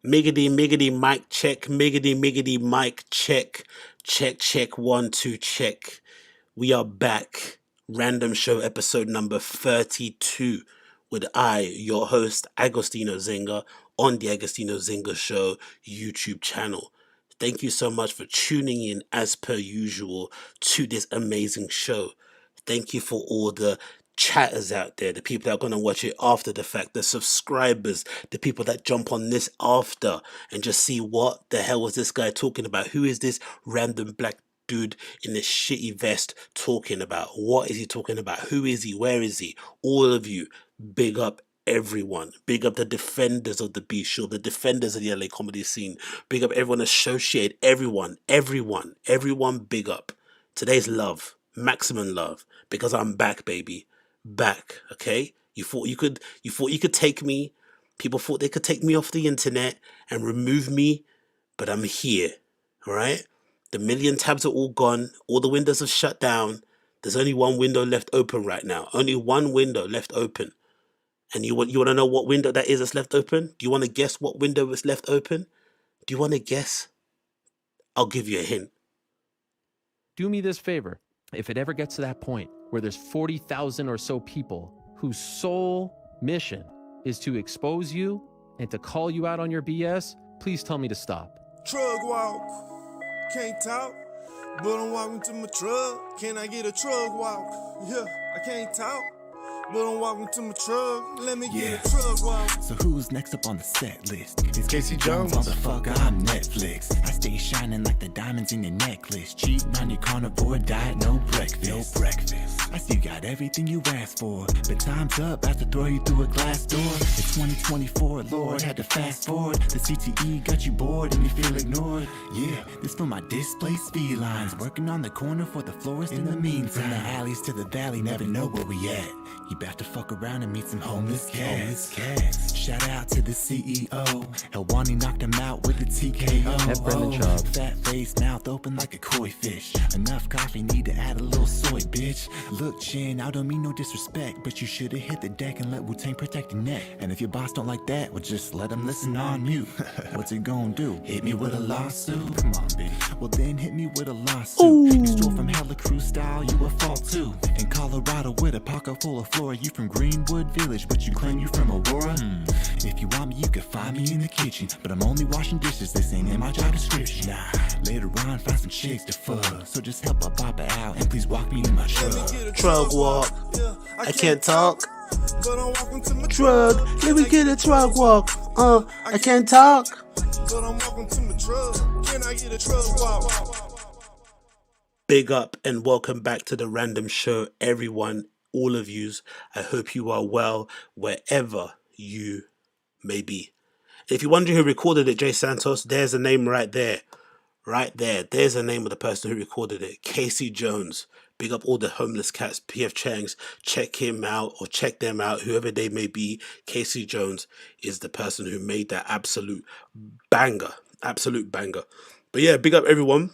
Miggity, miggity, mic check. Miggity, miggity, mic check. Check, check, 1, 2, check. We are back. Random Show episode number 32 with I, your host, Agostino Zinga, on the Agostino Zinga Show YouTube channel. Thank you so much for tuning in, as per usual, to this amazing show. Thank you for all the chatters out there, the people that are going to watch it after the fact, the subscribers, the people that jump on this after and just see what the hell was this guy talking about? Who is this random black dude in this shitty vest talking about? What is he talking about? Who is he? Where is he? All of you, big up everyone. Big up the defenders of the B show, the defenders of the LA comedy scene. Big up everyone associated, everyone, big up. Today's love, maximum love, because I'm back, baby. Back, okay? You thought you could take me. People thought they could take me off the internet and remove me, but I'm here. All right? The million tabs are all gone. All the windows have shut down. There's only one window left open right now. Only one window left open. And you want to know what window that is that's left open? Do you want to guess what window is left open? Do you want to guess? I'll give you a hint. Do me this favor. If it ever gets to that point where there's 40,000 or so people whose sole mission is to expose you and to call you out on your BS, please tell me to stop. Trugg Walk. Can't talk, but I'm walking to my truck. Can I get a Trugg Walk? Yeah, I can't talk, but I'm walking to my truck. Let me get a Trugg Walk. So who's next up on the set list? It's Casey Jones, motherfucker, I'm Netflix. I stay shining like the diamonds in your necklace. Cheating on your carnivore diet, no breakfast. I see you got everything you asked for, but time's up, I have to throw you through a glass door. It's 2024, Lord, had to fast forward. The CTE got you bored and you feel ignored. Yeah, this for my displaced felines, working on the corner for the florist in the meantime. From the alleys to the valley, never know where we at. You about to fuck around and meet some homeless cats. Shout out to the CEO. Helwani knocked him out with the TKO. That Brendan Schaub. Fat face, mouth open like a koi fish. Enough coffee, need to add a little soy, bitch. Look, Chin, I don't mean no disrespect, but you should've hit the deck and let Wu-Tang protect your neck. And if your boss don't like that, well, just let him listen on mute. What's it gonna do? Hit me with a lawsuit? Come on, B. Well, then hit me with a lawsuit. Ooh. You stole from Hella Crew style, you a fault too. In Colorado with a pocket full of flora, you from Greenwood Village, but you claim you from Aurora? If you want me, you can find me in the kitchen, but I'm only washing dishes, this ain't in my job description. Nah, later on, find some chicks to fuck, so just help my papa out and please walk me in my truck. Trugg Walk. I can't talk. But I'm walking to my Trugg, let me get a Trugg Walk. I can't talk. But I'm walking to my truck. Can I get a Trugg Walk? Big up and welcome back to the Random Show, everyone, all of yous. I hope you are well wherever you may be. If you're wondering who recorded it, Jay Santos, there's a name right there. Right there. There's the name of the person who recorded it. Casey Jones. Big up all the homeless cats, PF Changs. Check him out or check them out, whoever they may be. Casey Jones is the person who made that absolute banger. Absolute banger. But yeah, big up everyone.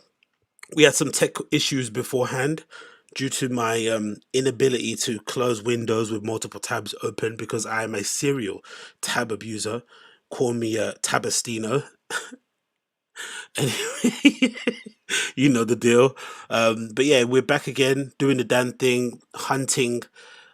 We had some tech issues beforehand due to my inability to close windows with multiple tabs open because I am a serial tab abuser. Call me Tabastino. Anyway, you know the deal. But yeah, we're back again doing the damn thing, hunting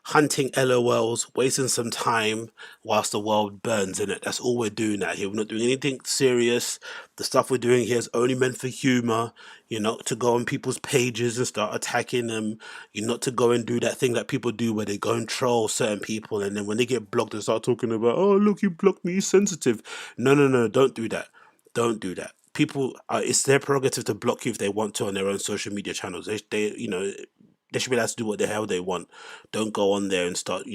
LOLs, wasting some time whilst the world burns in it. That's all we're doing out here. We're not doing anything serious. The stuff we're doing here is only meant for humor. You're not to go on people's pages and start attacking them. You're not to go and do that thing that people do where they go and troll certain people, and then when they get blocked they start talking about, oh look, you blocked me, he's sensitive. No, don't do that. Don't do that. People, it's their prerogative to block you if they want to on their own social media channels. They should be allowed to do what the hell they want. Don't go on there and start,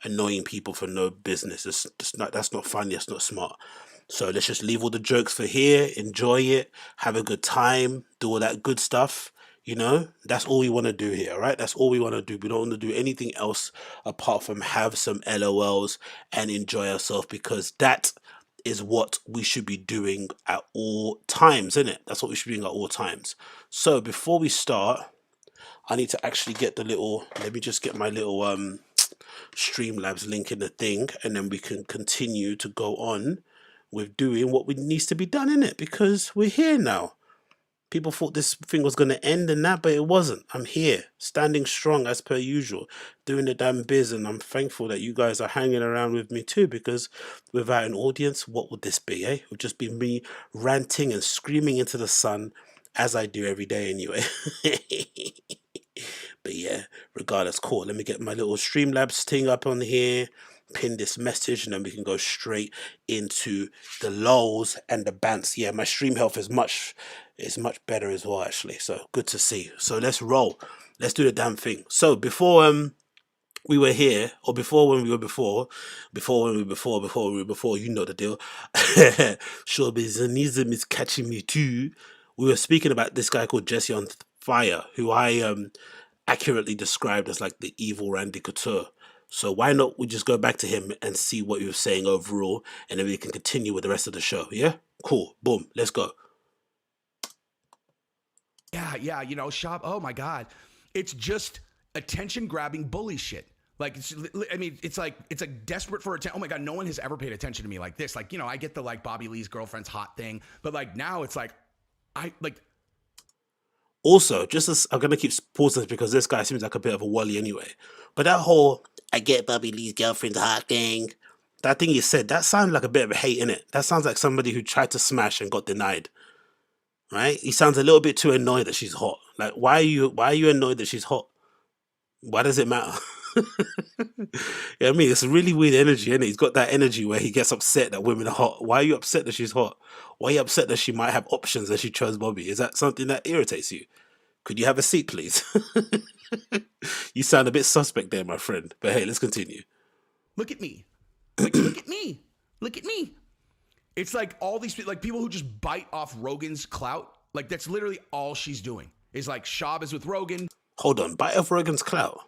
annoying people for no business. That's not funny. That's not smart. So let's just leave all the jokes for here. Enjoy it. Have a good time. Do all that good stuff. That's all we want to do here, all right? That's all we want to do. We don't want to do anything else apart from have some LOLs and enjoy ourselves, because that is what we should be doing at all times, isn't it? That's what we should be doing at all times. So before we start, I need to actually get let me just get my little Streamlabs link in the thing, and then we can continue to go on with doing what needs to be done in it, because we're here now. People thought this thing was going to end and that, but it wasn't. I'm here, standing strong as per usual, doing the damn biz, and I'm thankful that you guys are hanging around with me too, because without an audience, what would this be, eh? It would just be me ranting and screaming into the sun, as I do every day anyway. But yeah, regardless, cool. Let me get my little Streamlabs thing up on here, pin this message, and then we can go straight into the lols and the bants. Yeah, my stream health is much better as well, actually. So good to see. So let's roll. Let's do the damn thing. So before we were here, or before when we were before, you know the deal. Showbizanism is catching me too. We were speaking about this guy called Jesse on Fire, who I accurately described as like the evil Randy Couture. So why not we just go back to him and see what he was saying overall, and then we can continue with the rest of the show. Yeah? Cool. Boom. Let's go. Yeah, you know, Schaub, oh my God. It's just attention-grabbing bully shit. Like, it's like desperate for attention. Oh my God, no one has ever paid attention to me like this. Like, you know, I get the like Bobby Lee's girlfriend's hot thing, but like now it's like, Also, just as I'm going to keep pausing because this guy seems like a bit of a wally anyway. But that whole, I get Bobby Lee's girlfriend's hot thing, that thing you said, that sounded like a bit of a hate, innit? That sounds like somebody who tried to smash and got denied. Right? He sounds a little bit too annoyed that she's hot. Like, why are you annoyed that she's hot? Why does it matter? Yeah, I mean, it's a really weird energy, isn't it? He's got that energy where he gets upset that women are hot. Why are you upset that she's hot? Why are you upset that she might have options and she chose Bobby? Is that something that irritates you? Could you have a seat, please? You sound a bit suspect there, my friend. But hey, let's continue. Look at me. Look at me. Look at me. It's like all these like people who just bite off Rogan's clout. Like that's literally all she's doing. Is like Schaub is with Rogan. Hold on, bite off Rogan's clout.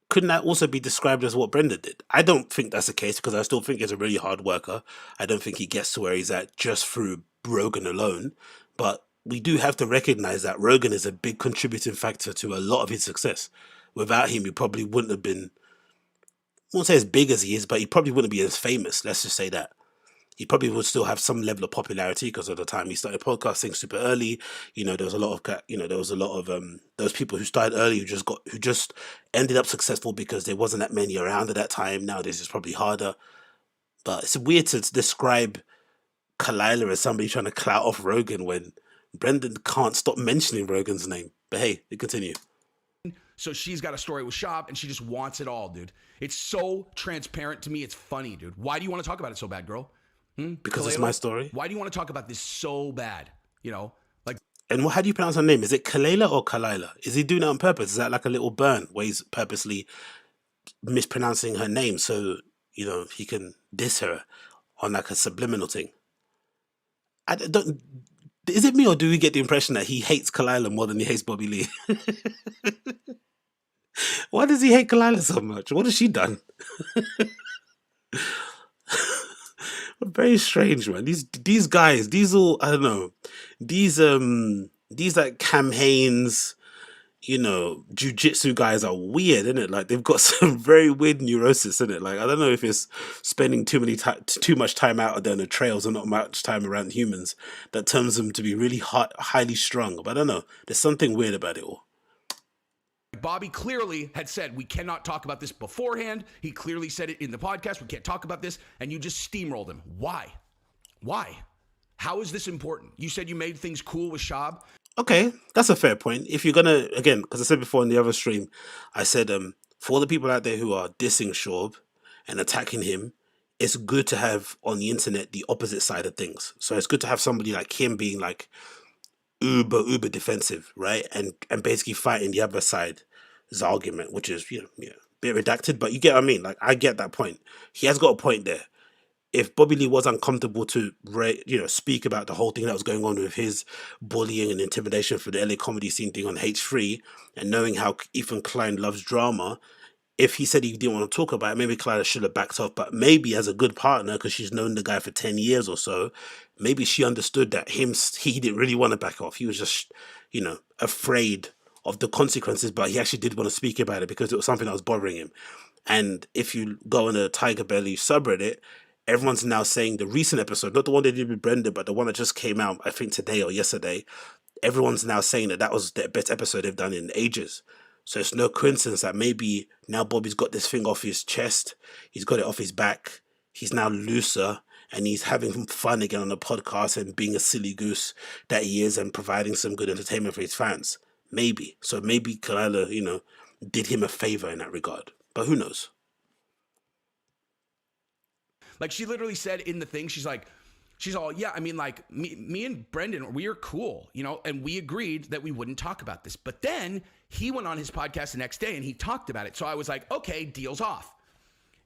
Couldn't that also be described as what Brendan did? I don't think that's the case because I still think he's a really hard worker. I don't think he gets to where he's at just through Rogan alone. But we do have to recognize that Rogan is a big contributing factor to a lot of his success. Without him, he probably wouldn't have been, I won't say as big as he is, but he probably wouldn't be as famous. Let's just say that. He probably would still have some level of popularity because of the time he started podcasting super early. You know, there was a lot of those people who started early who just ended up successful because there wasn't that many around at that time. Nowadays it's probably harder. But it's weird to describe Khalyla as somebody trying to clout off Rogan when Brendan can't stop mentioning Rogan's name. But hey, they continue. So she's got a story with Schaub and she just wants it all, dude. It's so transparent to me. It's funny, dude. Why do you want to talk about it so bad, girl? Because Khalyla, it's my story. Why do you want to talk about this so bad? You know, like. And how do you pronounce her name? Is it Khalyla or Khalyla? Is he doing it on purpose? Is that like a little burn where he's purposely mispronouncing her name so, you know, he can diss her on like a subliminal thing? I don't. Is it me or do we get the impression that he hates Khalyla more than he hates Bobby Lee? Why does he hate Khalyla so much? What has she done? Very strange, man. These guys, these all, I don't know, these like Cam Hanes, you know, jiu-jitsu guys are weird, isn't it? Like they've got some very weird neurosis, isn't it? Like I don't know if it's spending too much time out there on the trails and not much time around humans that turns them to be really highly strung. But I don't know. There's something weird about it all. Bobby clearly had said, we cannot talk about this beforehand. He clearly said it in the podcast. We can't talk about this. And you just steamrolled him. Why? Why? How is this important? You said you made things cool with Schaub. Okay, that's a fair point. If you're going to, again, because I said before in the other stream, I said for the people out there who are dissing Schaub and attacking him, it's good to have on the internet the opposite side of things. So it's good to have somebody like him being like, uber defensive, right? And basically fighting the other side's argument, which is, you know, a bit redacted, but you get what I mean. Like, I get that point. He has got a point there. If Bobby Lee was uncomfortable to, speak about the whole thing that was going on with his bullying and intimidation for the LA comedy scene thing on H3, and knowing how Ethan Klein loves drama, if he said he didn't want to talk about it, maybe Khalyla should have backed off. But maybe as a good partner, because she's known the guy for 10 years or so, maybe she understood that he didn't really want to back off. He was just, afraid of the consequences, but he actually did want to speak about it because it was something that was bothering him. And if you go on a TigerBelly subreddit, everyone's now saying the recent episode, not the one they did with Brendan, but the one that just came out, I think today or yesterday, everyone's now saying that was the best episode they've done in ages. So it's no coincidence that maybe now Bobby's got this thing off his chest, he's got it off his back, he's now looser, and he's having fun again on the podcast and being a silly goose that he is and providing some good entertainment for his fans. Maybe. So maybe Khalyla, did him a favor in that regard. But who knows? Like, she literally said in the thing, she's all, yeah, I mean, like, me and Brendan, we are cool, and we agreed that we wouldn't talk about this. But then he went on his podcast the next day and he talked about it. So I was like, okay, deal's off.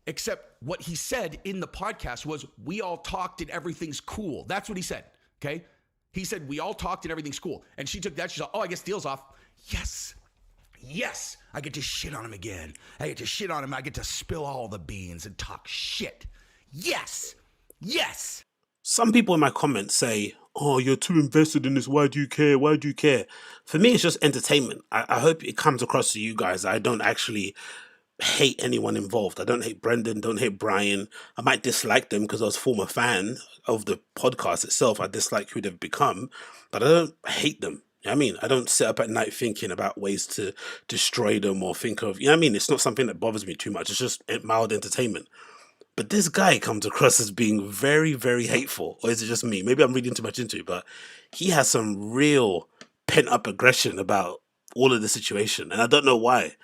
Except what he said in the podcast was, we all talked and everything's cool. That's what he said, okay? He said, we all talked and everything's cool. And she took that, she's like, oh, I guess deal's off. Yes, I get to shit on him again. I get to shit on him. I get to spill all the beans and talk shit. Yes. Some people in my comments say, oh, you're too invested in this. Why do you care? Why do you care? For me, it's just entertainment. I hope it comes across to you guys. I don't actually hate anyone involved. I don't hate Brendan, don't hate Bryan. I might dislike them because I was a former fan of the podcast itself. I dislike who they've become, but I don't hate them. You know what I mean? I don't sit up at night thinking about ways to destroy them or think of, you know what I mean? It's not something that bothers me too much. It's just mild entertainment. But this guy comes across as being very, very hateful. Or is it just me? Maybe I'm reading too much into it, but he has some real pent-up aggression about all of the situation. And I don't know why.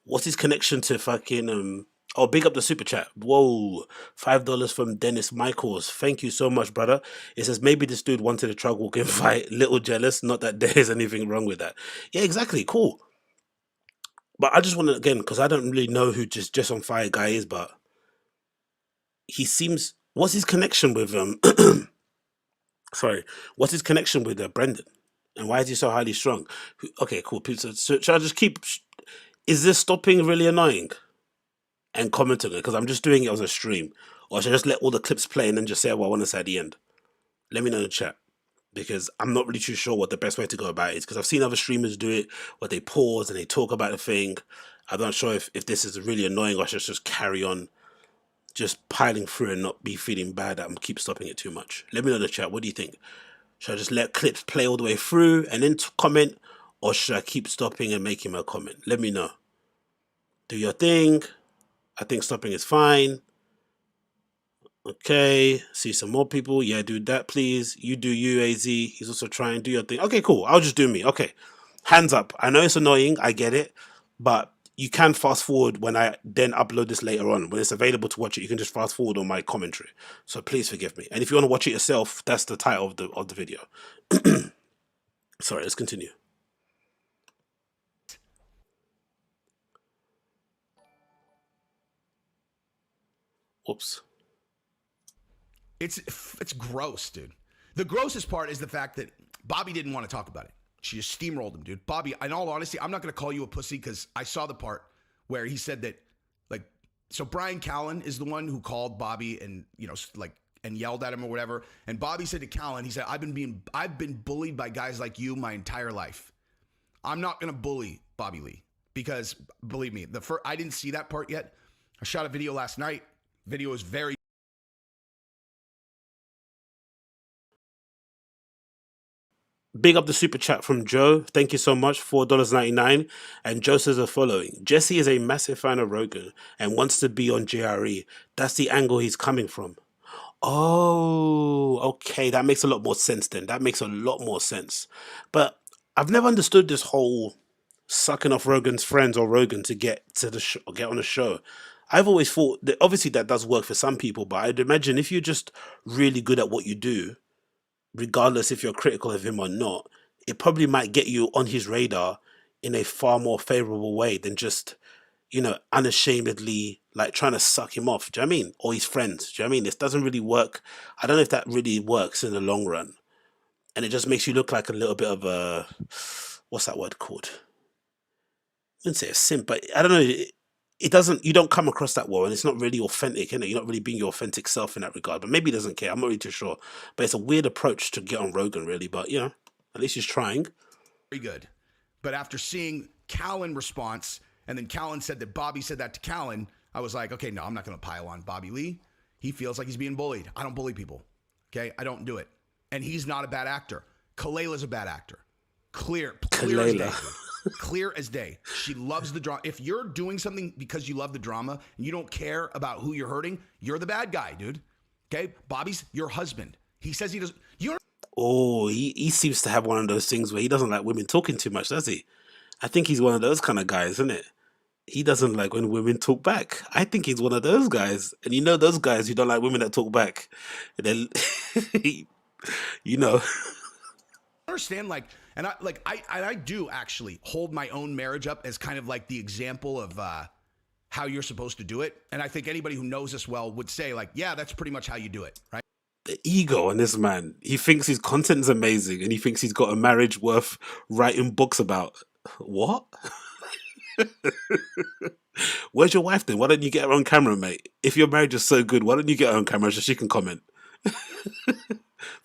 What's his connection to fucking... Oh, big up the super chat. Whoa. $5 from Dennis Michaels. Thank you so much, brother. It says, maybe this dude wanted a Trugg Walk fight. Little jealous. Not that there's anything wrong with that. Yeah, exactly. Cool. But I just want to, again, because I don't really know who Just on Fire guy is, but he seems... What's his connection with... Sorry. What's his connection with Brendan? And why is he so highly strung? Okay, cool. So should I just keep... Is this stopping really annoying? And commenting it? Because I'm just doing it as a stream. Or should I just let all the clips play and then just say what I want to say at the end? Let me know in the chat. Because I'm not really too sure what the best way to go about it is. Because I've seen other streamers do it where they pause and they talk about the thing. I'm not sure if this is really annoying or I should just carry on just piling through and not be feeling bad that I'm keep stopping it too much. Let me know in the chat. What do you think? Should I just let clips play all the way through and then comment? Or should I keep stopping and making my comment? Let me know. Do your thing. I think stopping is fine. Okay. See some more people. Yeah, do that, please. You do you, AZ. He's also trying. Do your thing. Okay, cool. I'll just do me. Okay. Hands up. I know it's annoying. I get it. But you can fast forward when I then upload this later on. When it's available to watch it, you can just fast forward on my commentary. So please forgive me. And if you want to watch it yourself, that's the title of the video. Sorry, let's continue. Oops. It's gross, dude. The grossest part is the fact that Bobby didn't want to talk about it. She just steamrolled him, dude. Bobby, in all honesty, I'm not going to call you a pussy because I saw the part where he said that, like, so Bryan Callen is the one who called Bobby and, and yelled at him or whatever. And Bobby said to Callen, he said, I've been bullied by guys like you my entire life. I'm not going to bully Bobby Lee because, believe me, I didn't see that part yet. I shot a video last night. Video is very... Big up the super chat from Joe. Thank you so much. $4.99. And Joe says the following. Jesse is a massive fan of Rogan and wants to be on JRE. That's the angle he's coming from. Oh, okay. That makes a lot more sense then. That makes a lot more sense. But I've never understood this whole sucking off Rogan's friends or Rogan to get to the show, get on the show. I've always thought that obviously that does work for some people, but I'd imagine if you're just really good at what you do, regardless if you're critical of him or not, it probably might get you on his radar in a far more favorable way than just, unashamedly like trying to suck him off. Do you know what I mean? Or his friends. Do you know what I mean? This doesn't really work. I don't know if that really works in the long run. And it just makes you look like a little bit of a, what's that word called? I wouldn't say a simp, but I don't know. You don't come across that well, and it's not really authentic, innit? You're not really being your authentic self in that regard, but maybe he doesn't care. I'm not really too sure. But it's a weird approach to get on Rogan, really, but, at least he's trying. Very good. But after seeing Callen response, and then Callen said that Bobby said that to Callen, I was like, okay, no, I'm not going to pile on Bobby Lee. He feels like he's being bullied. I don't bully people. Okay? I don't do it. And he's not a bad actor. Khalyla's a bad actor. Clear as day. Dude. Clear as day. She loves the drama. If you're doing something because you love the drama and you don't care about who you're hurting, you're the bad guy, dude. Okay? Bobby's your husband. He says he doesn't. Oh, he seems to have one of those things where he doesn't like women talking too much, does he? I think he's one of those kind of guys, isn't it? He doesn't like when women talk back. I think he's one of those guys. And you know those guys who don't like women that talk back. And then, you know. Understand, like, and I do actually hold my own marriage up as kind of like the example of how you're supposed to do it. And I think anybody who knows us well would say, like, yeah, that's pretty much how you do it, right? The ego on this man. He thinks his content is amazing and he thinks he's got a marriage worth writing books about. What? Where's your wife then? Why don't you get her on camera, mate? If your marriage is so good, why don't you get her on camera so she can comment?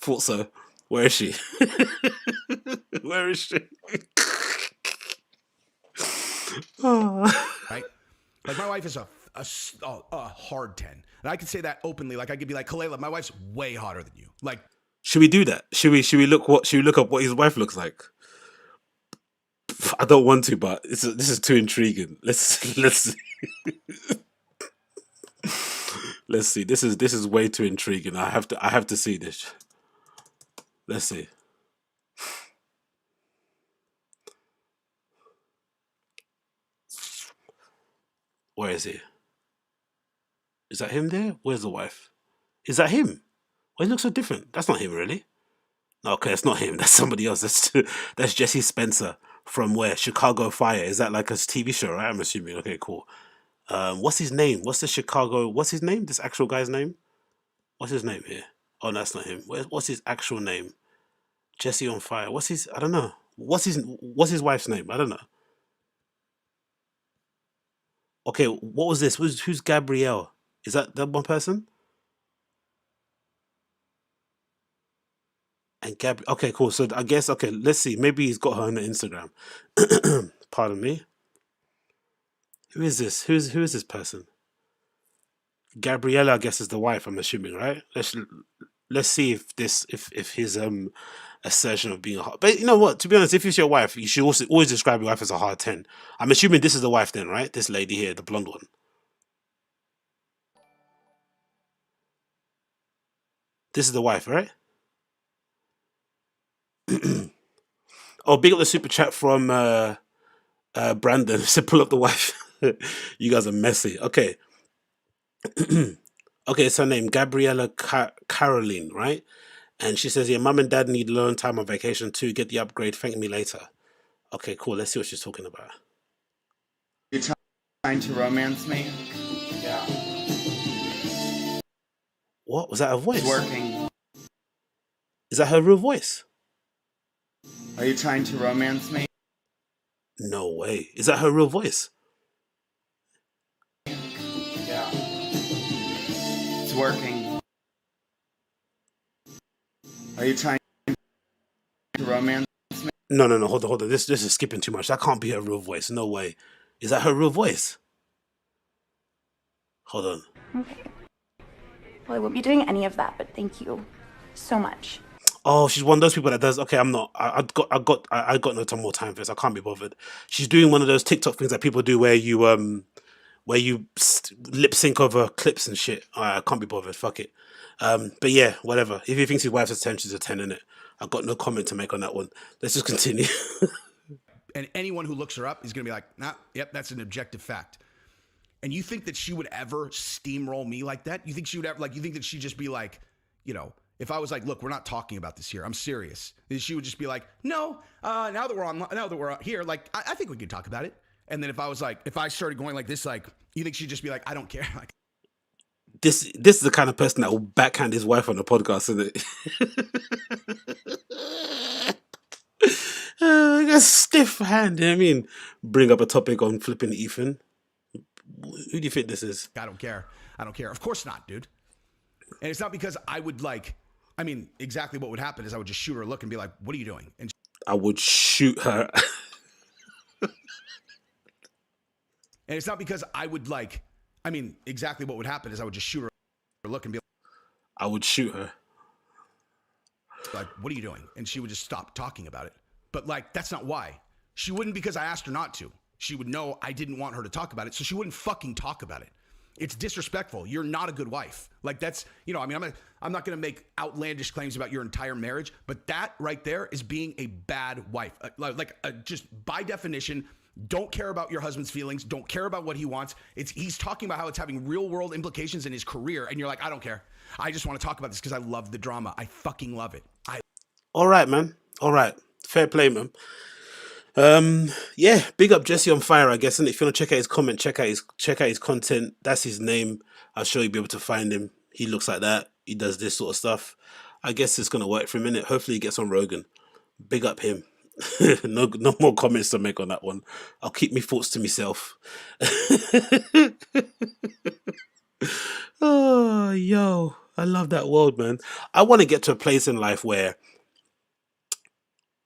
Thought so. Where is she? Where is she? Oh. Right? Like my wife is a hard 10. And I could say that openly. Like I could be like, Khalyla, my wife's way hotter than you. Like, should we do that? Should we look up what his wife looks like? I don't want to, but this is too intriguing. Let's see. Let's see. This is way too intriguing. I have to see this. Let's see. Where is he? Is that him there? Where's the wife? Is that him? Why he looks so different? That's not him, really. Okay, that's not him. That's somebody else. That's Jesse Spencer from where? Chicago Fire. Is that like a TV show, right? I'm assuming. Okay, cool. What's his name? What's his name? This actual guy's name? What's his name here? Oh, no, that's not him. What's his actual name? Jesse on Fire. I don't know. What's his wife's name? I don't know. Okay, what was this? Who's Gabrielle? Is that one person? And okay, cool. So I guess, okay, let's see. Maybe he's got her on the Instagram. Pardon me. Who is this? Who is this person? Gabriella, I guess, is the wife, I'm assuming, right? Let's see if his assertion of being a hard. But you know what? To be honest, if it's your wife, you should also always describe your wife as a hard 10. I'm assuming this is the wife then, right? This lady here, the blonde one. This is the wife, right? Oh, big up the super chat from Brandon. Said pull up the wife. You guys are messy. Okay. Okay, it's her name, Gabriella Caroline, right? And she says, yeah, mum and dad need alone time on vacation too. Get the upgrade. Thank me later. Okay, cool. Let's see what she's talking about. You're trying to romance me? Yeah. What? Was that her voice? It's working. Is that her real voice? Are you trying to romance me? No way. Is that her real voice? Yeah. It's working. Are you trying to romance me? No. Hold on. This is skipping too much. That can't be her real voice. No way. Is that her real voice? Hold on. Okay. Well, I won't be doing any of that, but thank you so much. Oh, she's one of those people that does. Okay, I'm not. I got no more time for this. I can't be bothered. She's doing one of those TikTok things that people do where you lip sync over clips and shit. I can't be bothered. Fuck it. But yeah, whatever. If he thinks his wife's attention is a 10 in it, I've got no comment to make on that one. Let's just continue. And anyone who looks her up is gonna be like, nah, yep, that's an objective fact. And you think that she would ever steamroll me like that? You think she would ever you think that she'd just be like, you know, if I was like, look, we're not talking about this here, I'm serious, then she would just be like, no, now that we're here, like, I think we could talk about it. And then if I was like, if I started going like this, like, you think she'd just be like, I don't care. Like, this is the kind of person that will backhand his wife on the podcast, isn't it? A stiff hand. I mean, bring up a topic on flipping Ethan. Who do you think this is? I don't care. Of course not, dude. And it's not because I would exactly what would happen is I would just shoot her a look and be like, what are you doing? And I would shoot her. And it's not because I would exactly what would happen is I would just shoot her. look and be I would shoot her. like, what are you doing? And she would just stop talking about it. But like, that's not why. She wouldn't because I asked her not to. She would know I didn't want her to talk about it, so she wouldn't fucking talk about it. It's disrespectful. You're not a good wife. Like that's, you know, I mean, I'm not going to make outlandish claims about your entire marriage, but that right there is being a bad wife. Just by definition, don't care about your husband's feelings. Don't care about what he wants. He's talking about how it's having real world implications in his career. And you're like, I don't care. I just want to talk about this because I love the drama. I fucking love it. All right, man. All right. Fair play, man. Yeah, big up Jesse on fire, I guess. And if you want to check out his comment, check out his content. That's his name. I'm sure you'll be able to find him. He looks like that. He does this sort of stuff. I guess it's gonna work for a minute. Hopefully he gets on Rogan. Big up him. No more comments to make on that one. I'll keep my thoughts to myself. Oh, yo, I love that world, man. I want to get to a place in life where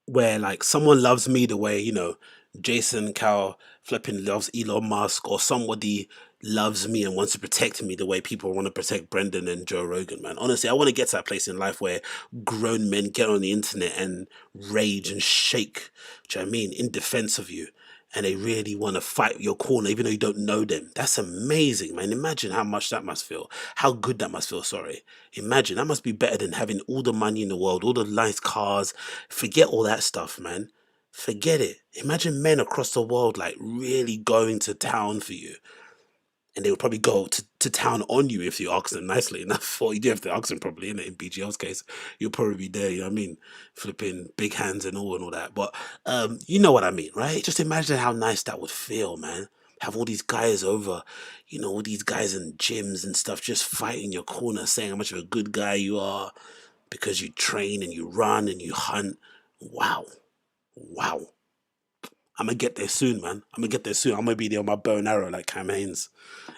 like someone loves me the way, you know, Jason Cow flipping loves Elon Musk, or somebody loves me and wants to protect me the way people want to protect Brendan and Joe Rogan, man. Honestly, I want to get to that place in life where grown men get on the internet and rage and shake, do you know what I mean, in defense of you. And they really want to fight your corner, even though you don't know them. That's amazing, man. Imagine how much that must feel. How good that must feel, sorry. Imagine, that must be better than having all the money in the world, all the nice cars. Forget all that stuff, man. Forget it. Imagine men across the world, like, really going to town for you. And they would probably go to town on you if you ask them nicely enough. Or you do have to ask them probably, in BGL's case. You'll probably be there, you know what I mean? Flipping big hands and all that. But you know what I mean, right? Just imagine how nice that would feel, man. Have all these guys over, you know, all these guys in gyms and stuff just fighting your corner, saying how much of a good guy you are because you train and you run and you hunt. Wow. Wow. I'm going to get there soon, man. I'm going to get there soon. I'm going to be there on my bow and arrow like Cam Haines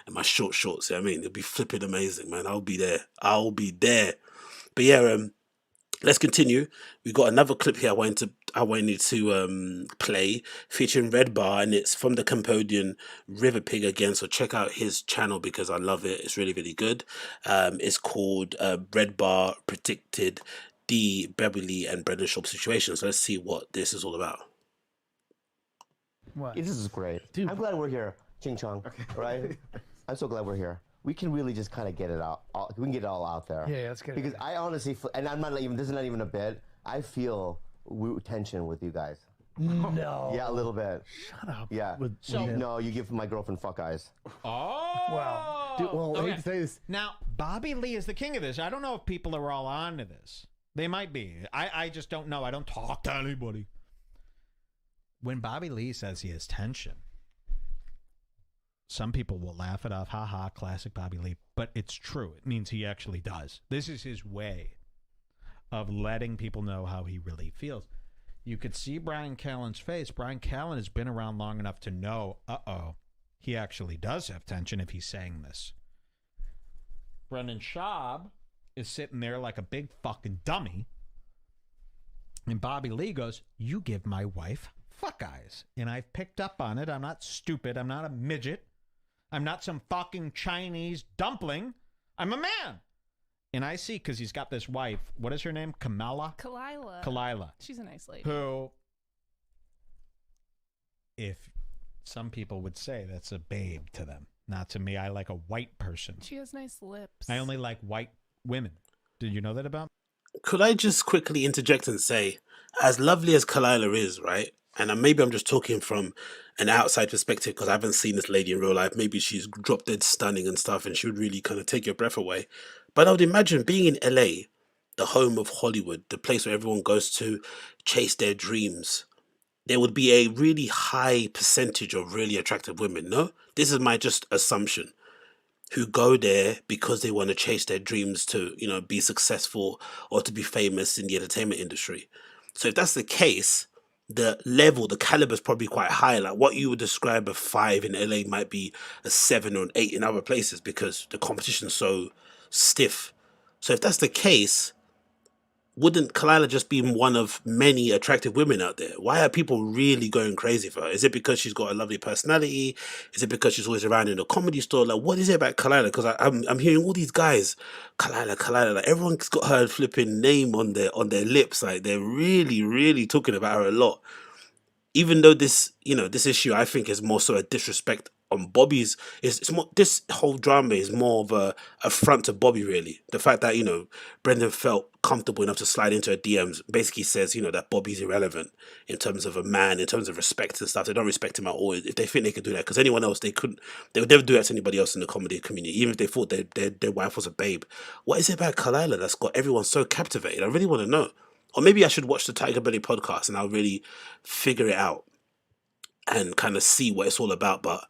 and my short shorts. You know what I mean? It'll be flipping amazing, man. I'll be there. I'll be there. But yeah, let's continue. We got another clip here I wanted to play featuring Red Bar, and it's from the Cambodian River Pig again. So check out his channel because I love it. It's really, really good. It's called Red Bar Predicted the Beverly and Brendan Schaub situation. So let's see what this is all about. What? This is great. Dude. I'm glad we're here, Ching Chong. Okay. Right? I'm so glad we're here. We can really just kind of get it out. We can get it all out there. Yeah, let's get it. Because I honestly, and I'm not even. This is not even a bit. I feel tension with you guys. No. Yeah, a little bit. Shut up. Yeah. No, you give my girlfriend fuck eyes. Oh. Wow. Dude, well, I hate to say this. Now, Bobby Lee is the king of this. I don't know if people are all on to this. They might be. I just don't know. I don't talk to anybody. When Bobby Lee says he has tension, some people will laugh it off. Ha ha, classic Bobby Lee. But it's true. It means he actually does. This is his way of letting people know how he really feels. You could see Bryan Callen's face. Bryan Callen has been around long enough to know, he actually does have tension if he's saying this. Brendan Schaub is sitting there like a big fucking dummy. And Bobby Lee goes, you give my wife fuck eyes. And I've picked up on it. I'm not stupid. I'm not a midget. I'm not some fucking Chinese dumpling. I'm a man. And I see, because he's got this wife. What is her name? Khalyla? Khalyla. She's a nice lady. Who, if some people would say that's a babe to them. Not to me. I like a white person. She has nice lips. I only like white women. Did you know that about me? Could I just quickly interject and say, as lovely as Khalyla is, right? And maybe I'm just talking from an outside perspective because I haven't seen this lady in real life. Maybe she's drop dead stunning and stuff and she would really kind of take your breath away. But I would imagine being in LA, the home of Hollywood, the place where everyone goes to chase their dreams, there would be a really high percentage of really attractive women, no? This is my just assumption, who go there because they want to chase their dreams to, you know, be successful or to be famous in the entertainment industry. So if that's the case, the level, the caliber is probably quite high. Like what you would describe a 5 in LA might be a 7 or an 8 in other places because the competition's so stiff. So if that's the case, wouldn't Khalyla just be one of many attractive women out there? Why are people really going crazy for her? Is it because she's got a lovely personality? Is it because she's always around in a comedy store? Like, what is it about Khalyla? Because I'm hearing all these guys, Khalyla. Like, everyone's got her flipping name on their lips. Like, they're really, really talking about her a lot. Even though this issue, I think, is more so a disrespect on Bobby's. It's more, this whole drama is more of a affront to Bobby, really. The fact that, Brendan felt comfortable enough to slide into her DMs basically says, that Bobby's irrelevant in terms of a man, in terms of respect and stuff. They don't respect him at all. If they think they could do that, because anyone else, they would never do that to anybody else in the comedy community, even if they thought their wife was a babe. What is it about Khalyla that's got everyone so captivated? I really want to know. Or maybe I should watch the TigerBelly podcast and I'll really figure it out and kind of see what it's all about. But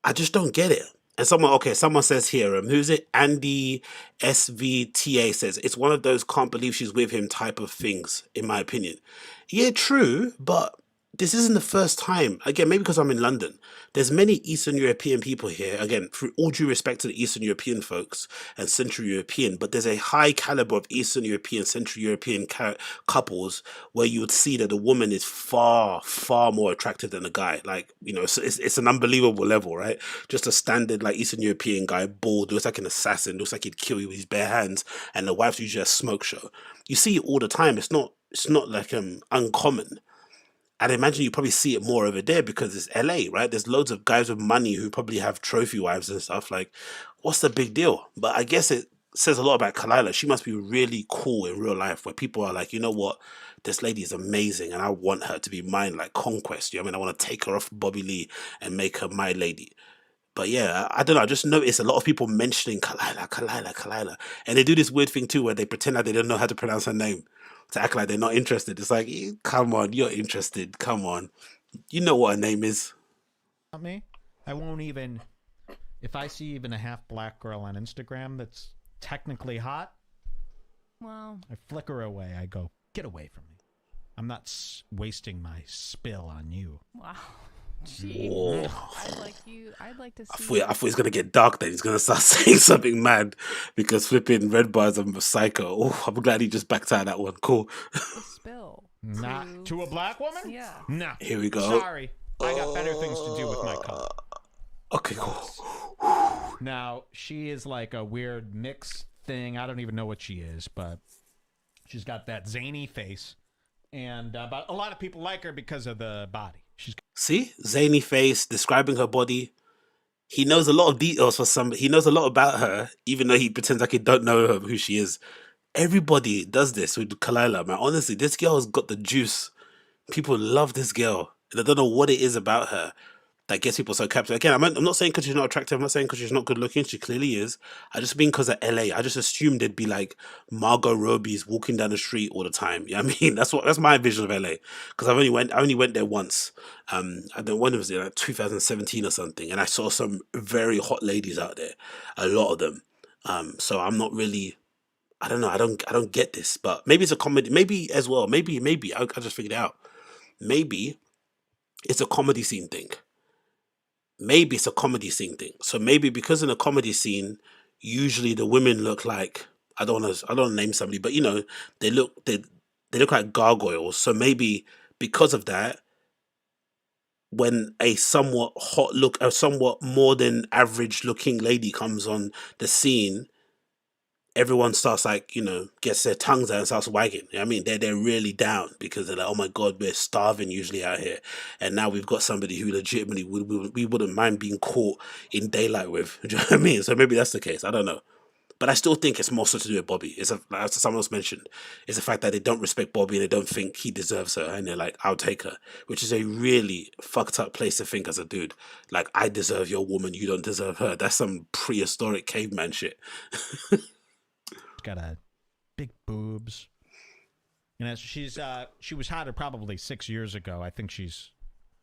I just don't get it. And someone says here, who's it? Andy SVTA says, it's one of those can't believe she's with him type of things, in my opinion. Yeah, true, but this isn't the first time. Again, maybe because I'm in London. There's many Eastern European people here. Again, through all due respect to the Eastern European folks and Central European, but there's a high caliber of Eastern European, Central European couples where you would see that the woman is far, far more attractive than the guy. Like, it's an unbelievable level, right? Just a standard, like, Eastern European guy, bald, looks like an assassin, looks like he'd kill you with his bare hands, and the wife's usually a smoke show. You see it all the time. It's not like uncommon. I'd imagine you probably see it more over there because it's LA, right? There's loads of guys with money who probably have trophy wives and stuff. Like, what's the big deal? But I guess it says a lot about Khalyla. She must be really cool in real life, where people are like, you know what? This lady is amazing and I want her to be mine, like conquest. I want to take her off Bobby Lee and make her my lady. But yeah, I don't know. I just noticed a lot of people mentioning Khalyla. And they do this weird thing too, where they pretend like they don't know how to pronounce her name, to act like they're not interested. It's like, come on, you're interested. Come on. You know what her name is. Not me. I won't even, if I see even a half black girl on Instagram that's technically hot, Wow. I flicker away. I go, get away from me. I'm not wasting my spill on you. Wow. Gee. Whoa. I'd like to see. I thought he's going to get dark then. He's going to start saying something mad because flipping Red Bar's a psycho. Oh, I'm glad he just backed out of that one. Cool. The spill. Not to a black woman? Yeah. No. Here we go. Sorry. I got better things to do with my cup. Okay, cool. Now, she is like a weird mix thing. I don't even know what she is, but she's got that zany face. And but a lot of people like her because of the body. See? Zany face, describing her body. He knows a lot of details for some. He knows a lot about her, even though he pretends like he don't know her, who she is. Everybody does this with Khalyla, man. Honestly, this girl's got the juice. People love this girl. And I don't know what it is about her that gets people so captivated. Again, I'm not saying because she's not attractive. I'm not saying because she's not good looking. She clearly is. I just mean because of LA. I just assumed there'd be like Margot Robbie's walking down the street all the time. You know what I mean? That's my vision of LA. Because I only went there once. I don't when it was like 2017 or something, and I saw some very hot ladies out there. A lot of them. So I'm not really. I don't know. I don't get this. But maybe it's a comedy. Maybe as well. Maybe I just figured it out. Maybe it's a comedy scene thing. Maybe it's a comedy scene thing. So maybe because in a comedy scene, usually the women look like I don't want to name somebody, but they look like gargoyles. So maybe because of that, when a somewhat more than average looking lady comes on the scene, everyone starts gets their tongues out and starts wagging. You know what I mean? They're really down because they're like, oh my God, we're starving usually out here. And now we've got somebody who legitimately we wouldn't mind being caught in daylight with. Do you know what I mean? So maybe that's the case. I don't know. But I still think it's more so to do with Bobby. As someone else mentioned, it's the fact that they don't respect Bobby and they don't think he deserves her. And they're like, I'll take her. Which is a really fucked up place to think as a dude. Like, I deserve your woman, you don't deserve her. That's some prehistoric caveman shit. Got a big boobs. She was hotter probably 6 years ago. I think she's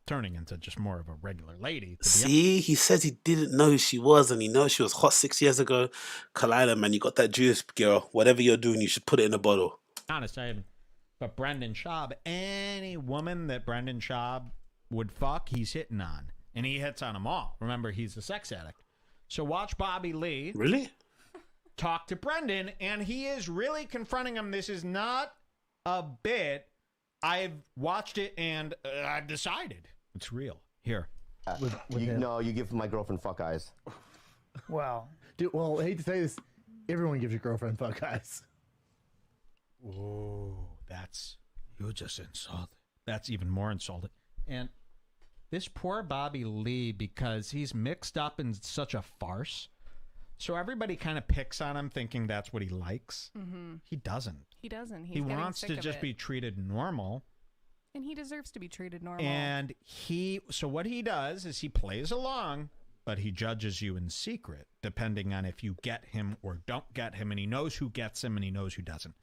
turning into just more of a regular lady. See, he says he didn't know who she was, and he knows she was hot 6 years ago. Khalyla, man, you got that juice, girl. Whatever you're doing, you should put it in a bottle. Honest, I haven't. But Brendan Schaub, any woman that Brendan Schaub would fuck, he's hitting on. And he hits on them all. Remember, he's a sex addict. So watch Bobby Lee. Really? talk to Brendan, and he is really confronting him. This is not a bit. I've watched it, and I've decided it's real. Here. You give my girlfriend fuck eyes. Wow. Dude, well, I hate to say this. Everyone gives your girlfriend fuck eyes. Oh, you just insulted. That's even more insulted. And this poor Bobby Lee, because he's mixed up in such a farce, so everybody kind of picks on him thinking that's what he likes. Mm-hmm. He doesn't. He doesn't. He wants to just be treated normal. And he deserves to be treated normal. And so what he does is he plays along, but he judges you in secret, depending on if you get him or don't get him, and he knows who gets him and he knows who doesn't.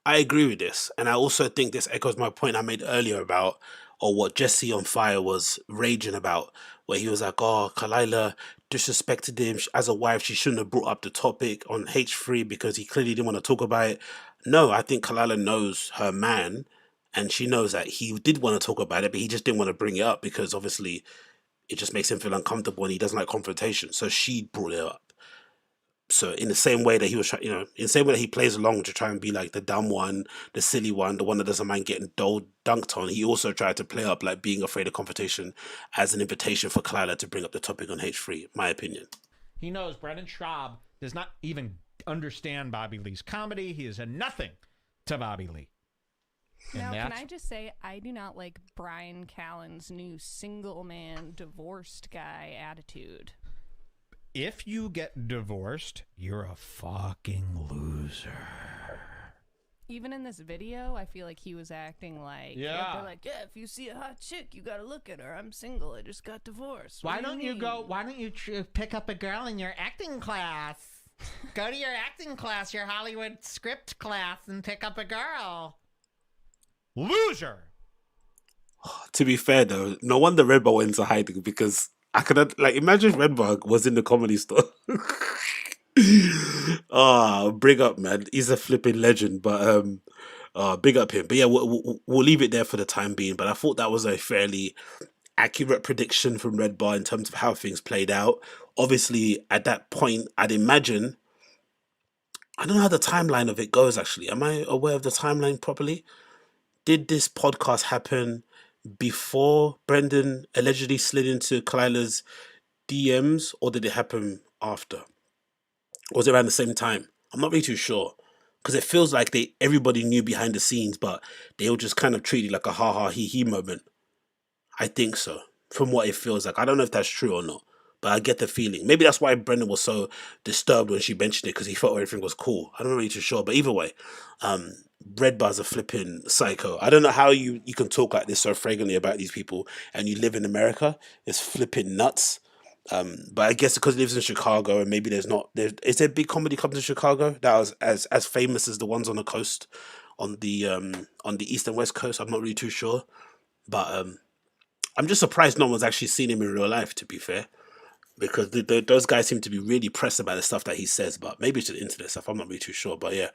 I agree with this, and I also think this echoes my point I made earlier about, or what Jesse on Fire was raging about, where he was like, oh, Khalyla disrespected him as a wife. She shouldn't have brought up the topic on H3 because he clearly didn't want to talk about it. No, I think Khalyla knows her man, and she knows that he did want to talk about it, but he just didn't want to bring it up because obviously it just makes him feel uncomfortable and he doesn't like confrontation. So she brought it up. So in the same way that he was trying, in the same way that he plays along to try and be like the dumb one, the silly one, the one that doesn't mind getting dunked on, he also tried to play up like being afraid of confrontation as an invitation for Khalyla to bring up the topic on H3, my opinion. He knows Brendan Schaub does not even understand Bobby Lee's comedy. He is a nothing to Bobby Lee. Now, can I just say, I do not like Bryan Callen's new single man divorced guy attitude. If you get divorced, you're a fucking loser. Even in this video, I feel like he was acting like, they're like, yeah, if you see a hot chick, you gotta look at her. I'm single. I just got divorced. Why don't you pick up a girl in your acting class? Go to your acting class, your Hollywood script class, and pick up a girl. Loser. To be fair though, no wonder Redbar went into hiding, because I could imagine if Redbar was in the Comedy Store. Big up, man. He's a flipping legend, but big up him. But yeah, we'll leave it there for the time being. But I thought that was a fairly accurate prediction from Redbar in terms of how things played out. Obviously, at that point, I'd imagine, I don't know how the timeline of it goes, actually. Am I aware of the timeline properly? Did this podcast happen before Brendan allegedly slid into Khalyla's DMs, or did it happen after? Or was it around the same time? I'm not really too sure, because it feels like everybody knew behind the scenes, but they all just kind of treated it like a ha ha he he moment. I think so, from what it feels like. I don't know if that's true or not, but I get the feeling. Maybe that's why Brendan was so disturbed when she mentioned it, because he felt everything was cool. I'm not really too sure, but either way, Redbar's a flipping psycho. I don't know how you can talk like this so fragrantly about these people and you live in America. It's flipping nuts. But I guess because he lives in Chicago and maybe is there big comedy clubs in Chicago that was as famous as the ones on the coast, on the east and west coast? I'm not really too sure, but I'm just surprised no one's actually seen him in real life, to be fair, because those guys seem to be really pressed about the stuff that he says. But maybe it's the internet stuff. I'm not really too sure. But yeah,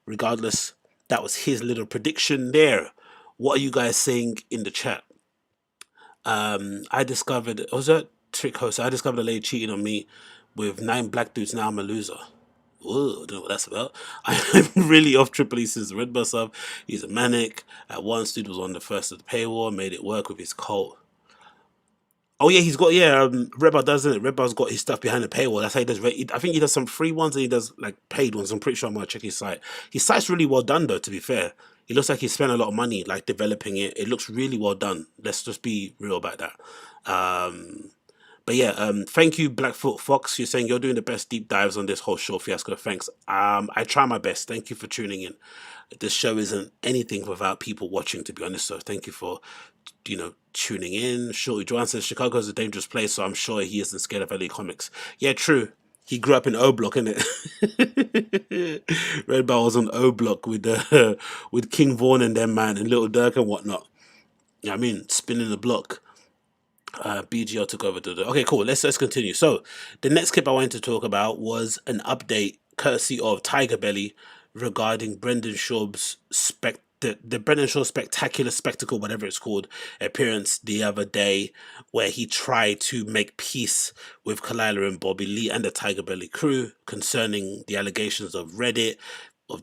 regardless, that was his little prediction there. What are you guys saying in the chat? I discovered, was that Trick Host? I discovered a lady cheating on me with 9 black dudes. Now I'm a loser. Whoa, I don't know what that's about. I'm really off Triple E since the Red Bus up. He's a manic. At once, dude was on the first of the paywall, made it work with his cult. Oh yeah, he's got Redbar doesn't it? Redbar's got his stuff behind the paywall. That's how he does. I think he does some free ones and he does like paid ones. I'm pretty sure I'm gonna check his site. His site's really well done though. To be fair, it looks like he spent a lot of money like developing it. It looks really well done. Let's just be real about that. But yeah, thank you, Blackfoot Fox. You're saying you're doing the best deep dives on this whole show fiasco. Thanks. I try my best. Thank you for tuning in. This show isn't anything without people watching, to be honest. So thank you for, tuning in. Shorty Joanne says Chicago's a dangerous place, so I'm sure he isn't scared of LA comics. Yeah, true. He grew up in O Block, innit? Redbar was on O Block with King Vaughn and them, man, and Little Dirk and whatnot. You know what I mean? Spinning the block. BGL took over. Okay, cool. Let's continue. So the next clip I wanted to talk about was an update courtesy of TigerBelly regarding Brendan Schaub's the Brendan Schaub spectacular spectacle, whatever it's called, appearance the other day, where he tried to make peace with Khalyla and Bobby Lee and the TigerBelly crew concerning the allegations of Reddit, of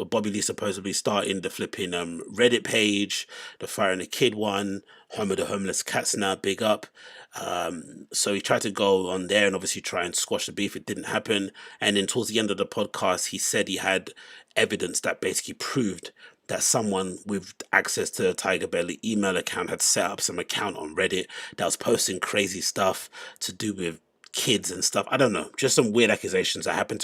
Bobby Lee supposedly starting the flipping Reddit page, the Firing a Kid one, Home of the Homeless Cats now, big up. So he tried to go on there and obviously try and squash the beef. It didn't happen. And then towards the end of the podcast, he said he had evidence that basically proved that someone with access to the TigerBelly email account had set up some account on Reddit that was posting crazy stuff to do with kids and stuff. I don't know, just some weird accusations that happened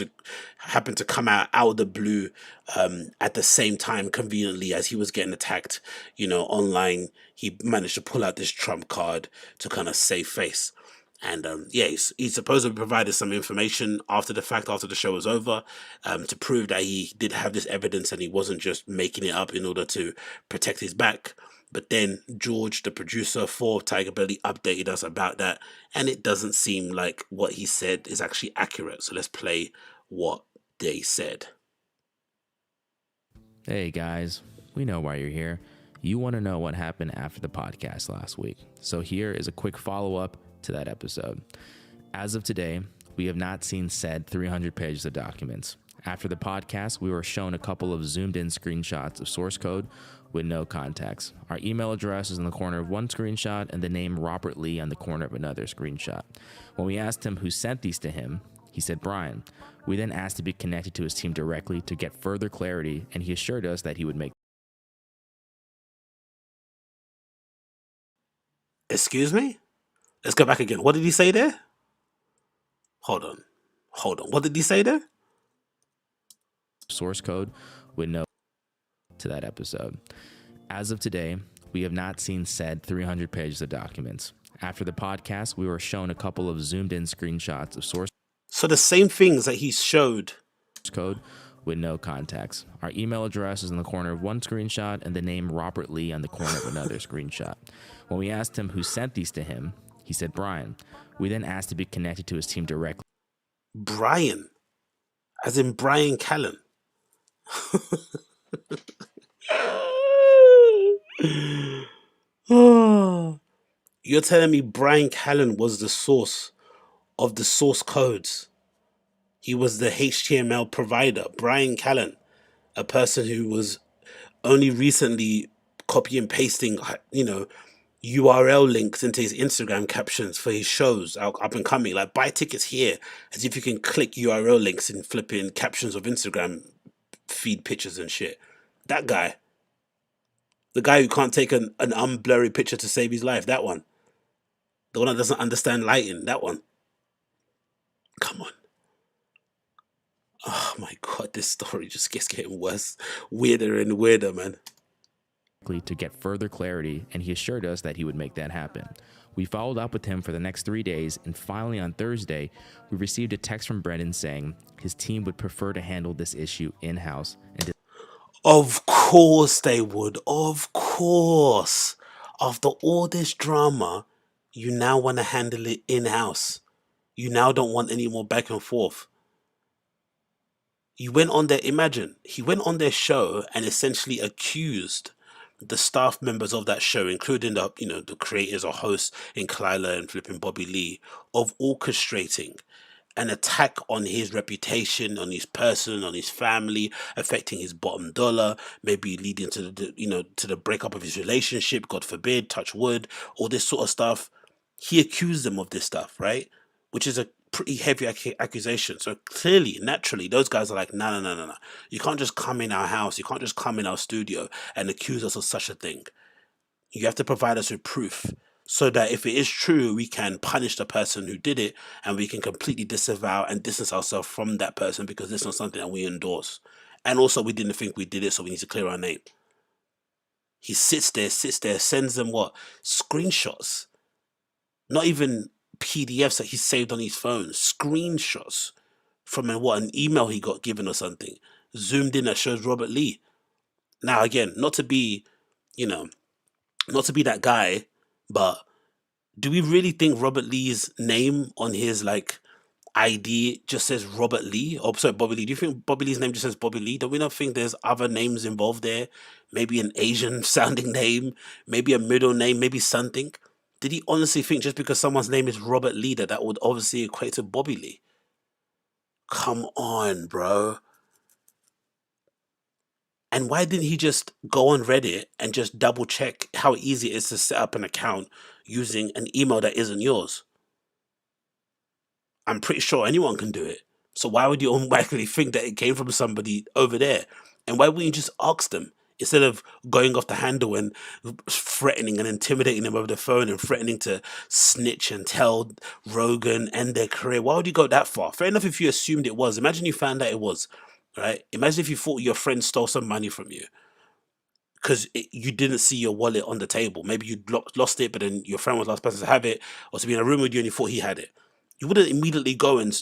to come out of the blue at the same time, conveniently, as he was getting attacked, online. He managed to pull out this trump card to kind of save face. And he supposedly provided some information after the fact, after the show was over, to prove that he did have this evidence and he wasn't just making it up in order to protect his back. But then George, the producer for TigerBelly, updated us about that, and it doesn't seem like what he said is actually accurate. So let's play what they said. Hey guys, we know why you're here. You want to know what happened after the podcast last week. So here is a quick follow-up to that episode. As of today, we have not seen said 300 pages of documents. After the podcast, we were shown a couple of zoomed-in screenshots of source code with no context. Our email address is in the corner of one screenshot and the name Robert Lee on the corner of another screenshot. When we asked him who sent these to him, he said Bryan. We then asked to be connected to his team directly to get further clarity, and he assured us that he would make... Excuse me? Let's go back again. What did he say there? Hold on. What did he say there? Source code with no to that episode. As of today, we have not seen said 300 pages of documents. After the podcast, we were shown a couple of zoomed in screenshots of source. So the same things that he showed. Code with no context. Our email address is in the corner of one screenshot and the name Robert Lee on the corner of another screenshot. When we asked him who sent these to him, he said Bryan. We then asked to be connected to his team directly. Bryan? As in Bryan Callen? You're telling me Bryan Callen was the source of the source codes? He was the HTML provider. Bryan Callen, a person who was only recently copy and pasting, URL links into his Instagram captions for his shows up and coming. Like, buy tickets here, as if you can click URL links in flipping captions of Instagram feed pictures and shit. That guy. The guy who can't take an unblurry picture to save his life. That one. The one that doesn't understand lighting. That one. Come on. Oh my God, this story just keeps getting worse. Weirder and weirder, man. To get further clarity, and he assured us that he would make that happen. We followed up with him for the next 3 days, and finally on Thursday, we received a text from Brendan saying his team would prefer to handle this issue in-house. Of course they would. Of course. After all this drama, you now want to handle it in-house. You now don't want any more back and forth. You went on there, imagine, he went on their show and essentially accused the staff members of that show, including the creators or hosts in Khalyla and flipping Bobby Lee, of orchestrating an attack on his reputation, on his person, on his family, affecting his bottom dollar, maybe leading to the breakup of his relationship, God forbid, touch wood, all this sort of stuff. He accused them of this stuff, right? Which is a pretty heavy accusation. So clearly, naturally, those guys are like, no. You can't just come in our house. You can't just come in our studio and accuse us of such a thing. You have to provide us with proof so that if it is true, we can punish the person who did it and we can completely disavow and distance ourselves from that person because this is not something that we endorse. And also, we didn't think we did it, so we need to clear our name. He sits there, sends them what? Screenshots. Not even PDFs that he saved on his phone, screenshots from an email he got given or something, zoomed in that shows Robert Lee. Now again, not to be that guy, but do we really think Robert Lee's name on his ID just says Robert Lee? Or sorry, Bobby Lee. Do you think Bobby Lee's name just says Bobby Lee? Do we not think there's other names involved there? maybe an Asian sounding name, maybe a middle name, maybe something. Did he honestly think just because someone's name is Robert Lee that would obviously equate to Bobby Lee? Come on, bro. And why didn't he just go on Reddit and just double check how easy it is to set up an account using an email that isn't yours? I'm pretty sure anyone can do it. So why would you automatically think that it came from somebody over there? And why wouldn't you just ask them instead of going off the handle and threatening and intimidating them over the phone and threatening to snitch and tell Rogan and their career? Why would you go that far? Fair enough if you assumed it was. Imagine you found out it was, right? Imagine if you thought your friend stole some money from you because you didn't see your wallet on the table. Maybe you lost it, but then your friend was the last person to have it, or to be in a room with you and you thought he had it. You wouldn't immediately go and,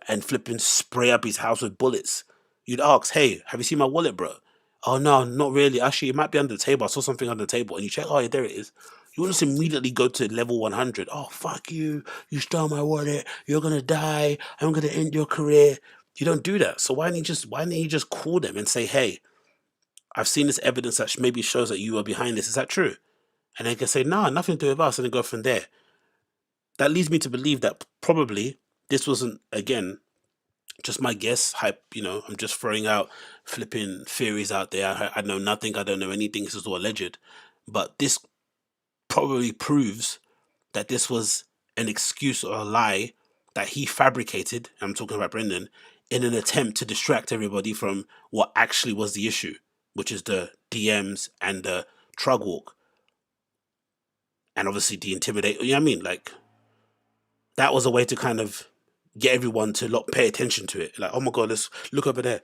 and flip and spray up his house with bullets. You'd ask, hey, have you seen my wallet, bro? Oh, no, not really. Actually, it might be under the table. I saw something under the table. And you check, oh, yeah, there it is. You wouldn't just immediately go to level 100. Oh, fuck you. You stole my wallet. You're going to die. I'm going to end your career. You don't do that. So why didn't you just call them and say, hey, I've seen this evidence that maybe shows that you are behind this. Is that true? And they can say, nah, nothing to do with us. And then go from there. That leads me to believe that probably this wasn't, again, just my guess. Hype, I'm just throwing out flipping theories out there. I know nothing. I don't know anything. This is all alleged. But this probably proves that this was an excuse or a lie that he fabricated, I'm talking about Brendan, in an attempt to distract everybody from what actually was the issue, which is the DMs and the Trugg Walk. And obviously the intimidate, you know what I mean? Like, that was a way to kind of get everyone to pay attention to it. Like, oh my God, let's look over there.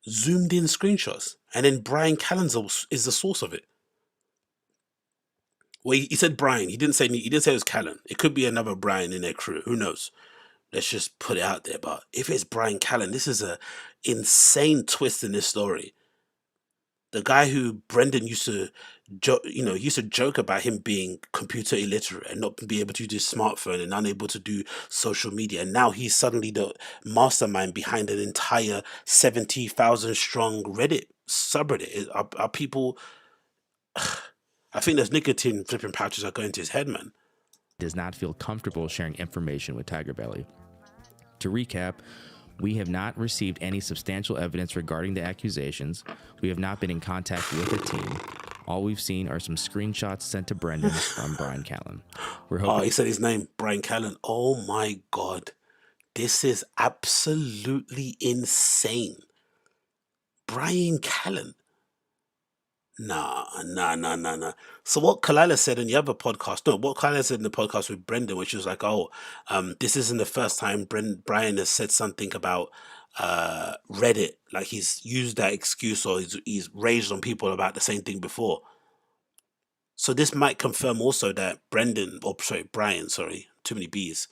Zoomed in screenshots. And then Bryan Callen is the source of it. Well, he said Bryan. He didn't say it was Callen. It could be another Bryan in their crew. Who knows? Let's just put it out there. But if it's Bryan Callen, this is a insane twist in this story. The guy who Brendan used to joke about him being computer illiterate and not be able to use his smartphone and unable to do social media. And now he's suddenly the mastermind behind an entire 70,000 strong Reddit subreddit. Are people... I think those nicotine flipping pouches are going to his head, man. Does not feel comfortable sharing information with TigerBelly. To recap, we have not received any substantial evidence regarding the accusations. We have not been in contact with the team. All we've seen are some screenshots sent to Brendan from Bryan Callen. Oh, he said his name, Bryan Callen. Oh my God. This is absolutely insane. Bryan Callen. Nah. So what Khalyla said in the other podcast, what Khalyla said in the podcast with Brendan, which was like, this isn't the first time Bryan has said something about Reddit. Like, he's used that excuse or he's raged on people about the same thing before. So this might confirm also that Bryan, too many B's.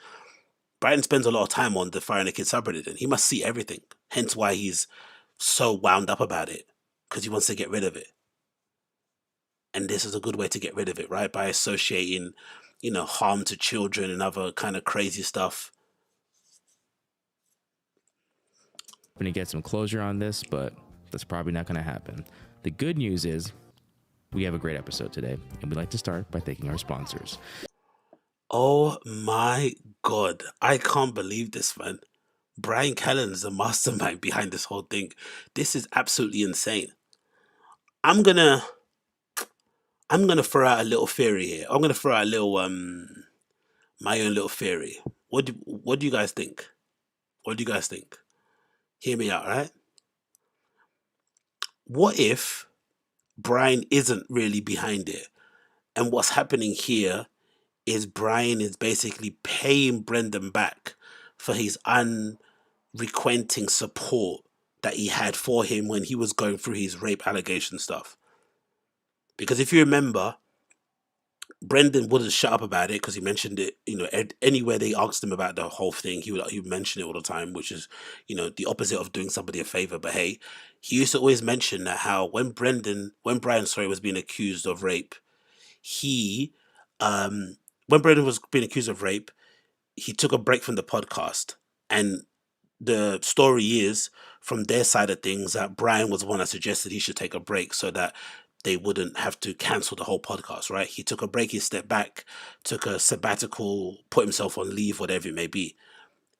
Bryan spends a lot of time on the Fire and the Kid subreddit, and he must see everything. Hence why he's so wound up about it, because he wants to get rid of it. And this is a good way to get rid of it, right? By associating, harm to children and other kind of crazy stuff. I'm going to get some closure on this, but that's probably not going to happen. The good news is we have a great episode today, and we'd like to start by thanking our sponsors. Oh my God. I can't believe this, man. Bryan Callen is the mastermind behind this whole thing. This is absolutely insane. I'm gonna throw out a little theory here. I'm gonna throw out a little my own little theory. What do you guys think? What do you guys think? Hear me out, right? What if Bryan isn't really behind it, and what's happening here is Bryan is basically paying Brendan back for his unrequiting support that he had for him when he was going through his rape allegation stuff? Because if you remember, Brendan wouldn't shut up about it because he mentioned it, anywhere they asked him about the whole thing, he would mention it all the time, which is, the opposite of doing somebody a favor. But hey, he used to always mention that how when Bryan was being accused of rape, when Brendan was being accused of rape, he took a break from the podcast and the story is, from their side of things, that Bryan was the one that suggested he should take a break so that they wouldn't have to cancel the whole podcast, right? He took a break, he stepped back, took a sabbatical, put himself on leave, whatever it may be.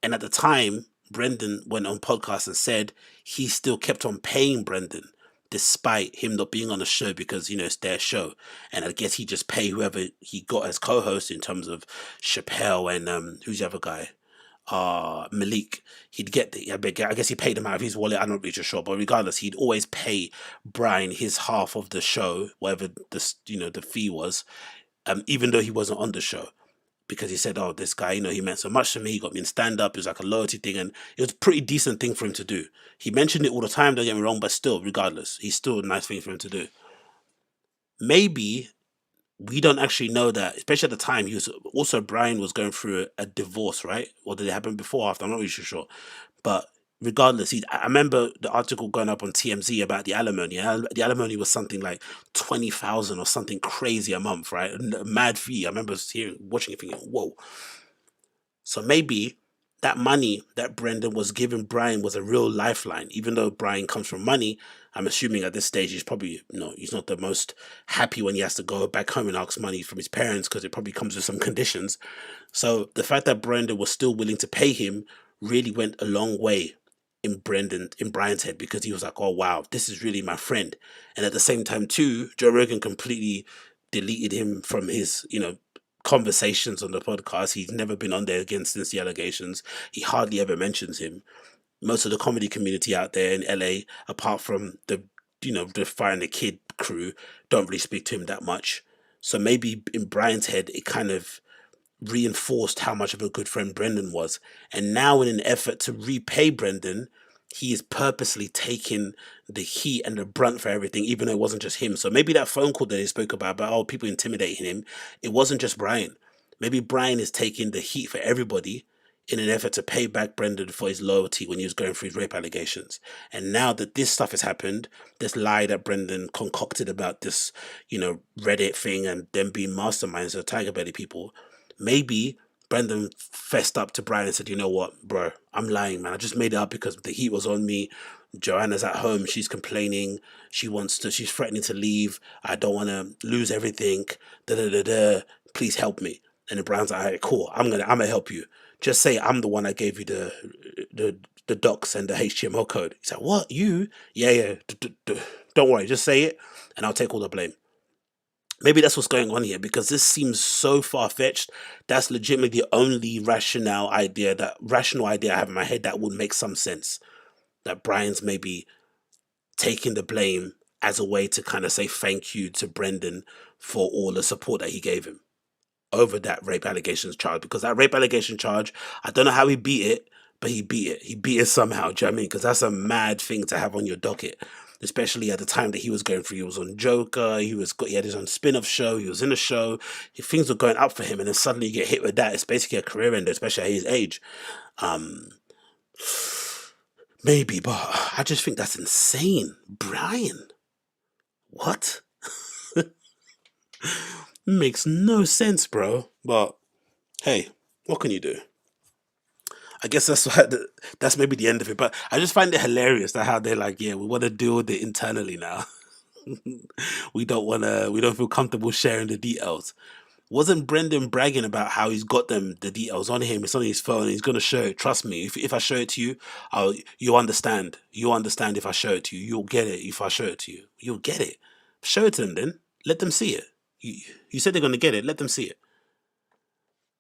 And at the time, Brendan went on podcast and said he still kept on paying Brendan despite him not being on the show because, it's their show. And I guess he just pay whoever he got as co-host in terms of Chappelle and who's the other guy? Malik. He'd get I guess he paid him out of his wallet. I'm not really sure, but regardless, he'd always pay Bryan his half of the show, whatever the fee was, even though he wasn't on the show. Because he said, oh, this guy, he meant so much to me. He got me in stand-up. It was like a loyalty thing. And it was a pretty decent thing for him to do. He mentioned it all the time, don't get me wrong, but still, regardless, he's still a nice thing for him to do. Maybe we don't actually know that, especially at the time, Bryan was going through a divorce, right? Or did it happen before or after? I'm not really sure. But regardless, I remember the article going up on TMZ about the alimony. The alimony was something like 20,000 or something crazy a month, right? A mad fee. I remember watching it thinking, whoa. So maybe that money that Brendan was giving Bryan was a real lifeline. Even though Bryan comes from money, I'm assuming at this stage he's probably, he's not the most happy when he has to go back home and ask money from his parents because it probably comes with some conditions. So the fact that Brendan was still willing to pay him really went a long way in Bryan's head, because he was like, oh wow, this is really my friend. And at the same time too, Joe Rogan completely deleted him from his, conversations on the podcast. He's never been on there again since the allegations. He hardly ever mentions him. Most of the comedy community out there in LA, apart from the Fire and the Kid crew, don't really speak to him that much. So maybe in Bryan's head, it kind of reinforced how much of a good friend Brendan was. And now in an effort to repay Brendan, he is purposely taking the heat and the brunt for everything, even though it wasn't just him. So maybe that phone call that they spoke about people intimidating him, it wasn't just Bryan. Maybe Bryan is taking the heat for everybody in an effort to pay back Brendan for his loyalty when he was going through his rape allegations. And now that this stuff has happened, this lie that Brendan concocted about this, Reddit thing and them being masterminds of TigerBelly people, maybe Brendan fessed up to Bryan and said, you know what, bro, I'm lying, man. I just made it up because the heat was on me. Joanna's at home. She's complaining. She's threatening to leave. I don't want to lose everything. Please help me. And then Bryan's like, all right, cool. I'm gonna help you. Just say I'm the one that gave you the docs and the HTML code. He's like, what? You? Yeah. Don't worry. Just say it and I'll take all the blame. Maybe that's what's going on here, because this seems so far-fetched. That's legitimately the only rational idea I have in my head that would make some sense. That Bryan's maybe taking the blame as a way to kind of say thank you to Brendan for all the support that he gave him over that rape allegations charge. Because that rape allegation charge, I don't know how he beat it, but he beat it. He beat it somehow, do you know what I mean? Because that's a mad thing to have on your docket. Especially at the time that he was going through. He was on Joker, he had his own spin-off show, he was in a show, things were going up for him, and then suddenly you get hit with that. It's basically a career ender, especially at his age. Maybe, but I just think that's insane. Bryan. What? Makes no sense, bro. But hey, what can you do? I guess that's maybe the end of it. But I just find it hilarious that how they're like, yeah, we want to deal with it internally now. we don't feel comfortable sharing the details. Wasn't Brendan bragging about how he's got the details on him? It's on his phone. He's gonna show it. Trust me. If I show it to you, you'll understand. You'll understand if I show it to you. You'll get it if I show it to you. You'll get it. Show it to them then. Let them see it. You said they're gonna get it. Let them see it.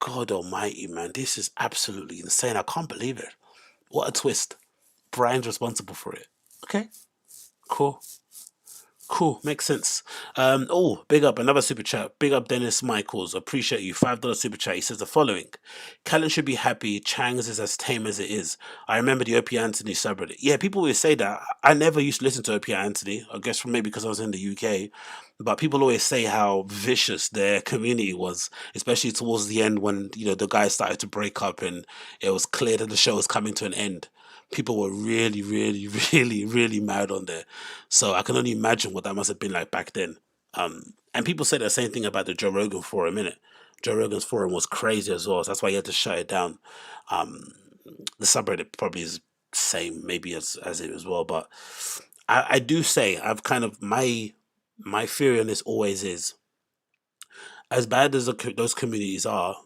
God almighty, man. This is absolutely insane. I can't believe it. What a twist. Bryan's responsible for it. Okay. Cool. Makes sense. Big up. Another super chat. Big up Dennis Michaels. Appreciate you. $5 super chat. He says the following. Callen should be happy. Chang's is as tame as it is. I remember the Opie Anthony subreddit. Yeah, people always say that. I never used to listen to Opie Anthony. I guess maybe because I was in the UK. But people always say how vicious their community was, especially towards the end when, the guys started to break up and it was clear that the show was coming to an end. People were really, really, really, really mad on there. So I can only imagine what that must have been like back then. And people say the same thing about the Joe Rogan forum, innit? Joe Rogan's forum was crazy as well. So that's why he had to shut it down. The subreddit probably is same maybe as it as well. But I do say I've kind of my theory on this always is, as bad as those communities are,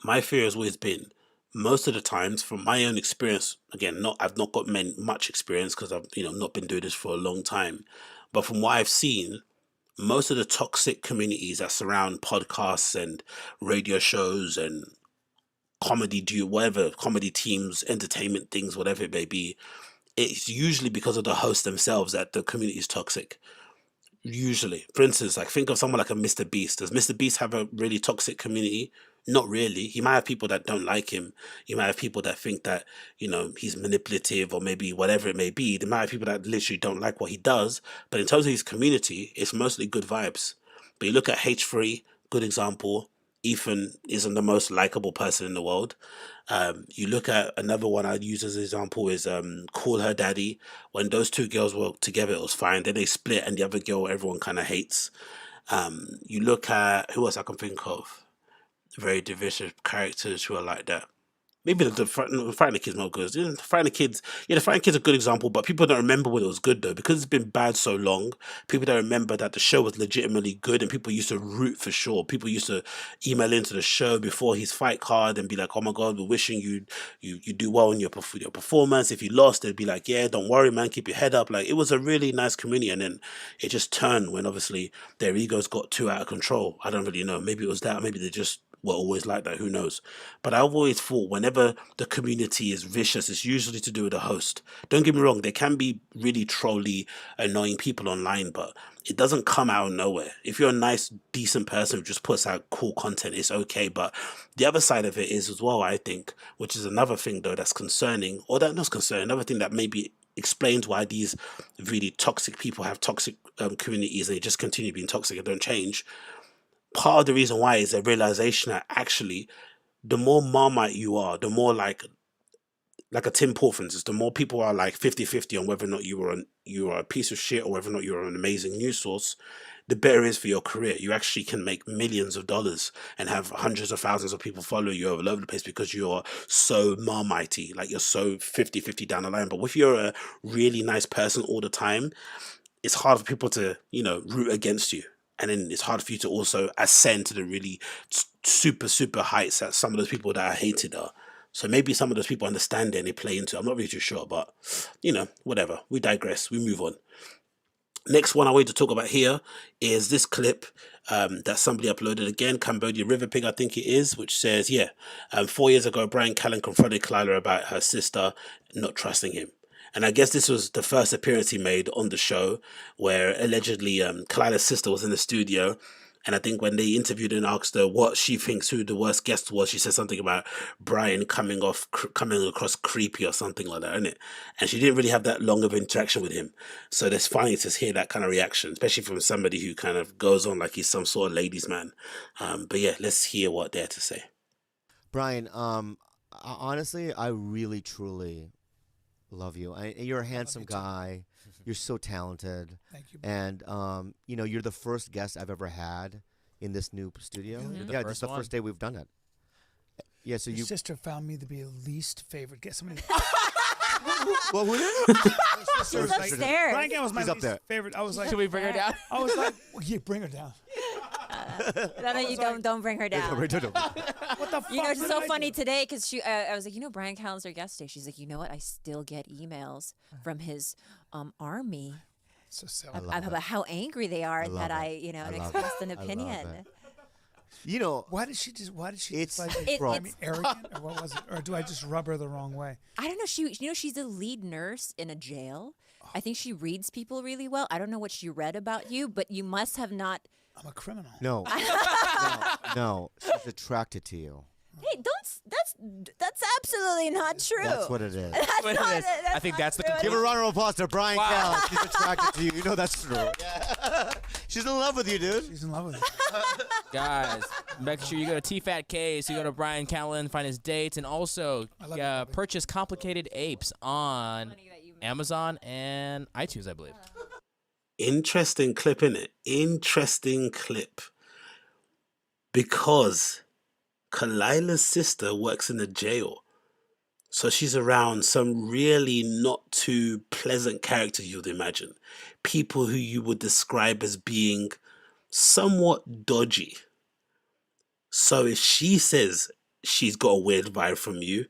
my fear has always been, most of the times, from my own experience, again, I've not got much experience because I've not been doing this for a long time, but from what I've seen, most of the toxic communities that surround podcasts and radio shows and comedy teams, entertainment things, whatever it may be, it's usually because of the host themselves that the community is toxic. Usually, for instance, like think of someone like a Mr. Beast. Does Mr. Beast have a really toxic community? Not really. He might have people that don't like him. He might have people that think that he's manipulative, or maybe whatever it may be. There might have people that literally don't like what he does. But in terms of his community, it's mostly good vibes. But you look at H3, good example. Ethan isn't the most likable person in the world. You look at another one I'd use as an example is Call Her Daddy. When those two girls were together, it was fine. Then they split, and the other girl everyone kind of hates. You look at who else I can think of, very divisive characters who are like that. Maybe the Frightened Kids not good. The Frightened Kids are a good example, but people don't remember when it was good though, because it's been bad so long. People don't remember that the show was legitimately good, and people used to root for Shaw. People used to email into the show before his fight card and be like, "Oh my God, we're wishing you do well in your performance. If you lost, they'd be like, yeah, don't worry, man, keep your head up." Like, it was a really nice community, and then it just turned when obviously their egos got too out of control. I don't really know. Maybe it was that. Maybe they just were always like that, who knows. But I've always thought whenever the community is vicious, it's usually to do with the host. Don't get me wrong, there can be really trolly, annoying people online, but it doesn't come out of nowhere. If you're a nice, decent person who just puts out cool content, it's okay. But the other side of it is as well, I think, which is another thing though that's concerning, or that not concerning, another thing that maybe explains why these really toxic people have toxic communities, and they just continue being toxic and don't change. Part of the reason why is a realization that actually the more Marmite you are, the more like a Tim Pool, for instance, the more people are like 50-50 on whether or not you are a piece of shit or whether or not you're an amazing news source, the better it is for your career. You actually can make millions of dollars and have hundreds of thousands of people follow you all over the place because you're so Marmitey, like you're so 50-50 down the line. But if you're a really nice person all the time, it's hard for people to, root against you. And then it's hard for you to also ascend to the really super, super heights that some of those people that are hated are. So maybe some of those people understand it and they play into it. I'm not really too sure, but, whatever. We digress. We move on. Next one I want to talk about here is this clip that somebody uploaded again, Cambodia River Pig, I think it is, which says, 4 years ago, Bryan Callen confronted Khalyla about her sister not trusting him. And I guess this was the first appearance he made on the show, where allegedly Khalyla's sister was in the studio. And I think when they interviewed her and asked her what she thinks who the worst guest was, she said something about Bryan coming across creepy or something like that, innit? And she didn't really have that long of interaction with him. So it's funny to hear that kind of reaction, especially from somebody who kind of goes on like he's some sort of ladies' man. But yeah, let's hear what they had to say. Bryan, honestly, I really, truly love you. You're a handsome guy. You're so talented. Thank you. And you're the first guest I've ever had in this new studio. Yeah, this is the first day we've done it. Yeah, so your sister found me to be a least favorite guest. Somebody. Well, who did? She's upstairs. Bryan Callen was my least favorite. I was like, should we bring her down? I was like, yeah, bring her down. No, you don't bring her down. What the fuck? It's so funny today because I was like, Bryan Callen's our guest today. She's like, you know what? I still get emails from his army about how angry they are that I expressed an opinion. Why did she arrogant, or what was it? Or do I just rub her the wrong way? I don't know. She's a lead nurse in a jail. I think she reads people really well. I don't know what she read about you, but you must have not. I'm a criminal. No. No. She's attracted to you. Hey, that's absolutely not true. That's what it is. I think that's the Give a round of applause to Bryan Callen. She's attracted to you. You know that's true. Yeah. She's in love with you, dude. She's in love with you. Guys, make sure you go to TFATK, so you go to Bryan Callen, find his dates, and also purchase Complicated Apes on Amazon and iTunes, I believe. Interesting clip, innit? Interesting clip. Because Khalyla's sister works in a jail. So she's around some really not too pleasant characters, you'd imagine. People who you would describe as being somewhat dodgy. So if she says she's got a weird vibe from you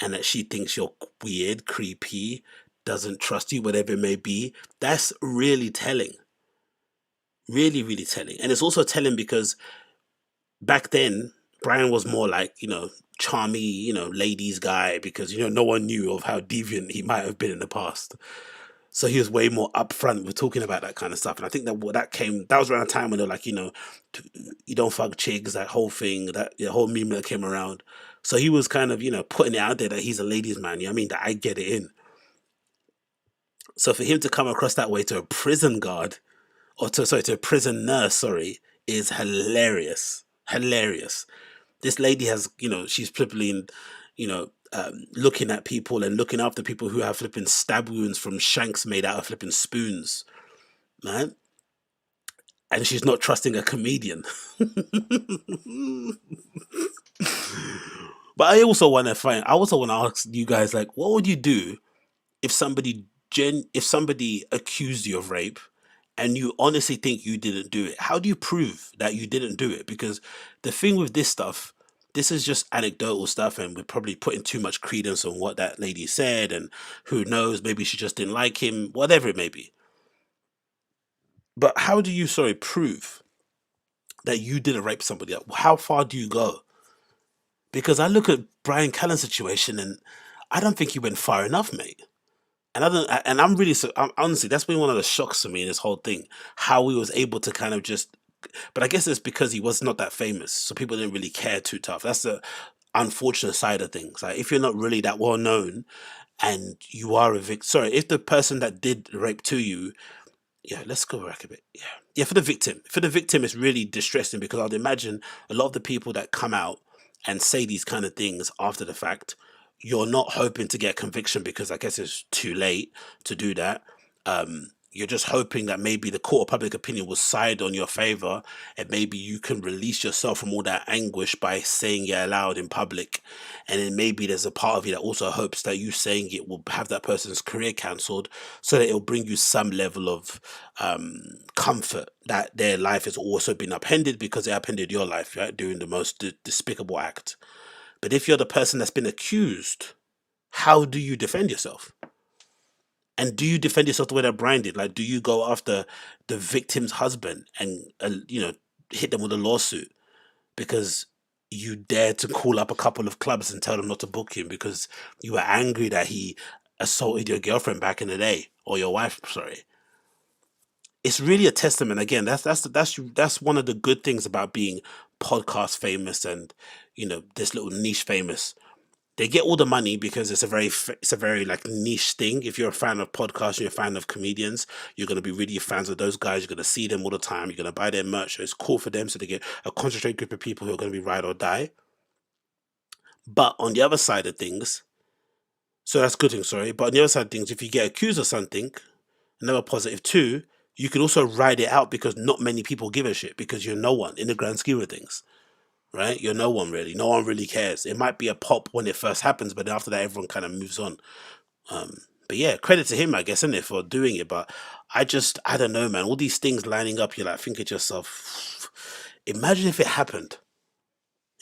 and that she thinks you're weird, creepy, doesn't trust you, whatever it may be, that's really telling. Really, really telling. And it's also telling because back then, Bryan was more like, charmy, ladies guy, because, no one knew of how deviant he might have been in the past. So he was way more upfront with talking about that kind of stuff. And I think that was around a time when they're like, you don't fuck chicks, that whole thing, that whole meme that came around. So he was kind of, putting it out there that he's a ladies man. You know what I mean? That I get it in. So for him to come across that way to a prison guard, to a prison nurse, is hilarious. Hilarious. This lady has, she's flipping, looking at people and looking after people who have flipping stab wounds from shanks made out of flipping spoons, man. And she's not trusting a comedian. But I also want to ask you guys, like, what would you do if somebody accused you of rape and you honestly think you didn't do it? How do you prove that you didn't do it? Because the thing with this stuff, this is just anecdotal stuff, and we're probably putting too much credence on what that lady said, and who knows, maybe she just didn't like him, whatever it may be. But how do you, prove that you didn't rape somebody? How far do you go? Because I look at Bryan Callen's situation, and I don't think he went far enough, mate. And I'm honestly, that's been one of the shocks for me in this whole thing, how he was able to kind of just, but I guess it's because he was not that famous, so people didn't really care too tough. That's the unfortunate side of things. Like, if you're not really that well known and you are a victim, if the person that did rape to you, let's go back a bit. Yeah, for the victim. For the victim, it's really distressing, because I'd imagine a lot of the people that come out and say these kind of things after the fact, you're not hoping to get conviction because I guess it's too late to do that. You're just hoping that maybe the court of public opinion will side on your favor, and maybe you can release yourself from all that anguish by saying it aloud in public. And then maybe there's a part of you that also hopes that you saying it will have that person's career cancelled, so that it'll bring you some level of comfort that their life has also been upended because they upended your life, right, doing the most despicable act. But if you're the person that's been accused, how do you defend yourself? And do you defend yourself the way that Bryan did? Like, do you go after the victim's husband and, hit them with a lawsuit because you dared to call up a couple of clubs and tell them not to book him because you were angry that he assaulted your girlfriend back in the day, or your wife, It's really a testament. Again, that's one of the good things about being podcast famous and, this little niche famous. They get all the money because it's a very like niche thing. If you're a fan of podcasts, you're a fan of comedians, you're going to be really fans of those guys. You're going to see them all the time. You're going to buy their merch. So it's cool for them. So they get a concentrated group of people who are going to be ride or die. But on the other side of things, so that's a good thing, but on the other side of things, if you get accused of something, another positive too, you can also ride it out because not many people give a shit, because you're no one in the grand scheme of things. Right? You're no one really. No one really cares. It might be a pop when it first happens, but after that, everyone kind of moves on. But yeah, credit to him, I guess, isn't it, for doing it. But I don't know, man. All these things lining up, you're like thinking to yourself, imagine if it happened.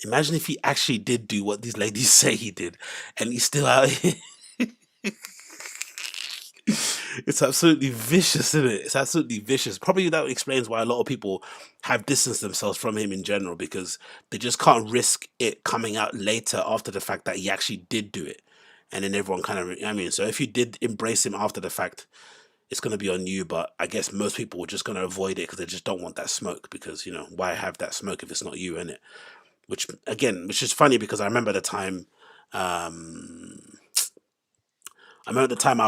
Imagine if he actually did do what these ladies say he did, and he's still out here. It's absolutely vicious, isn't it? It's absolutely vicious. Probably that explains why a lot of people have distanced themselves from him in general, because they just can't risk it coming out later after the fact that he actually did do it. And then everyone kind of, so if you did embrace him after the fact, it's going to be on you. But I guess most people are just going to avoid it because they just don't want that smoke, because, why have that smoke if it's not you, innit? Which is funny, because I remember the time, I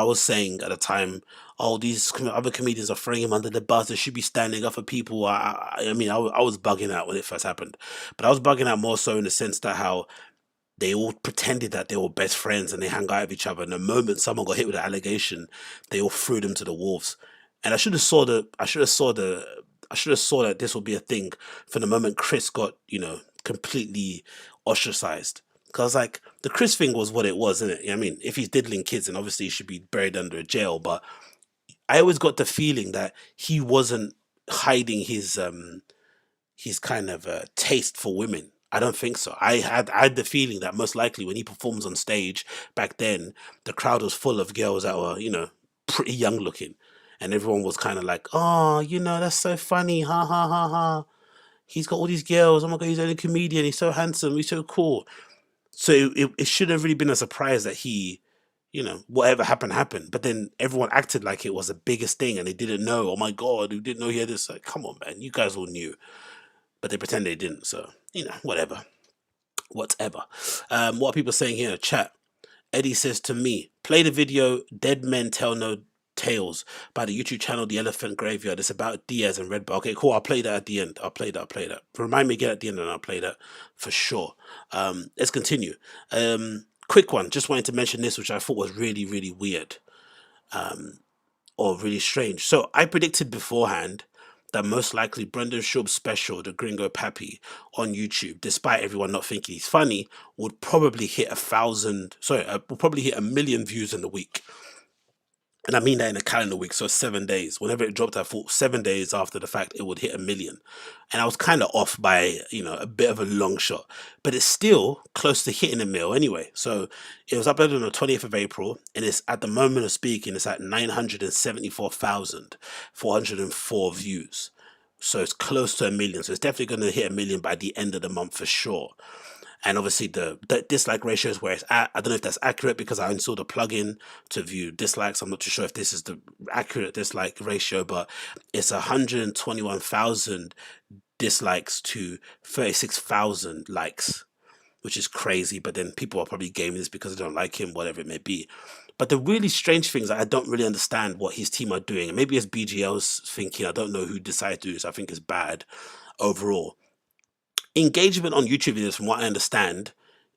was saying at the time, oh, these other comedians are throwing him under the bus. They should be standing up for people. I was bugging out when it first happened. But I was bugging out more so in the sense that how they all pretended that they were best friends and they hang out with each other. And the moment someone got hit with an allegation, they all threw them to the wolves. And I should have saw that this would be a thing from the moment Chris got, completely ostracized. Because like the Chris thing was what it was, isn't it? I mean, if he's diddling kids, then obviously he should be buried under a jail. But I always got the feeling that he wasn't hiding his kind of taste for women. I don't think so. I had the feeling that most likely when he performs on stage back then, the crowd was full of girls that were, you know, pretty young looking, and everyone was kind of like, oh, you know, that's so funny, ha ha ha ha. He's got all these girls. Oh my god, he's only a comedian. He's so handsome. He's so cool. So it should have really been a surprise that he, you know, whatever happened happened. But then everyone acted like it was the biggest thing, and they didn't know. Oh my god, who didn't know he had this? Like, come on, man, you guys all knew, but they pretend they didn't. So you know, whatever. What are people saying here? Chat. Eddie says to me, play the video Dead Men Tell No Tales by the YouTube channel The Elephant Graveyard. It's about Diaz and Red Bar. Okay, cool. I'll play that at the end. I'll play that. Remind me again at the end and I'll play that for sure. Let's continue. Quick one. Just wanted to mention this, which I thought was really, really weird. Or really strange. So I predicted beforehand that most likely Brendan Schaub's special, the Gringo Papi, on YouTube, despite everyone not thinking he's funny, would probably hit would probably hit 1 million views in a week. And I mean that in a calendar week, so 7 days. Whenever it dropped, I thought 7 days after the fact, it would hit 1 million. And I was kind of off by, you know, a bit of a long shot. But it's still close to hitting 1 mil anyway. So it was uploaded on the 20th of April. And it's at the moment of speaking, it's at 974,404 views. So it's close to 1 million. So it's definitely going to hit 1 million by the end of the month for sure. And obviously the dislike ratio is where it's at. I don't know if that's accurate because I installed a plugin to view dislikes. I'm not too sure if this is the accurate dislike ratio, but it's 121,000 dislikes to 36,000 likes, which is crazy. But then people are probably gaming this because they don't like him, whatever it may be. But the really strange thing is that I don't really understand what his team are doing. And maybe it's BGL's thinking. I don't know who decided to do this. I think it's bad overall. Engagement on YouTube videos, from what I understand,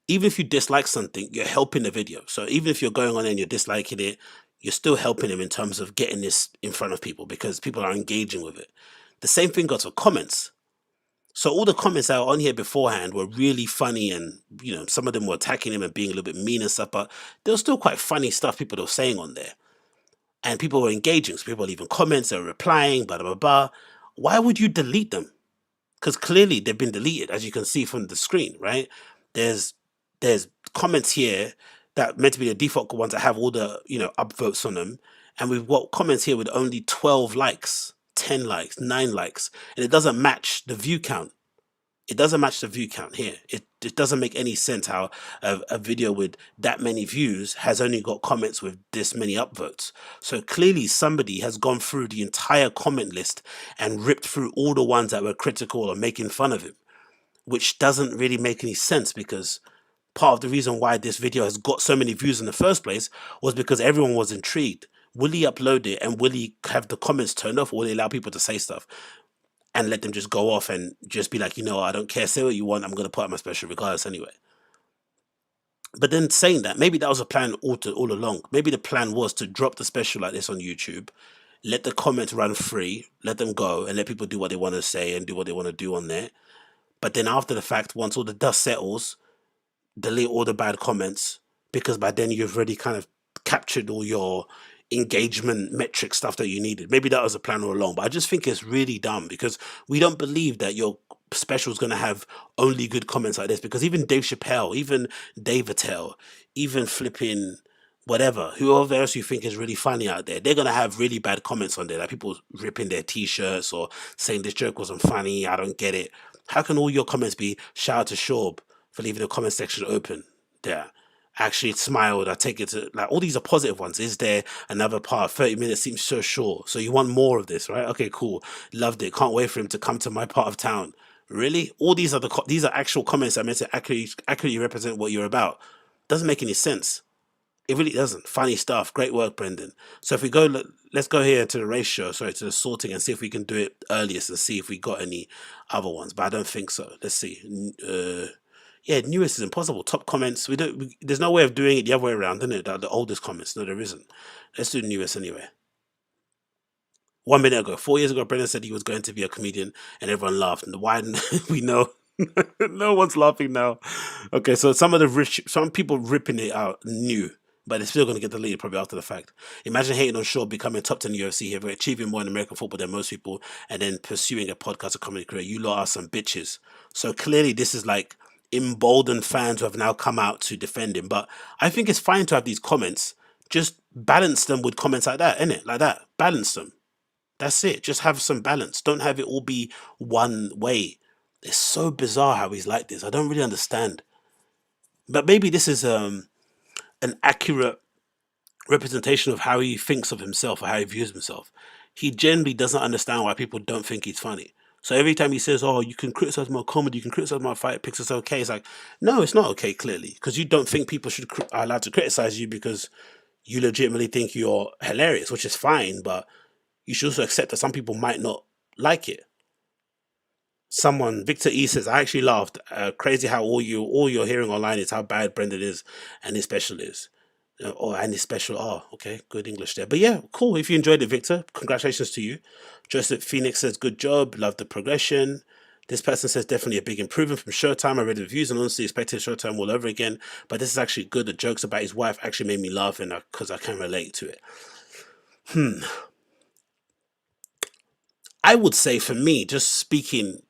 even if you dislike something, you're helping the video. So even if you're going on and you're disliking it, you're still helping him in terms of getting this in front of people because people are engaging with it. The same thing goes for comments. So all the comments that were on here beforehand were really funny, and you know, some of them were attacking him and being a little bit mean and stuff, but there was still quite funny stuff people were saying on there. And people were engaging. So people were leaving comments, they were replying, blah, blah, blah. Why would you delete them? Because clearly they've been deleted, as you can see from the screen, right? There's comments here that meant to be the default ones that have all the, you know, upvotes on them. And we've got comments here with only 12 likes, 10 likes, 9 likes. And it doesn't match the view count. It doesn't match the view count here. It doesn't make any sense how a video with that many views has only got comments with this many upvotes. So clearly somebody has gone through the entire comment list and ripped through all the ones that were critical or making fun of him, which doesn't really make any sense, because part of the reason why this video has got so many views in the first place was because everyone was intrigued. Will he upload it and will he have the comments turned off, or will he allow people to say stuff and let them just go off and just be like, you know, I don't care, say what you want, I'm going to put out my special regardless anyway. But then saying that, maybe that was a plan all along. Maybe the plan was to drop the special like this on YouTube, let the comments run free, let them go, and let people do what they want to say and do what they want to do on there. But then after the fact, once all the dust settles, delete all the bad comments, because by then you've already kind of captured all your engagement metric stuff that you needed. Maybe that was a plan all along, but I just think it's really dumb, because we don't believe that your special is going to have only good comments like this, because even Dave Chappelle, even Dave Attell, even flipping whatever, whoever else you think is really funny out there, they're going to have really bad comments on there, like people ripping their t-shirts or saying this joke wasn't funny, I don't get it. How can all your comments be shout out to Schaub for leaving the comment section open there? Actually smiled, I take it to, like, all these are positive ones. Is there another part? 30 minutes seems so short, so you want more of this, right? Okay, cool, loved it, can't wait for him to come to my part of town. Really? All these are these are actual comments that meant to accurately represent what you're about. Doesn't make any sense. It really doesn't. Funny stuff. Great work, Brendan. So if we go, let's go here to the ratio, to the sorting, and see if we can do it earliest and see if we got any other ones, but I don't think so. Let's see. Yeah, newest is impossible. Top comments, there's no way of doing it the other way around, isn't it? The oldest comments. No, there isn't. Let's do newest anyway. 1 minute ago, 4 years ago, Brendan said he was going to be a comedian and everyone laughed. And why we know No one's laughing now. Okay, so some people ripping it out new, but it's still going to get deleted probably after the fact. Imagine hating on Shaw becoming top 10 UFC here, achieving more in American football than most people, and then pursuing a podcast or comedy career. You lot are some bitches. So clearly this is like emboldened fans who have now come out to defend him. But I think it's fine to have these comments. Just balance them with comments like that, innit? Like that. Balance them. That's it. Just have some balance. Don't have it all be one way. It's so bizarre how he's like this. I don't really understand. But maybe this is an accurate representation of how he thinks of himself or how he views himself. He generally doesn't understand why people don't think he's funny. So every time he says, oh, you can criticize my comedy, you can criticize my fight picks, it's okay. It's like, no, it's not okay, clearly. Because you don't think people are allowed to criticize you because you legitimately think you're hilarious, which is fine. But you should also accept that some people might not like it. Victor E says, I actually laughed. Crazy how all you're hearing online is how bad Brendan is and his special is. And his special. Oh, okay, good English there. But yeah, cool. If you enjoyed it, Victor, congratulations to you. Joseph Phoenix says, good job. Love the progression. This person says, definitely a big improvement from Showtime. I read the reviews and honestly expected Showtime all over again. But this is actually good. The jokes about his wife actually made me laugh and because I can relate to it. I would say for me, just speaking,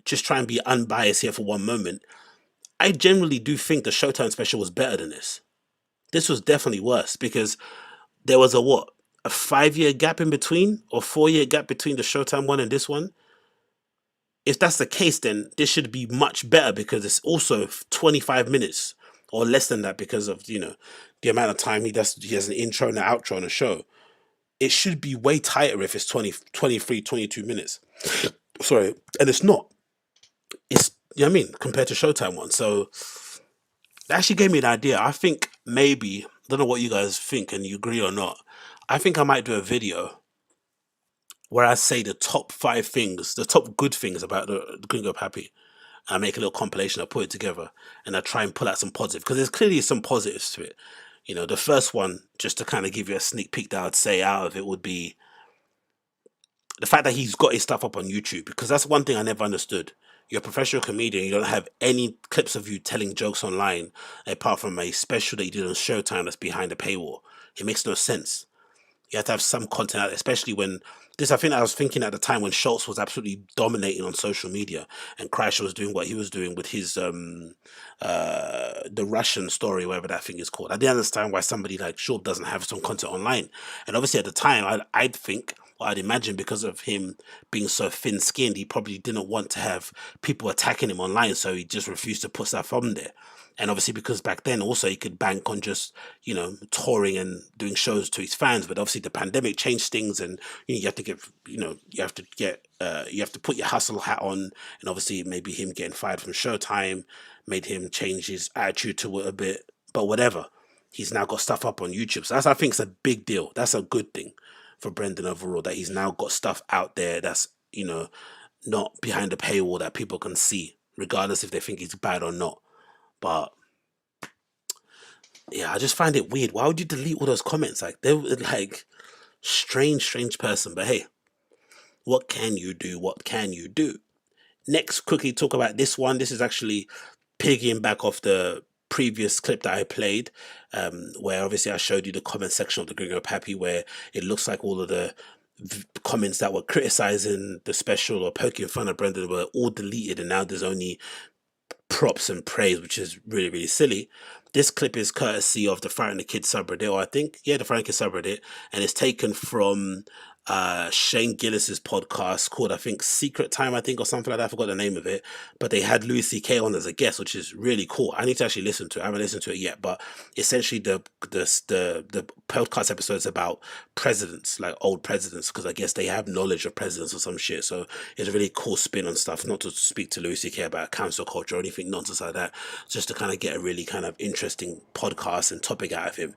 just try and be unbiased here for one moment. I generally do think the Showtime special was better than this. This was definitely worse because there was a 5-year gap in between or 4-year gap between the Showtime one and this one. If that's the case, then this should be much better because it's also 25 minutes or less than that because of, the amount of time he has an intro and an outro on a show. It should be way tighter if it's 23, 22 minutes. Sorry. And it's not. It's, compared to Showtime one. So that actually gave me an idea. I think maybe, I don't know what you guys think and you agree or not. I think I might do a video where I say the top 5 things, the top good things about the Gringo Papi. I make a little compilation, I put it together, and I try and pull out some positive, because there's clearly some positives to it. The first one, just to kind of give you a sneak peek that I'd say out of it would be the fact that he's got his stuff up on YouTube, because that's one thing I never understood. You're a professional comedian, you don't have any clips of you telling jokes online, apart from a special that you did on Showtime that's behind a paywall. It makes no sense. You have to have some content out there, especially when I think I was thinking at the time when Schultz was absolutely dominating on social media and Kreischer was doing what he was doing with his the Russian story, whatever that thing is called. I didn't understand why somebody like Schaub doesn't have some content online. And obviously at the time, I'd imagine because of him being so thin-skinned, he probably didn't want to have people attacking him online, so he just refused to put stuff on there. And obviously because back then also he could bank on just, touring and doing shows to his fans. But obviously the pandemic changed things and you have to put your hustle hat on. And obviously maybe him getting fired from Showtime made him change his attitude to it a bit. But whatever, he's now got stuff up on YouTube. So I think it's a big deal. That's a good thing for Brendan overall, that he's now got stuff out there that's, not behind the paywall that people can see, regardless if they think he's bad or not. But yeah, I just find it weird. Why would you delete all those comments? Like, they're like strange person. But hey, what can you do? What can you do? Next, quickly talk about this one. This is actually piggying back off the previous clip that I played, where obviously I showed you the comment section of the Gringo Papi, where it looks like all of the comments that were criticizing the special or poking fun at Brendan were all deleted, and now there's only props and praise, which is really, really silly. This clip is courtesy of the Fright and the Kid subreddit, or I think, yeah, the Fright and the Kid subreddit, and it's taken from Shane Gillis's podcast called, I think, Secret Time, or something like that. I forgot the name of it, but they had Louis C.K. on as a guest, which is really cool. I need to actually listen to it. I haven't listened to it yet, but essentially the podcast episode is about presidents, like old presidents, because I guess they have knowledge of presidents or some shit. So it's a really cool spin on stuff, not to speak to Louis C.K. about cancel culture or anything nonsense like that, just to kind of get a really kind of interesting podcast and topic out of him.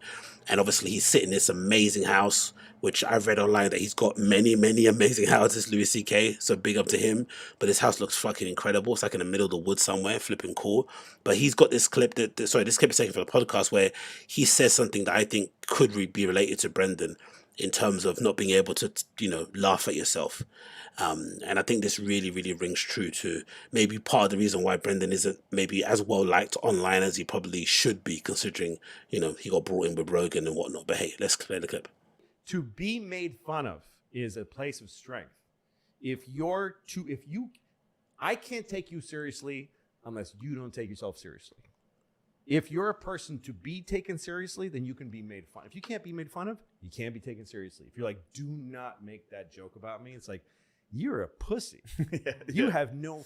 And obviously he's sitting in this amazing house, which I've read online that he's got many, many amazing houses, Louis C.K., so big up to him. But his house looks fucking incredible. It's like in the middle of the woods somewhere, flipping cool. But he's got this clip, this clip is taken from the podcast where he says something that I think could be related to Brendan. in terms of not being able to, laugh at yourself. And I think this really, really rings true to maybe part of the reason why Brendan isn't maybe as well liked online as he probably should be, considering, he got brought in with Rogan and whatnot. But hey, let's play the clip. To be made fun of is a place of strength. I can't take you seriously unless you don't take yourself seriously. If you're a person to be taken seriously, then you can be made fun. If you can't be made fun of, you can't be taken seriously. If you're like, do not make that joke about me, it's like, you're a pussy. You have no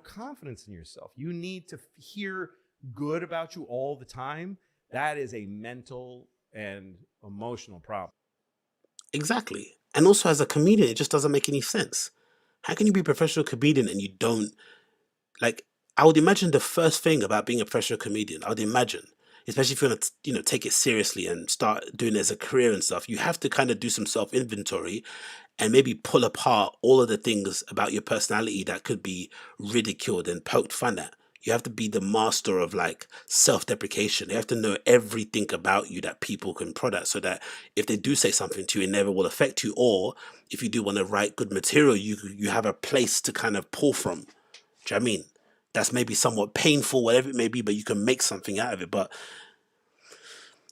confidence in yourself. You need to hear good about you all the time. That is a mental and emotional problem. Exactly. And also as a comedian, it just doesn't make any sense. How can you be a professional comedian and you don't, I would imagine the first thing about being a professional comedian, I would imagine, especially if you want to, take it seriously and start doing it as a career and stuff, you have to kind of do some self-inventory and maybe pull apart all of the things about your personality that could be ridiculed and poked fun at. You have to be the master of self-deprecation. You have to know everything about you that people can prod at, so that if they do say something to you, it never will affect you. Or if you do want to write good material, you have a place to kind of pull from. Do you know what I mean? That's maybe somewhat painful, whatever it may be, but you can make something out of it. But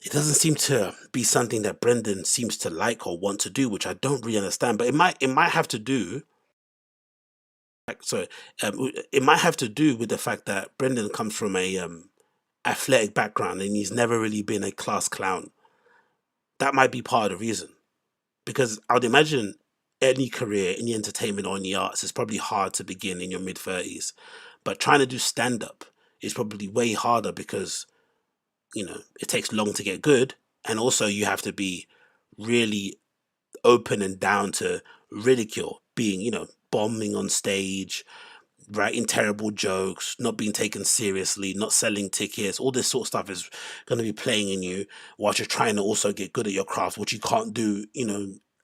it doesn't seem to be something that Brendan seems to like or want to do, which I don't really understand. But it might have to do. It might have to do with the fact that Brendan comes from a athletic background and he's never really been a class clown. That might be part of the reason, because I would imagine any career in the entertainment or in the arts is probably hard to begin in your mid-30s, but trying to do stand-up is probably way harder because it takes long to get good, and also you have to be really open and down to ridicule, being bombing on stage, writing terrible jokes, not being taken seriously, not selling tickets. All this sort of stuff is going to be playing in you while you're trying to also get good at your craft, which you can't do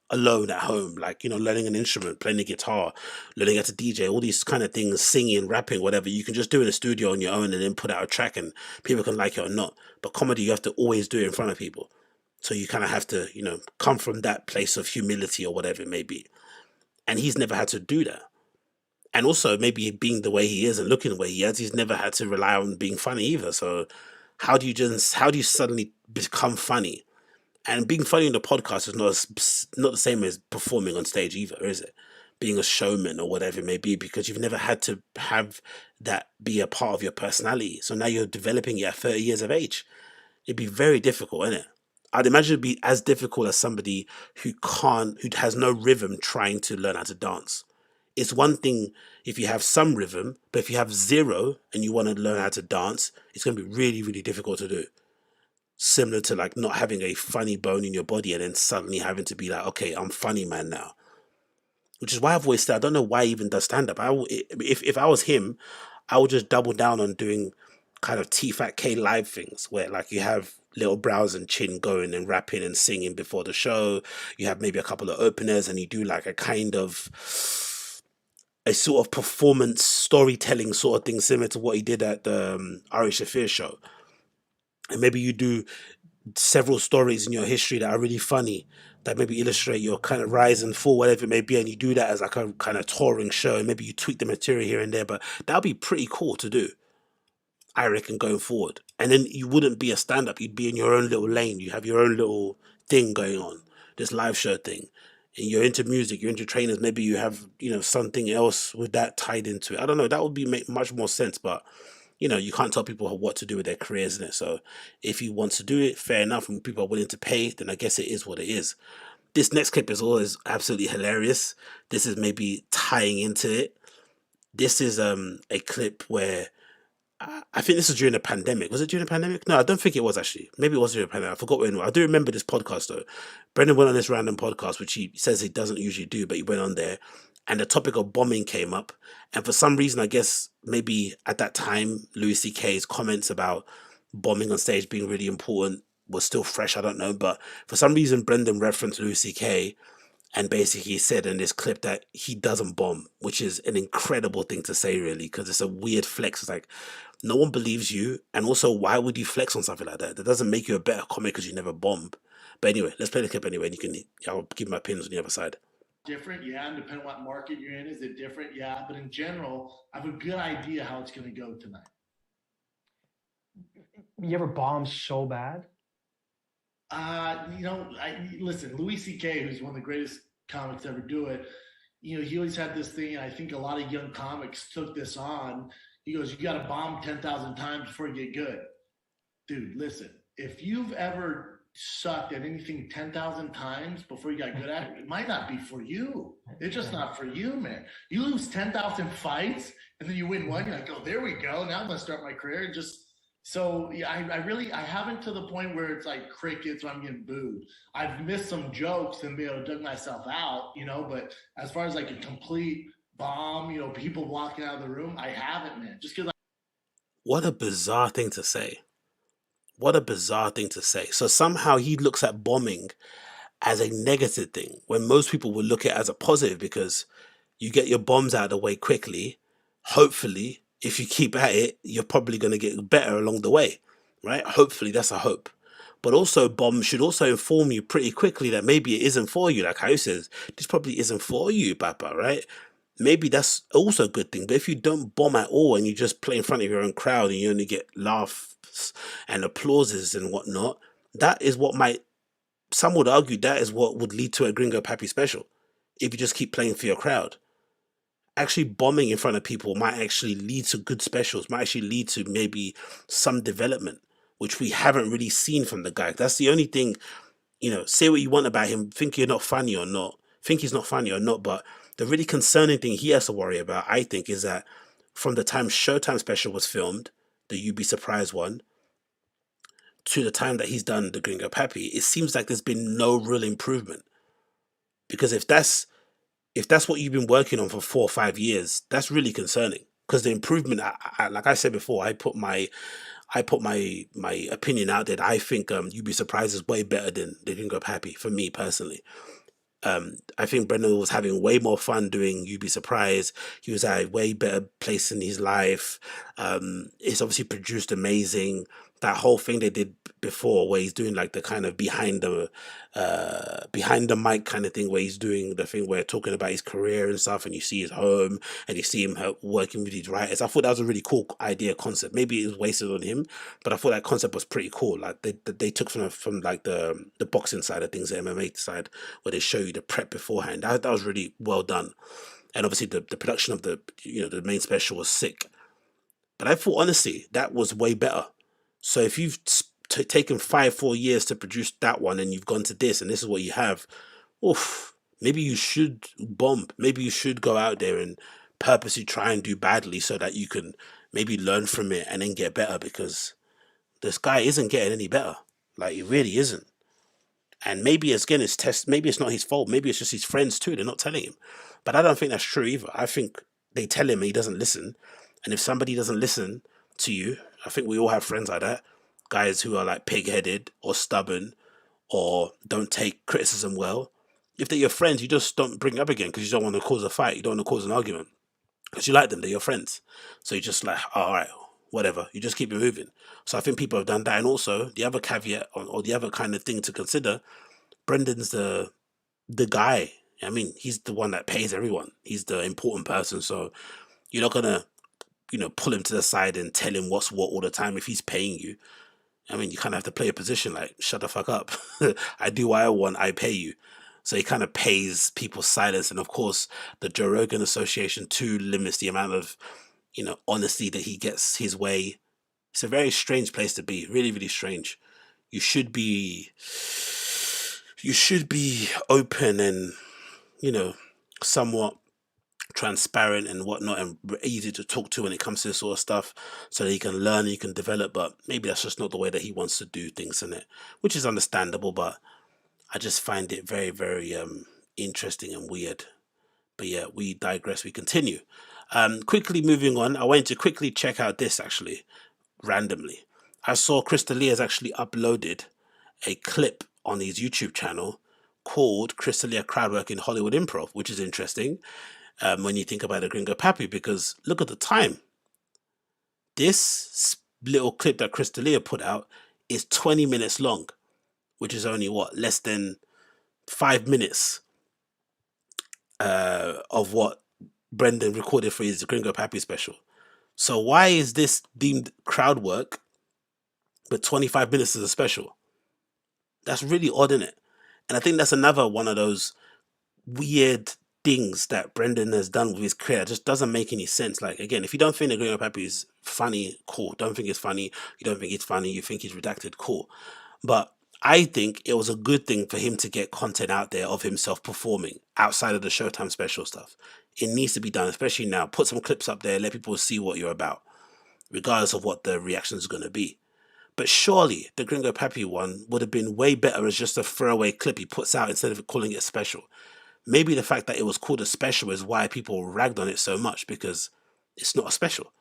alone at home, learning an instrument, playing the guitar, learning how to DJ, all these kind of things, singing, rapping, whatever. You can just do in a studio on your own and then put out a track and people can like it or not. But comedy, you have to always do it in front of people. So you kind of have to, come from that place of humility or whatever it may be. And he's never had to do that. And also maybe being the way he is and looking the way he is, he's never had to rely on being funny either. So how do you suddenly become funny? And being funny in the podcast is not the same as performing on stage either, is it? Being a showman or whatever it may be, because you've never had to have that be a part of your personality. So now you're developing it at 30 years of age. It'd be very difficult, isn't it? I'd imagine it'd be as difficult as somebody who has no rhythm trying to learn how to dance. It's one thing if you have some rhythm, but if you have zero and you want to learn how to dance, it's going to be really, really difficult to do. Similar to not having a funny bone in your body and then suddenly having to be like, okay, I'm funny man now. Which is why I've always said, I don't know why he even does stand-up. If I was him, I would just double down on doing kind of TFATK live things where you have little brows and chin going and rapping and singing before the show. You have maybe a couple of openers and you do a kind of a sort of performance storytelling sort of thing similar to what he did at the Ari Shaffir show. And maybe you do several stories in your history that are really funny, that maybe illustrate your kind of rise and fall, whatever it may be, and you do that as a kind of touring show, and maybe you tweak the material here and there, but that'd be pretty cool to do, I reckon, going forward. And then you wouldn't be a stand-up, you'd be in your own little lane, you have your own little thing going on, this live show thing, and you're into music, you're into trainers, maybe you have, something else with that tied into it. I don't know, that would make much more sense, but you can't tell people what to do with their careers, isn't it? So if he wants to do it, fair enough, and people are willing to pay, then I guess it is what it is. This next clip is always absolutely hilarious. This is maybe tying into it. This is a clip where I think this was during the pandemic. Was it during the pandemic? No, I don't think it was actually. Maybe it was during the pandemic. I forgot when. I do remember this podcast though. Brendan went on this random podcast, which he says he doesn't usually do, but he went on there. And the topic of bombing came up. And for some reason, I guess maybe at that time, Louis C.K.'s comments about bombing on stage being really important was still fresh. I don't know. But for some reason, Brendan referenced Louis C.K. And basically he said in this clip that he doesn't bomb, which is an incredible thing to say, really, because it's a weird flex. It's like, no one believes you. And also, why would you flex on something like that? That doesn't make you a better comic because you never bomb. But anyway, let's play the clip anyway, and I'll give my opinions on the other side. Different, yeah, and depending on what market you're in, is it different? Yeah, but in general, I have a good idea how it's going to go tonight. You ever bombed so bad? Listen, Louis C.K., who's one of the greatest comics to ever do it, he always had this thing, and I think a lot of young comics took this on. He goes, you got to bomb 10,000 times before you get good. Dude, listen, if you've ever sucked at anything 10,000 times before you got good at it, it might not be for you. It's just not for you, man. You lose 10,000 fights, and then you win one, you're like, oh, there we go. Now I'm going to start my career. And so yeah, I haven't to the point where it's like crickets or I'm getting booed. I've missed some jokes and been able to dug myself out, but as far as like a complete bomb, people walking out of the room, I haven't, man. Just because What a bizarre thing to say. What a bizarre thing to say. So somehow he looks at bombing as a negative thing when most people would look at it as a positive, because you get your bombs out of the way quickly. Hopefully, if you keep at it, you're probably going to get better along the way, right? Hopefully, that's a hope. But also, bombs should also inform you pretty quickly that maybe it isn't for you. Like Hayo says, this probably isn't for you, Papa, right? Maybe that's also a good thing. But if you don't bomb at all and you just play in front of your own crowd and you only get laughs and applauses and whatnot, that is what some would argue that is what would lead to a Gringo Papi special. If you just keep playing for your crowd. Actually bombing in front of people might actually lead to good specials, might actually lead to maybe some development, which we haven't really seen from the guy. That's the only thing, say what you want about him, think he's not funny or not, but the really concerning thing he has to worry about, I think, is that from the time Showtime special was filmed, the You'd Be Surprised one, to the time that he's done the Gringo Papi, it seems like there's been no real improvement. Because if that's what you've been working on for 4 or 5 years, that's really concerning. Because the improvement, like I said before, I put my opinion out there. I think You'd Be Surprised is way better than the Gringo Papi for me personally. I think Brendan was having way more fun doing You'd Be Surprised. He was at a way better place in his life. It's obviously produced amazing. That whole thing they did before, where he's doing like the kind of behind the mic kind of thing, where he's doing the thing where talking about his career and stuff, and you see his home and you see him working with his writers. I thought that was a really cool idea concept. Maybe it was wasted on him, but I thought that concept was pretty cool. Like they took from like the boxing side of things, the MMA side, where they show you the prep beforehand. That was really well done, and obviously the production of the the main special was sick. But I thought honestly that was way better. So if you've taken 5-4 years to produce that one and you've gone to this and this is what you have, maybe you should bomb. Maybe you should go out there and purposely try and do badly so that you can maybe learn from it and then get better, because this guy isn't getting any better. Like, he really isn't. And maybe again, maybe it's not his fault. Maybe it's just his friends too. They're not telling him. But I don't think that's true either. I think they tell him and he doesn't listen. And if somebody doesn't listen to you, I think we all have friends like that. Guys who are like pig-headed or stubborn or don't take criticism well. If they're your friends, you just don't bring it up again because you don't want to cause a fight. You don't want to cause an argument because you like them. They're your friends. So you just like, all right, whatever. You just keep it moving. So I think people have done that. And also the other caveat or the other kind of thing to consider, Brendan's the guy. I mean, he's the one that pays everyone. He's the important person. So you're not going to, pull him to the side and tell him what's what all the time if he's paying you. I mean, you kind of have to play a position like, shut the fuck up. I do what I want, I pay you. So he kind of pays people's silence. And of course, the Joe Rogan Association too limits the amount of, honesty that he gets his way. It's a very strange place to be. Really, really strange. You should be open and, somewhat transparent and whatnot and easy to talk to when it comes to this sort of stuff, so that you can learn and you can develop. But maybe that's just not the way that he wants to do things in it, which is understandable. But I just find it very, very interesting and weird. But yeah, we digress. We continue. Quickly moving on, I wanted to quickly check out this actually randomly. I saw Crystalia has actually uploaded a clip on his YouTube channel called Crystalia Crowdwork in Hollywood Improv, which is interesting when you think about the Gringo Papi, because look at the time. This little clip that Crystalia put out is 20 minutes long, which is only less than 5 minutes of what Brendan recorded for his Gringo Papi special. So why is this deemed crowd work, but 25 minutes is a special? That's really odd, isn't it? And I think that's another one of those weird things that Brendan has done with his career. It just doesn't make any sense. Like, again, if you don't think the Gringo Papi is funny, cool. Don't think it's funny. You don't think it's funny. You think he's redacted, cool. But I think it was a good thing for him to get content out there of himself performing outside of the Showtime special stuff. It needs to be done, especially now. Put some clips up there, let people see what you're about, regardless of what the reaction is going to be. But surely the Gringo Papi one would have been way better as just a throwaway clip he puts out instead of calling it a special. Maybe the fact that it was called a special is why people ragged on it so much, because it's not a special.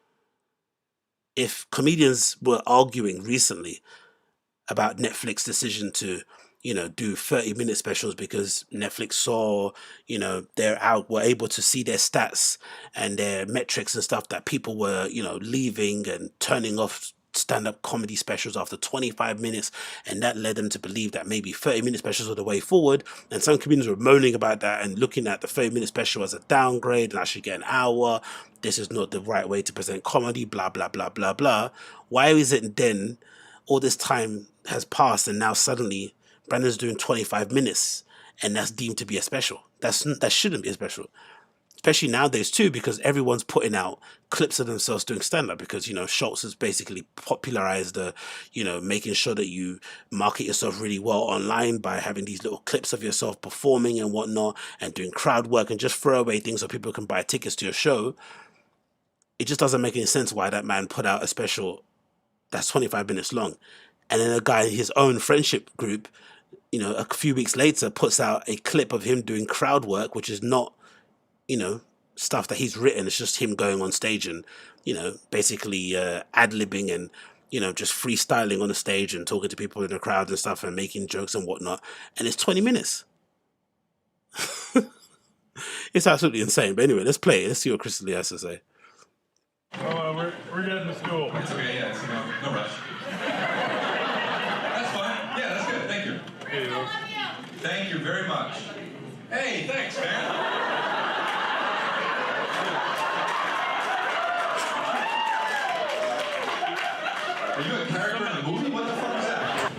If comedians were arguing recently about Netflix's decision to, do 30-minute specials because Netflix saw, were able to see their stats and their metrics and stuff that people were, leaving and turning off stand-up comedy specials after 25 minutes, and that led them to believe that maybe 30-minute specials were the way forward. And some comedians were moaning about that and looking at the 30-minute special as a downgrade and I should get an hour. This is not the right way to present comedy, blah, blah, blah, blah, blah. Why is it then all this time has passed and now suddenly Brandon's doing 25 minutes and that's deemed to be a special? That shouldn't be a special. Especially nowadays too, because everyone's putting out clips of themselves doing stand-up, because, Schultz has basically popularized the, making sure that you market yourself really well online by having these little clips of yourself performing and whatnot and doing crowd work and just throw away things so people can buy tickets to your show. It just doesn't make any sense why that man put out a special that's 25 minutes long. And then a guy in his own friendship group, a few weeks later puts out a clip of him doing crowd work, which is not, stuff that he's written. It's just him going on stage and, basically ad-libbing and, just freestyling on the stage and talking to people in the crowd and stuff and making jokes and whatnot. And it's 20 minutes. It's absolutely insane. But anyway, let's play it. Let's see what Crystalia has to say. Oh, we're getting to school. It's okay, yeah, it's no rush. That's fine. Yeah, that's good. Thank you. Here you go. Thank you very much. Hey, thanks, man. Are you a character in the movie? What the fuck is that?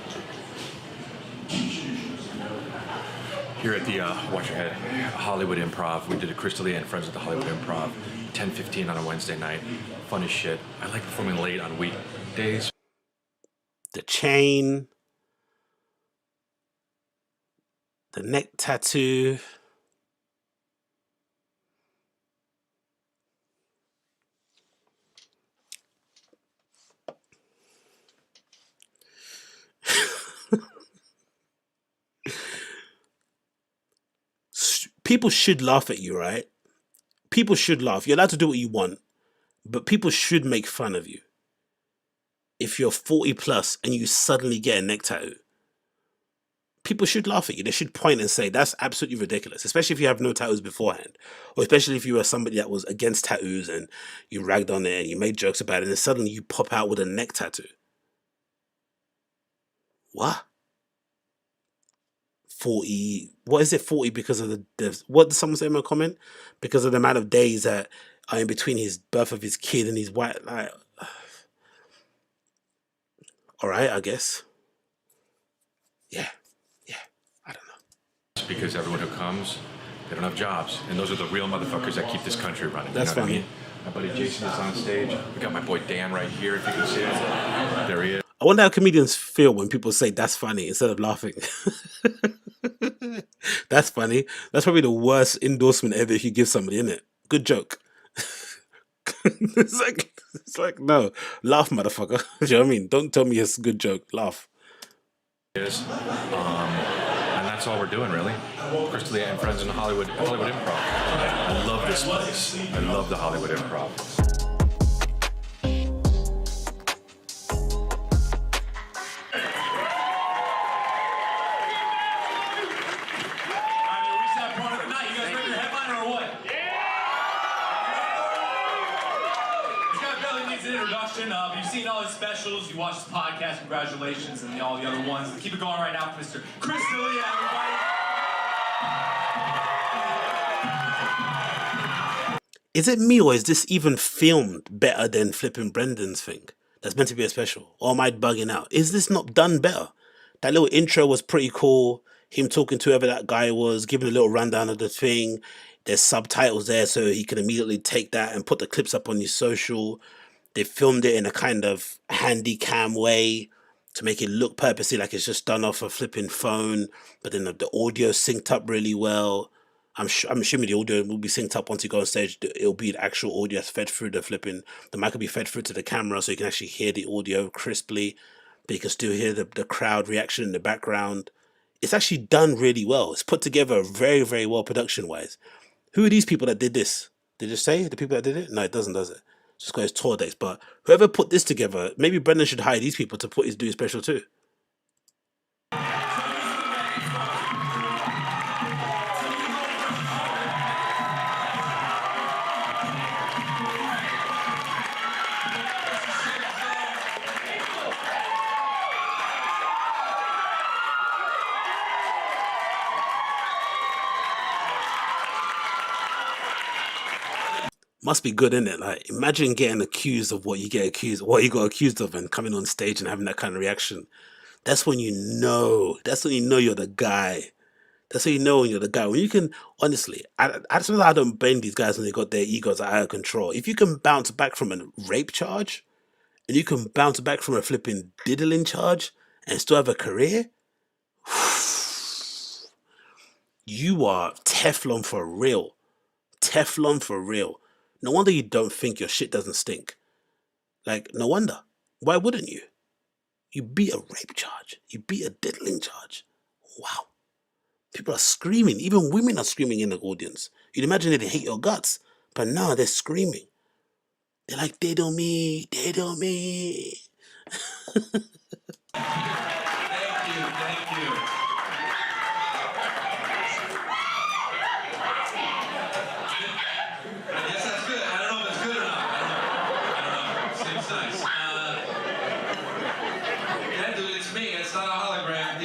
Here at the Watch Your Head Hollywood Improv, we did a Crystalia and Friends at the Hollywood Improv, 10:15 on a Wednesday night. Fun as shit. I like performing late on weekdays. The chain, the neck tattoo. People should laugh at you, right? People should laugh. You're allowed to do what you want, but people should make fun of you. If you're 40 plus and you suddenly get a neck tattoo, people should laugh at you. They should point and say, that's absolutely ridiculous, especially if you have no tattoos beforehand, or especially if you were somebody that was against tattoos and you ragged on it and you made jokes about it, and then suddenly you pop out with a neck tattoo. What? 40, what is it 40 because of the what did someone say in my comment? Because of the amount of days that are in between his birth of his kid and his wife. Like, all right, I guess. Yeah, I don't know. It's because everyone who comes, they don't have jobs, and those are the real motherfuckers that keep this country running. That's funny. What I mean? My buddy Jason is on stage. We got my boy Dan right here, if you can see him. There he is. I wonder how comedians feel when people say that's funny instead of laughing. That's funny. That's probably the worst endorsement ever if you give somebody, isn't it? Good joke. It's like, no, laugh, motherfucker. Do you know what I mean? Don't tell me it's a good joke. Laugh. And that's all we're doing, really. Crystalia and Friends in the Hollywood Improv. I love this place. I love the Hollywood Improv. needs an introduction. You've seen all his specials. You watched his podcast. Congratulations, and all the other ones. Keep it going right now for Mr. Chris Dillon, everybody. Is it me, or is this even filmed better than flipping Brendan's thing? That's meant to be a special. Or am I bugging out? Is this not done better? That little intro was pretty cool. Him talking to whoever that guy was, giving a little rundown of the thing. There's subtitles there so he can immediately take that and put the clips up on his social. They filmed it in a kind of handy cam way to make it look purposely like it's just done off a flipping phone. But then the audio synced up really well. I'm assuming the audio will be synced up once you go on stage. It'll be the actual audio that's fed through the flipping. The mic will be fed through to the camera so you can actually hear the audio crisply. But you can still hear the crowd reaction in the background. It's actually done really well. It's put together very, very well production-wise. Who are these people that did this? Did it say the people that did it? No, it doesn't, does it? Just got his tour dates. But whoever put this together, maybe Brendan should hire these people to do his special too. Must be good, innit? Like, imagine getting accused of what you got accused of, and coming on stage and having that kind of reaction. That's when you know. That's when you know you're the guy. That's when you know when you're the guy. When you can, honestly, I don't blame these guys when they got their egos out of control. If you can bounce back from a rape charge, and you can bounce back from a flipping diddling charge, and still have a career, you are Teflon for real. Teflon for real. No wonder you don't think your shit doesn't stink. Like, no wonder. Why wouldn't you? You beat a rape charge. You beat a diddling charge. Wow. People are screaming. Even women are screaming in the audience. You'd imagine they hate your guts. But no, they're screaming. They're like, they don't me. They don't me. Thank you. Yes, that's good. I don't know if it's good or not. I don't know. Seems nice. Yeah, dude, it's me. It's not a hologram.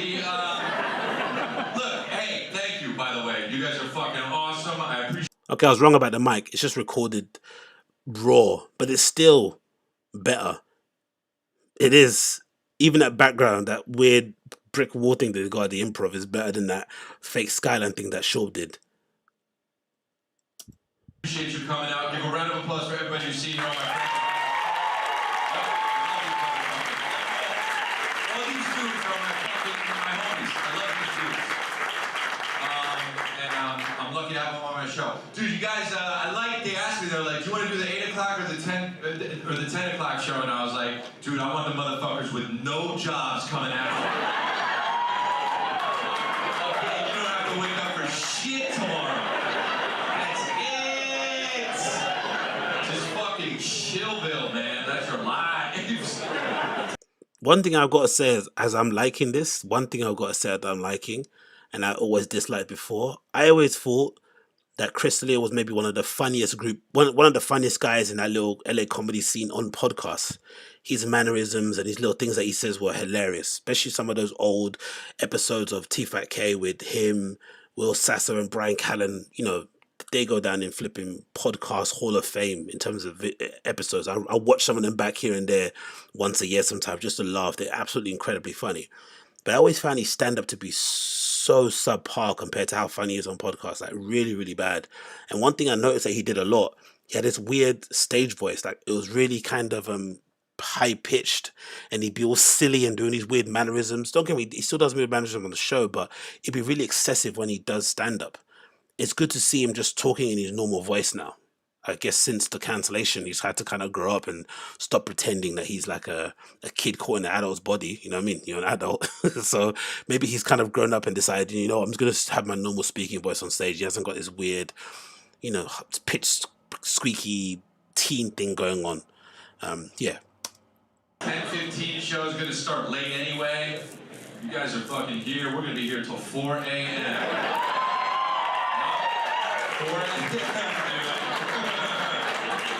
Look, hey, thank you, by the way. You guys are fucking awesome. I appreciate. Okay, I was wrong about the mic. It's just recorded raw, but it's still better. It is. Even that background, that weird brick wall thing that they got at the improv is better than that fake skyline thing that Schaub did. Appreciate you coming out. Give a round of applause for everybody who's seen here. All these dudes are my homies. I love these dudes. And I'm lucky to have them on my show. Dude, you guys, they asked me, they're like, do you want to do the 8 o'clock or the 10 o'clock show? And I was like, dude, I want the motherfuckers with no jobs coming out. Okay, you don't have to wake up for shit tomorrow. Chillville, man. That's your lives. One thing I've got to say is, as I'm liking this, one thing I've got to say that I'm liking, and I always disliked before, I always thought that Chris D'Elia was maybe one of the funniest guys in that little LA comedy scene on podcasts. His mannerisms and his little things that he says were hilarious, especially some of those old episodes of TFATK with him, Will Sasser, and Bryan Callen. You know, they go down in flipping podcast Hall of Fame in terms of episodes. I watch some of them back here and there once a year sometimes just to laugh. They're absolutely incredibly funny. But I always found his stand-up to be so subpar compared to how funny he is on podcasts. Like, really, really bad. And one thing I noticed that he did a lot, he had this weird stage voice. Like, it was really kind of high-pitched, and he'd be all silly and doing these weird mannerisms. Don't get me, he still does weird mannerisms on the show, but it'd be really excessive when he does stand-up. It's good to see him just talking in his normal voice now. I guess since the cancellation, he's had to kind of grow up and stop pretending that he's like a kid caught in an adult's body. You know what I mean? You're an adult. So maybe he's kind of grown up and decided, you know, I'm just going to have my normal speaking voice on stage. He hasn't got this weird, you know, pitch squeaky teen thing going on. Yeah. 10:15 show is going to start late anyway. You guys are fucking here. We're going to be here till 4 a.m. 4 a.m.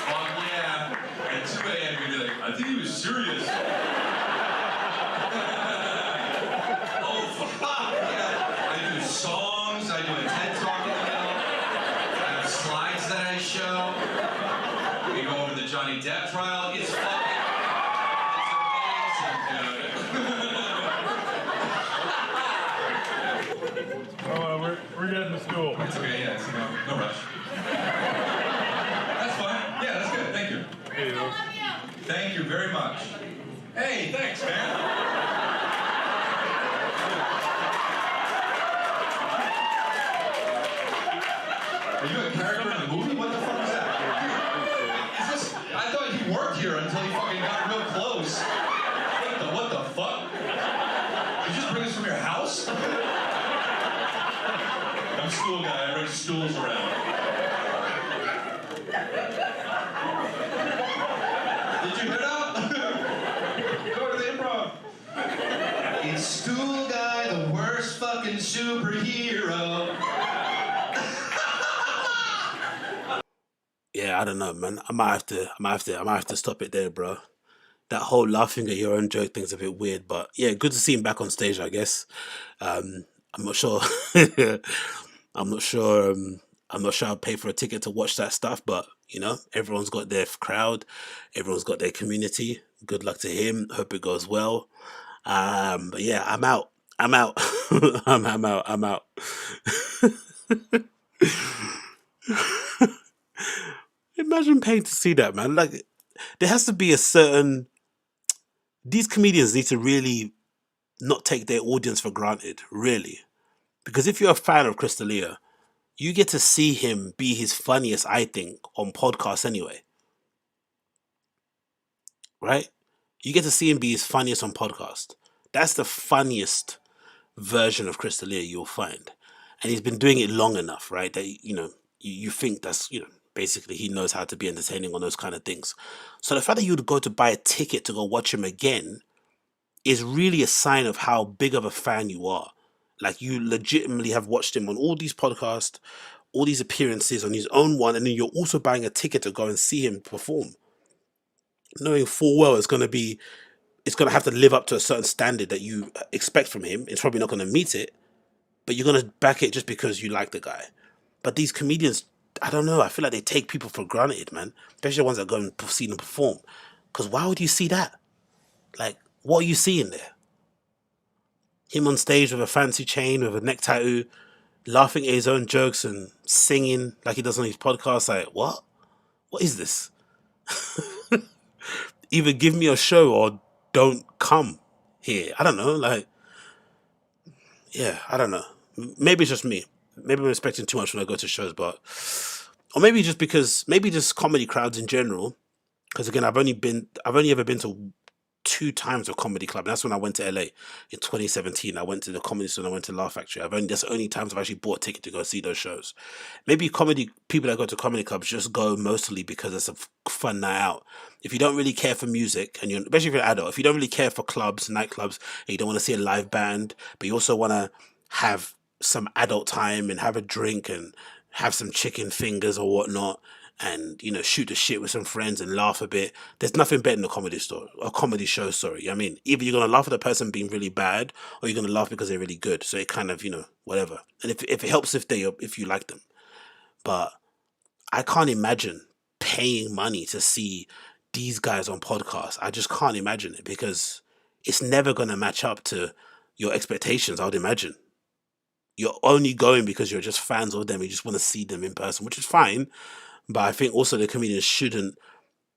Fuck yeah. At 2 a.m. you're I think he was serious. Oh, fuck, yeah. I do songs, I do a TED Talk in the middle. I have slides that I show. We go over the Johnny Depp trial. It's fucking, it's amazing, dude. We're getting to school. It's okay, yeah, it's no rush. That's fine. Yeah, that's good. Thank you. Thank you very much. Hey, thanks, man. Are you a character in the movie? What the fuck is that? Is this? I thought you worked here until you fucking got real close. What the fuck? Did you just bring this from your house? I'm a stool guy. I bring stools around. Did you hear that? Go to the improv. It's stool guy, the worst fucking superhero. Yeah, I don't know, man. I might have to stop it there, bro. That whole laughing at your own joke thing's a bit weird, but yeah, good to see him back on stage, I guess. I'm not sure. I'm not sure I'll pay for a ticket to watch that stuff, but you know, everyone's got their crowd, everyone's got their community. Good luck to him. Hope it goes well. But yeah, I'm out. I'm out. I'm out. Imagine paying to see that, man. Like, there has to be a certain. These comedians need to really not take their audience for granted, really. Because if you're a fan of Khalyla, you get to see him be his funniest, I think, on podcasts anyway. Right? You get to see him be his funniest on podcast. That's the funniest version of Khalyla you'll find. And he's been doing it long enough, right? That, you know, you think that's, you know, basically he knows how to be entertaining on those kind of things. So the fact that you would go to buy a ticket to go watch him again is really a sign of how big of a fan you are. Like, you legitimately have watched him on all these podcasts, all these appearances, on his own one, and then you're also buying a ticket to go and see him perform, knowing full well it's going to have to live up to a certain standard that you expect from him. It's probably not going to meet it, but you're going to back it just because you like the guy. But these comedians, I don't know, I feel like they take people for granted, man. Especially the ones that go and see them perform. Because why would you see that? Like, what are you seeing there? Him on stage with a fancy chain, with a neck tattoo, laughing at his own jokes and singing like he does on his podcast. Like, what? What is this? Either give me a show or don't come here. I don't know. Like, yeah, I don't know. Maybe it's just me. Maybe I'm expecting too much when I go to shows, but... Or maybe just comedy crowds in general. Because again, I've only ever been to 2 times a comedy club. And that's when I went to LA in 2017. I went to the Comedy Store and I went to Laugh Factory. That's the only times I've actually bought a ticket to go see those shows. Maybe people that go to comedy clubs just go mostly because it's a fun night out. If you don't really care for music, and especially if you're an adult, if you don't really care for clubs, nightclubs, and you don't want to see a live band, but you also want to have some adult time and have a drink and have some chicken fingers or whatnot, and, you know, shoot the shit with some friends and laugh a bit. There's nothing better than a comedy show, sorry. I mean, either you're going to laugh at the person being really bad, or you're going to laugh because they're really good. So it kind of, you know, whatever. And if it helps if you like them. But I can't imagine paying money to see these guys on podcasts. I just can't imagine it, because it's never going to match up to your expectations, I would imagine. You're only going because you're just fans of them. You just want to see them in person, which is fine. But I think also the comedians shouldn't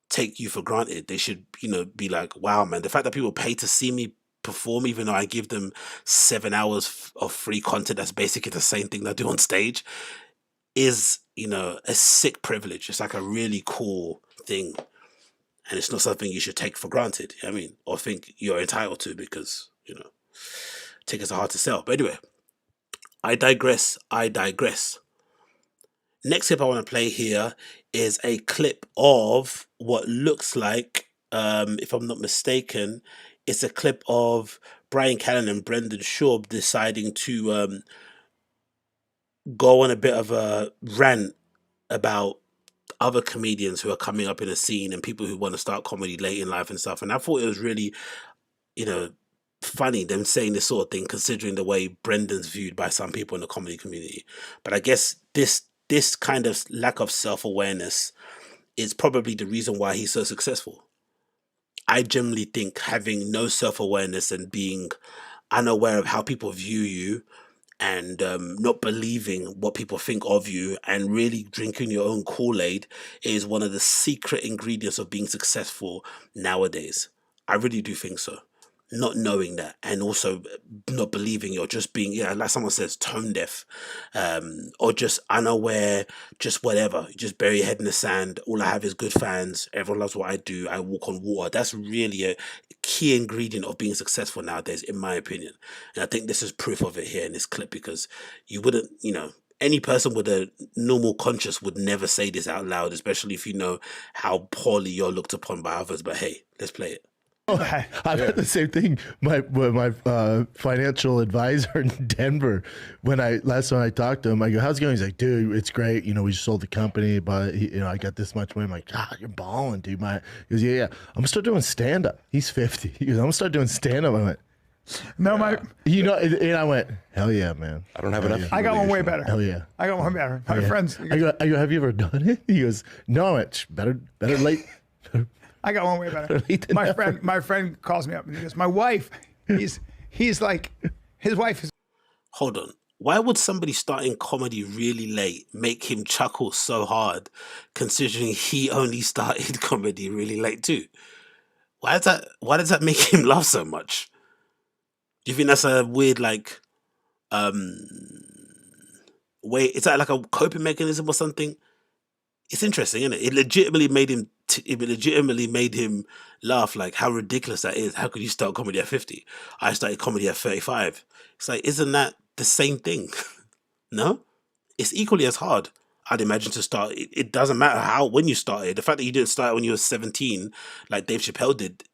take you for granted. They should, you know, be like, wow, man, the fact that people pay to see me perform, even though I give them 7 hours of free content that's basically the same thing I do on stage, is, you know, a sick privilege. It's like a really cool thing. And it's not something you should take for granted, I mean, or think you're entitled to, because, you know, tickets are hard to sell. But anyway, I digress. Next clip I want to play here is a clip of what looks like, if I'm not mistaken, it's a clip of Bryan Callen and Brendan Schaub deciding to go on a bit of a rant about other comedians who are coming up in a scene and people who want to start comedy late in life and stuff. And I thought it was really, you know, funny them saying this sort of thing, considering the way Brendan's viewed by some people in the comedy community. But I guess this kind of lack of self-awareness is probably the reason why he's so successful. I generally think having no self-awareness and being unaware of how people view you and not believing what people think of you and really drinking your own Kool-Aid is one of the secret ingredients of being successful nowadays. I really do think so. Not knowing that, and also not believing, or just being, like someone says, tone deaf, or just unaware, just whatever. You just bury your head in the sand. All I have is good fans. Everyone loves what I do. I walk on water. That's really a key ingredient of being successful nowadays, in my opinion. And I think this is proof of it here in this clip, because you wouldn't, any person with a normal conscience would never say this out loud, especially if you know how poorly you're looked upon by others. But hey, let's play it. I've had the same thing. My financial advisor in Denver, last time I talked to him, I go, "How's it going?" He's like, "Dude, it's great. We just sold the company, but I got this much money." I'm like, "God, you're balling, dude." He goes, "Yeah. I'm gonna start doing stand up." He's 50. He goes, "I'm gonna start doing stand up." I went, "No, and I went, "Hell yeah, man. I don't have enough." I got one way better. Hell yeah. I got one better. My friends. I go, "Have you ever done it?" He goes, "No, it's better late." I got one way better. My friend calls me up and he goes, "My wife, he's like, his wife is." Hold on. Why would somebody starting comedy really late make him chuckle so hard, considering he only started comedy really late too? Why does that make him laugh so much? Do you think that's a weird way? Is that like a coping mechanism or something? It's interesting, isn't it? It legitimately made him laugh. Like, how ridiculous that is. How could you start comedy at 50? I started comedy at 35. It's like, isn't that the same thing? No? It's equally as hard, I'd imagine, to start. It doesn't matter when you started. The fact that you didn't start when you were 17, like Dave Chappelle did,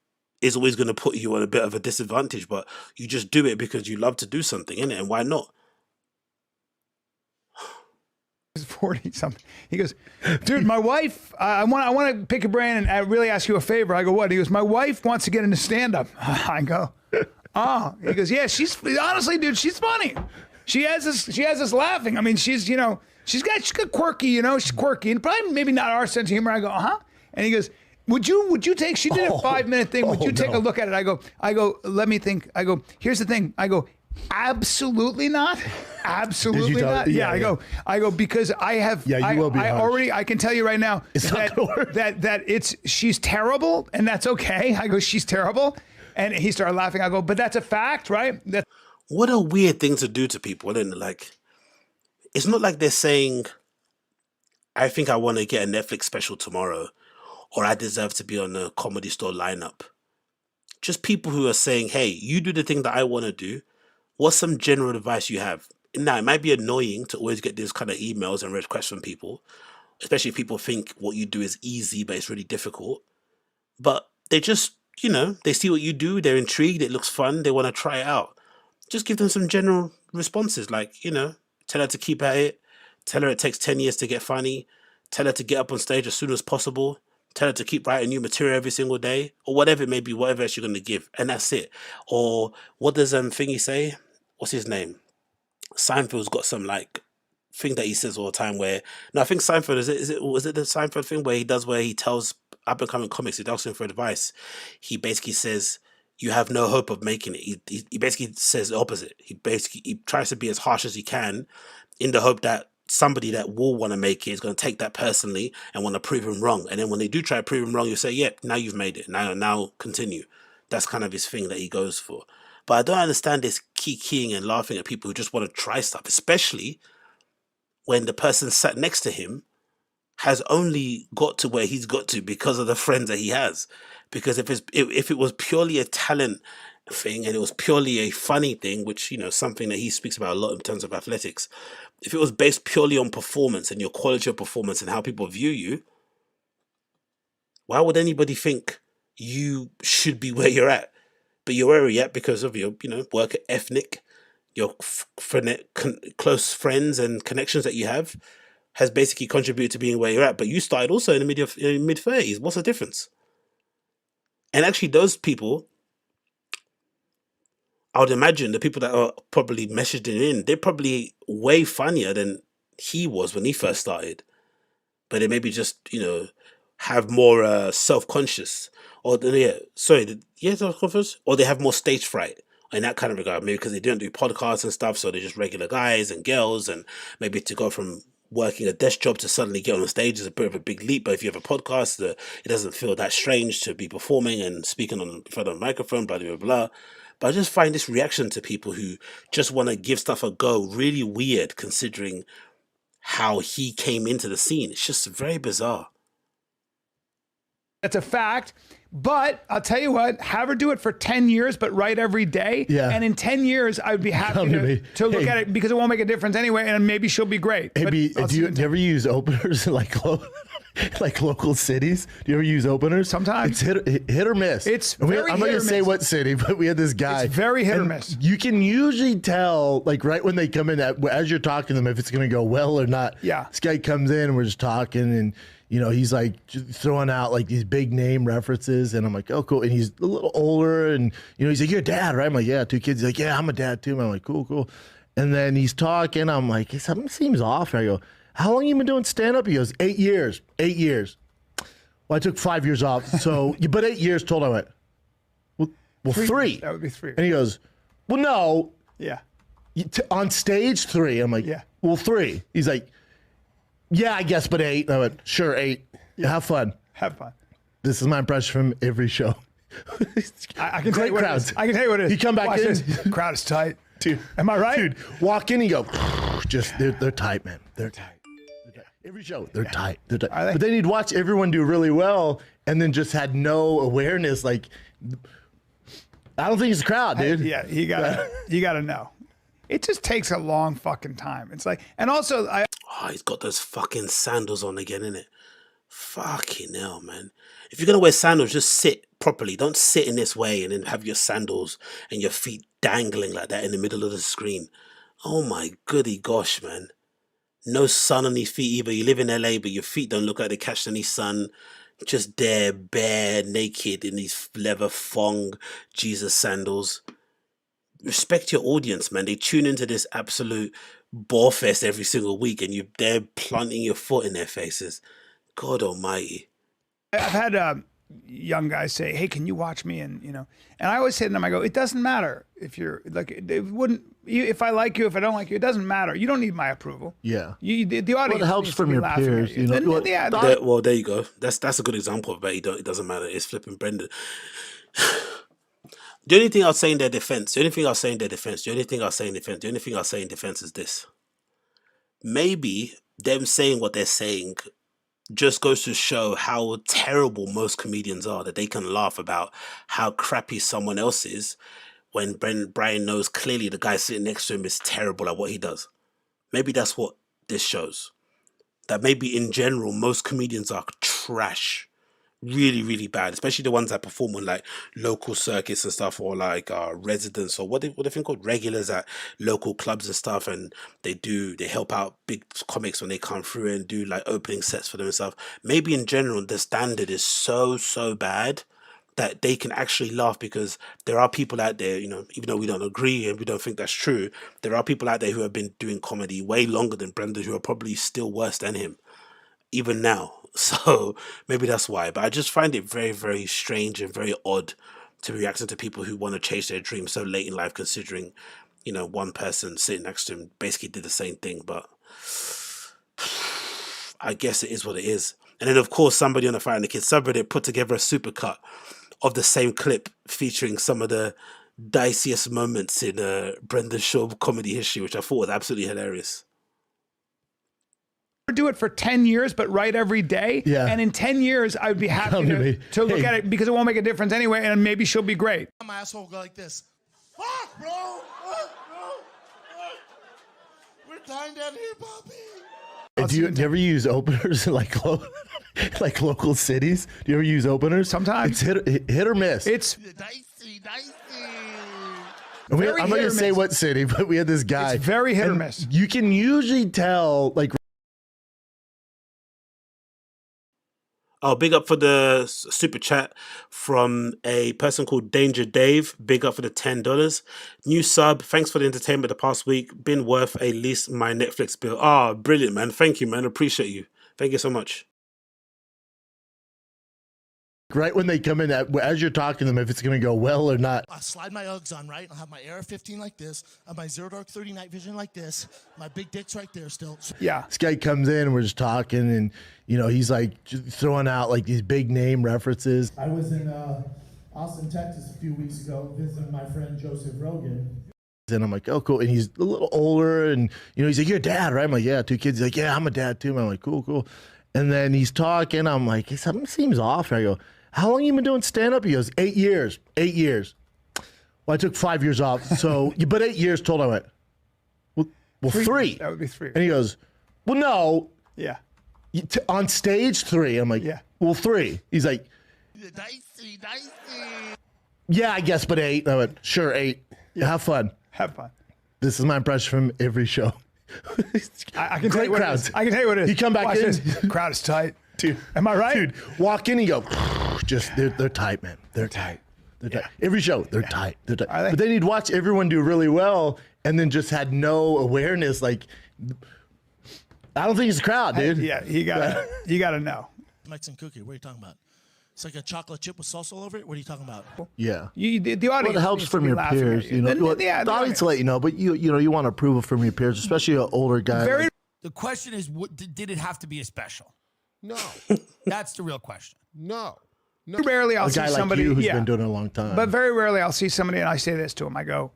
is always going to put you on a bit of a disadvantage. But you just do it because you love to do something, innit? And why not? 40 something. He goes, "Dude, my wife, I want to pick a brain and I really ask you a favor." I go, "What?" He goes, "My wife wants to get into stand-up." I go, "Oh." He goes, "Yeah, honestly, dude, she's funny. She has us laughing. I mean, she's got quirky, she's quirky, and probably maybe not our sense of humor." I go, "Uh-huh." And he goes, Would you take, she did a 5-minute thing. Would you take a look at it? I go, let me think. I go, here's the thing. I go, absolutely not. Absolutely not. Yeah, I go, because I have, you will be harsh. I can tell you right now that she's terrible and that's okay. I go, she's terrible. And he started laughing. I go, but that's a fact, right? What a weird thing to do to people, isn't it? Like, it's not like they're saying, I think I want to get a Netflix special tomorrow, or I deserve to be on a Comedy Store lineup. Just people who are saying, hey, you do the thing that I want to do. What's some general advice you have? Now, it might be annoying to always get these kind of emails and requests from people, especially if people think what you do is easy, but it's really difficult. But they just, they see what you do, they're intrigued, it looks fun, they want to try it out. Just give them some general responses, like, tell her to keep at it, tell her it takes 10 years to get funny, tell her to get up on stage as soon as possible, tell her to keep writing new material every single day, or whatever it may be, whatever else you're going to give, and that's it. Or what does Thingy say? What's his name? Seinfeld's got some thing that he says all the time where, no, I think Seinfeld, was it the Seinfeld thing where he tells up and coming comics, he's asking for advice. He basically says, you have no hope of making it. He basically says the opposite. He tries to be as harsh as he can in the hope that somebody that will want to make it is going to take that personally and want to prove him wrong. And then when they do try to prove him wrong, you say, yep, now you've made it. Now continue. That's kind of his thing that he goes for. But I don't understand this keying and laughing at people who just want to try stuff, especially when the person sat next to him has only got to where he's got to because of the friends that he has. Because if it was purely a talent thing and it was purely a funny thing, which, something that he speaks about a lot in terms of athletics, if it was based purely on performance and your quality of performance and how people view you, why would anybody think you should be where you're at? But you're where you're at because of your, work ethic, your close friends and connections that you have. has basically contributed to being where you're at. But you started also in the mid-30s. What's the difference? And actually, those people, I would imagine the people that are probably messaged him in, they're probably way funnier than he was when he first started. But they maybe just, have more self-conscious. Or, self-conscious? Or they have more stage fright in that kind of regard. Maybe because they don't do podcasts and stuff, so they're just regular guys and girls. And maybe to go from working a desk job to suddenly get on the stage is a bit of a big leap. But if you have a podcast, it doesn't feel that strange to be performing and speaking in front of a microphone, blah, blah, blah. But I just find this reaction to people who just want to give stuff a go really weird, considering how he came into the scene. It's just very bizarre. That's a fact. But I'll tell you what, have her do it for 10 years, but write every day. Yeah. And in 10 years, I would be happy to look at it because it won't make a difference anyway. And maybe she'll be great. Hey, do you ever use openers like local cities? Do you ever use openers? Sometimes. It's hit or miss. It's I'm very not hit going or to say miss. what city, but we had this guy. It's very hit or and miss. You can usually tell, like right when they come in, as you're talking to them, if it's going to go well or not. Yeah. This guy comes in and we're just talking and, he's like just throwing out like these big name references. And I'm like, oh, cool. And he's a little older and, he's like, you're a dad, right? I'm like, yeah, 2 kids. He's like, yeah, I'm a dad too. And I'm like, cool. And then he's talking. I'm like, something seems off. And I go, how long you been doing stand-up? He goes, 8 years. 8 years. Well, I took 5 years off. So, but 8 years total. I went, well, 3. That would be 3. And he goes, well, no. Yeah. On stage 3. I'm like, yeah. Well, 3. He's like, yeah, I guess, but 8. I went, sure, 8. Yeah. Have fun. Have fun. This is my impression from every show. I can tell you what it is. I can tell you what it is. You come back Watch in. this. Crowd is tight. Dude. Am I right? Dude, walk in and you go, just, they're tight, man. They're tight. Every show, they're tight. They're tight. But then you'd watch everyone do really well and then just had no awareness. Like, I don't think it's a crowd, dude. Yeah, you gotta know. It just takes a long fucking time. It's like, and also he's got those fucking sandals on again, innit? Fucking hell, man. If you're gonna wear sandals, just sit properly. Don't sit in this way and then have your sandals and your feet dangling like that in the middle of the screen. Oh my goody gosh, man. No sun on these feet either. You live in LA, but your feet don't look like they catch any sun. Just there, bare, naked in these leather thong Jesus sandals. Respect your audience, man. They tune into this absolute bore fest every single week and you're there planting your foot in their faces. God almighty. I've had young guys say, hey, can you watch me? And, and I always say to them, I go, it doesn't matter if you're like, if I like you, if I don't like you, it doesn't matter. You don't need my approval. Yeah. The audience it helps needs from to be your laughing peers. at you. Well, there you go. That's a good example of that. It doesn't matter. It's flipping Brendan. The only thing I'll say in their defense is this. Maybe them saying what they're saying just goes to show how terrible most comedians are, that they can laugh about how crappy someone else is when Bryan knows clearly the guy sitting next to him is terrible at what he does. Maybe that's what this shows. That maybe in general, most comedians are trash. Really, really bad, especially the ones that perform on like local circuits and stuff, or like residents, or what they think called regulars at local clubs and stuff, and they help out big comics when they come through and do like opening sets for them and stuff. Maybe in general the standard is so bad that they can actually laugh, because there are people out there, even though we don't agree and we don't think that's true, there are people out there who have been doing comedy way longer than Brendan who are probably still worse than him, even now. So maybe that's why. But I just find it very, very strange and very odd to be reacting to people who want to chase their dreams so late in life, considering, one person sitting next to him basically did the same thing. But I guess it is what it is. And then, of course, somebody on the Fighting the Kids subreddit put together a supercut of the same clip featuring some of the diciest moments in Brendan Schaub comedy history, which I thought was absolutely hilarious. Do it for 10 years, but write every day. Yeah. And in 10 years, I would be happy to look at it because it won't make a difference anyway. And maybe she'll be great. My asshole go like this. Fuck, bro. Fuck, bro. Fuck. We're dying down here, Papi. Do you ever use openers in like local cities? Do you ever use openers? Sometimes. It's hit or miss. It's dicey. I'm not going to say what city, but we had this guy. It's very hit or miss. You can usually tell, like, Oh, big up for the super chat from a person called Danger Dave. Big up for the $10. New sub. Thanks for the entertainment the past week. Been worth at least my Netflix bill. Ah, brilliant, man. Thank you, man. Appreciate you. Thank you so much. Right when they come in, as you're talking to them, if it's going to go well or not. I slide my Uggs on, right? I'll have my Air 15 like this. I have my Zero Dark 30 night vision like this. My big dick's right there still. Yeah. This guy comes in and we're just talking, and he's like just throwing out like these big name references. I was in Austin, Texas a few weeks ago visiting my friend Joseph Rogan. And I'm like, oh, cool. And he's a little older, and he's like, you're a dad, right? I'm like, yeah, 2 kids. He's like, yeah, I'm a dad too. And I'm like, cool. And then he's talking. I'm like, something seems off. I go, how long you been doing stand-up? He goes, 8 years. 8 years. Well, I took 5 years off. So, but 8 years total. I went, well, 3. That would be 3. And he goes, well, no. Yeah. On stage 3. I'm like, yeah. Well, 3. He's like, Dicey. yeah, I guess, but 8. I went, sure, 8. Yeah. Have fun. This is my impression from every show. I can tell you what it is. I can tell you what it is. You come back Watch in. this. Crowd is tight. Dude, am I right? Dude, walk in and go, they're tight, man. They're tight. They're tight. Every show, they're tight. They're tight. But then you'd watch everyone do really well and then just had no awareness. Like, I don't think it's the crowd, dude. You gotta know. Mexican cookie, what are you talking about? It's like a chocolate chip with salsa all over it? What are you talking about? Yeah. The audience it helps needs to from be your laughing peers. at you. The audience will let you know, but you want approval from your peers, especially an older guy. The question is, did it have to be a special? No. That's the real question. No. Rarely I'll a guy see somebody like you who's been doing it a long time. But very rarely I'll see somebody and I say this to him. I go,